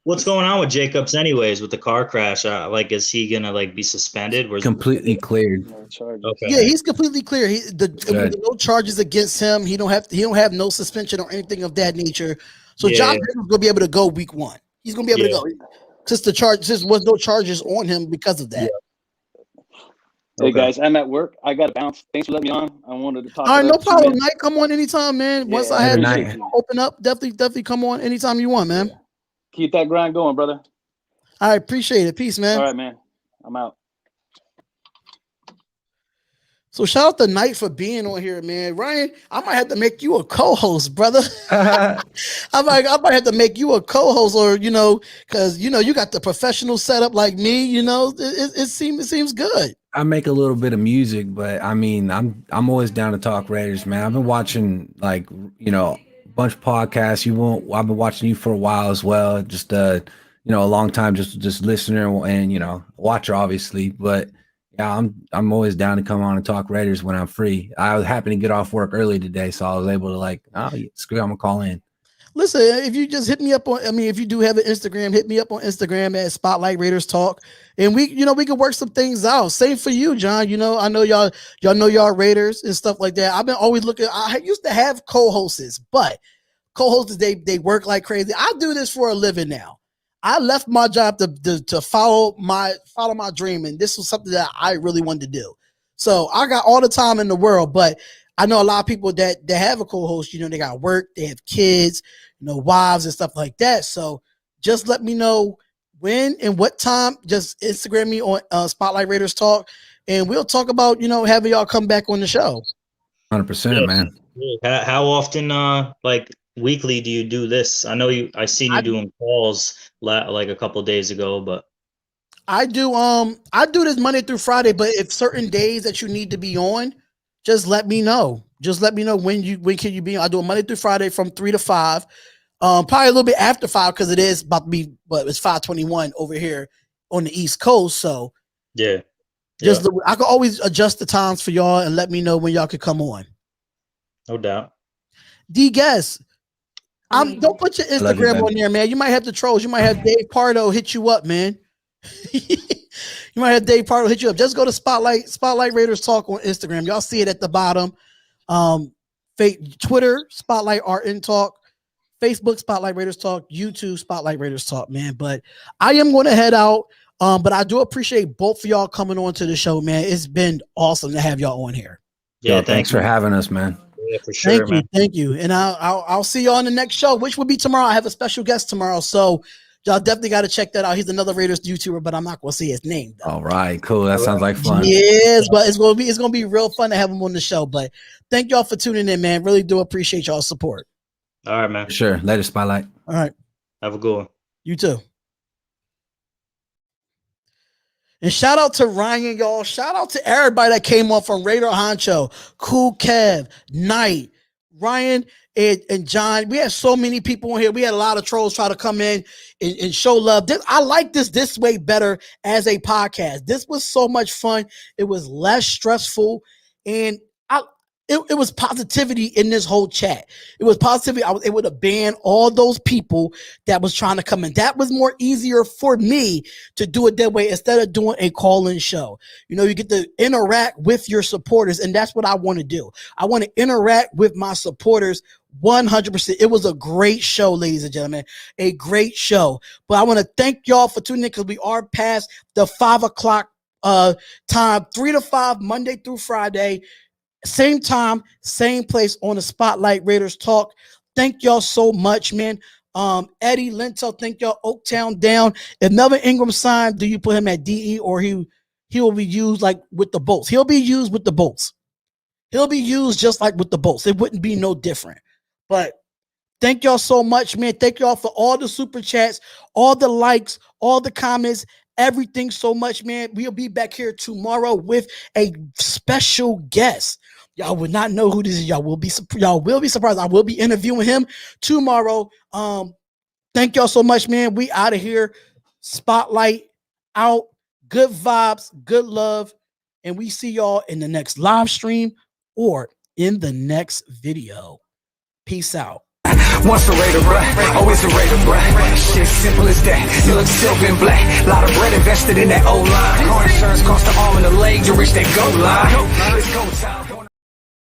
What's going on with Jacobs, anyways, with the car crash? Is he going to be suspended? Completely cleared. Okay. Yeah, he's completely clear. No charges against him. He don't have no suspension or anything of that nature. So John Gruden is going to be able to go week 1. He's going to be able to go. Since was no charges on him because of that. Yeah. Hey guys, I'm at work. I got to bounce. Thanks for letting me on. I wanted to talk. All right, no problem, Mike. Come on anytime, man. Once I have open up, definitely come on anytime you want, man. Yeah. Keep that grind going, brother. I appreciate it. Peace, man. All right, man. I'm out. So shout out to Knight for being on here, man. Ryan, I might have to make you a co-host, brother. I might have to make you a co-host, or because you got the professional setup like me. It seems good. I make a little bit of music, but I mean, I'm always down to talk Raiders, man. I've been watching a bunch of podcasts. I've been watching you for a while as well. Just a long time, just listener and watcher, obviously. But yeah, I'm always down to come on and talk Raiders when I'm free. I was happy to get off work early today, so I was able to screw, I'm gonna call in. Listen, if you just hit me up if you do have an Instagram, hit me up on Instagram at Spotlight Raiders Talk, and we can work some things out. Same for you, John. I know y'all know y'all Raiders and stuff like that. I've been always looking. I used to have co-hosts, but co-hosts they work like crazy. I do this for a living now. I left my job to follow my dream, and this was something that I really wanted to do. So I got all the time in the world, but I know a lot of people that have a co-host, they got work, they have kids, wives and stuff like that. So just let me know when and what time. Just Instagram me on Spotlight Raiders Talk, and we'll talk about, having y'all come back on the show. 100%, man. How often, weekly do you do this? I know I seen you doing calls like a couple of days ago, but I do this Monday through Friday, but if certain days that you need to be on, just let me know. Just let me know when can you be on. I do it Monday through Friday from 3 to 5. Probably a little bit after 5 because it is about to be, it's 5:21 over here on the East Coast. So yeah. I can always adjust the times for y'all and let me know when y'all could come on. No doubt. D-Guess. Don't put your Instagram on there, man. You might have the trolls. You might have Dave Pardo hit you up, man. You might have Dave Pardo hit you up. Just go to Spotlight Raiders Talk on Instagram. Y'all see it at the bottom. Twitter, Spotlight RN Talk. Facebook, Spotlight Raiders Talk. YouTube, Spotlight Raiders Talk, man. But I am going to head out. But I do appreciate both of y'all coming on to the show, man. It's been awesome to have y'all on here. Yeah, thanks for having us, man. Yeah, for sure, Thank you. And I'll see y'all on the next show, which will be tomorrow. I have a special guest tomorrow. So Y'all definitely got to check that out. He's another Raiders YouTuber, but I'm not going to say his name, though. All right, cool. That sounds like fun. Yes, but it's gonna be real fun to have him on the show. But thank y'all for tuning in, man. Really do appreciate y'all's support. All right, man. Sure. Later, Spotlight. All right. Have a good one. You too. And shout out to Ryan, y'all. Shout out to everybody that came on from Raider Honcho, Cool Kev, Knight, Ryan, and John. We had so many people in here. We had a lot of trolls try to come in and show love. I like this way better as a podcast. This was so much fun. It was less stressful, and it was positivity in this whole chat. It was positivity. I was able to ban all those people that was trying to come in. That was more easier for me to do it that way instead of doing a call-in show. You know, you get to interact with your supporters, and that's what I want to do. I want to interact with my supporters 100%. It was a great show, ladies and gentlemen, a great show. But I want to thank y'all for tuning in because we are past the 5 o'clock time, 3 to 5, Monday through Friday. Same time, same place on the Spotlight Raiders Talk. Thank y'all so much, man. Eddie Lintel, thank y'all. Oaktown down. If Melvin Ingram signed, do you put him at DE or he will be used like with the Bolts? He'll be used with the Bolts. He'll be used just like with the Bolts. It wouldn't be no different. But thank y'all so much, man. Thank y'all for all the super chats, all the likes, all the comments, everything so much, man. We'll be back here tomorrow with a special guest. Y'all would not know who this is. Y'all will be surprised. I will be interviewing him tomorrow. Thank y'all so much, man. We out of here. Spotlight out. Good vibes, good love. And we see y'all in the next live stream or in the next video. Peace out. Once a Raider, bruh, always a Raider, bruh. Shit simple as that. You look silver and black. Lot of bread invested in that O-line. Car insurance cost the arm and the leg to reach that goal line. It's go time.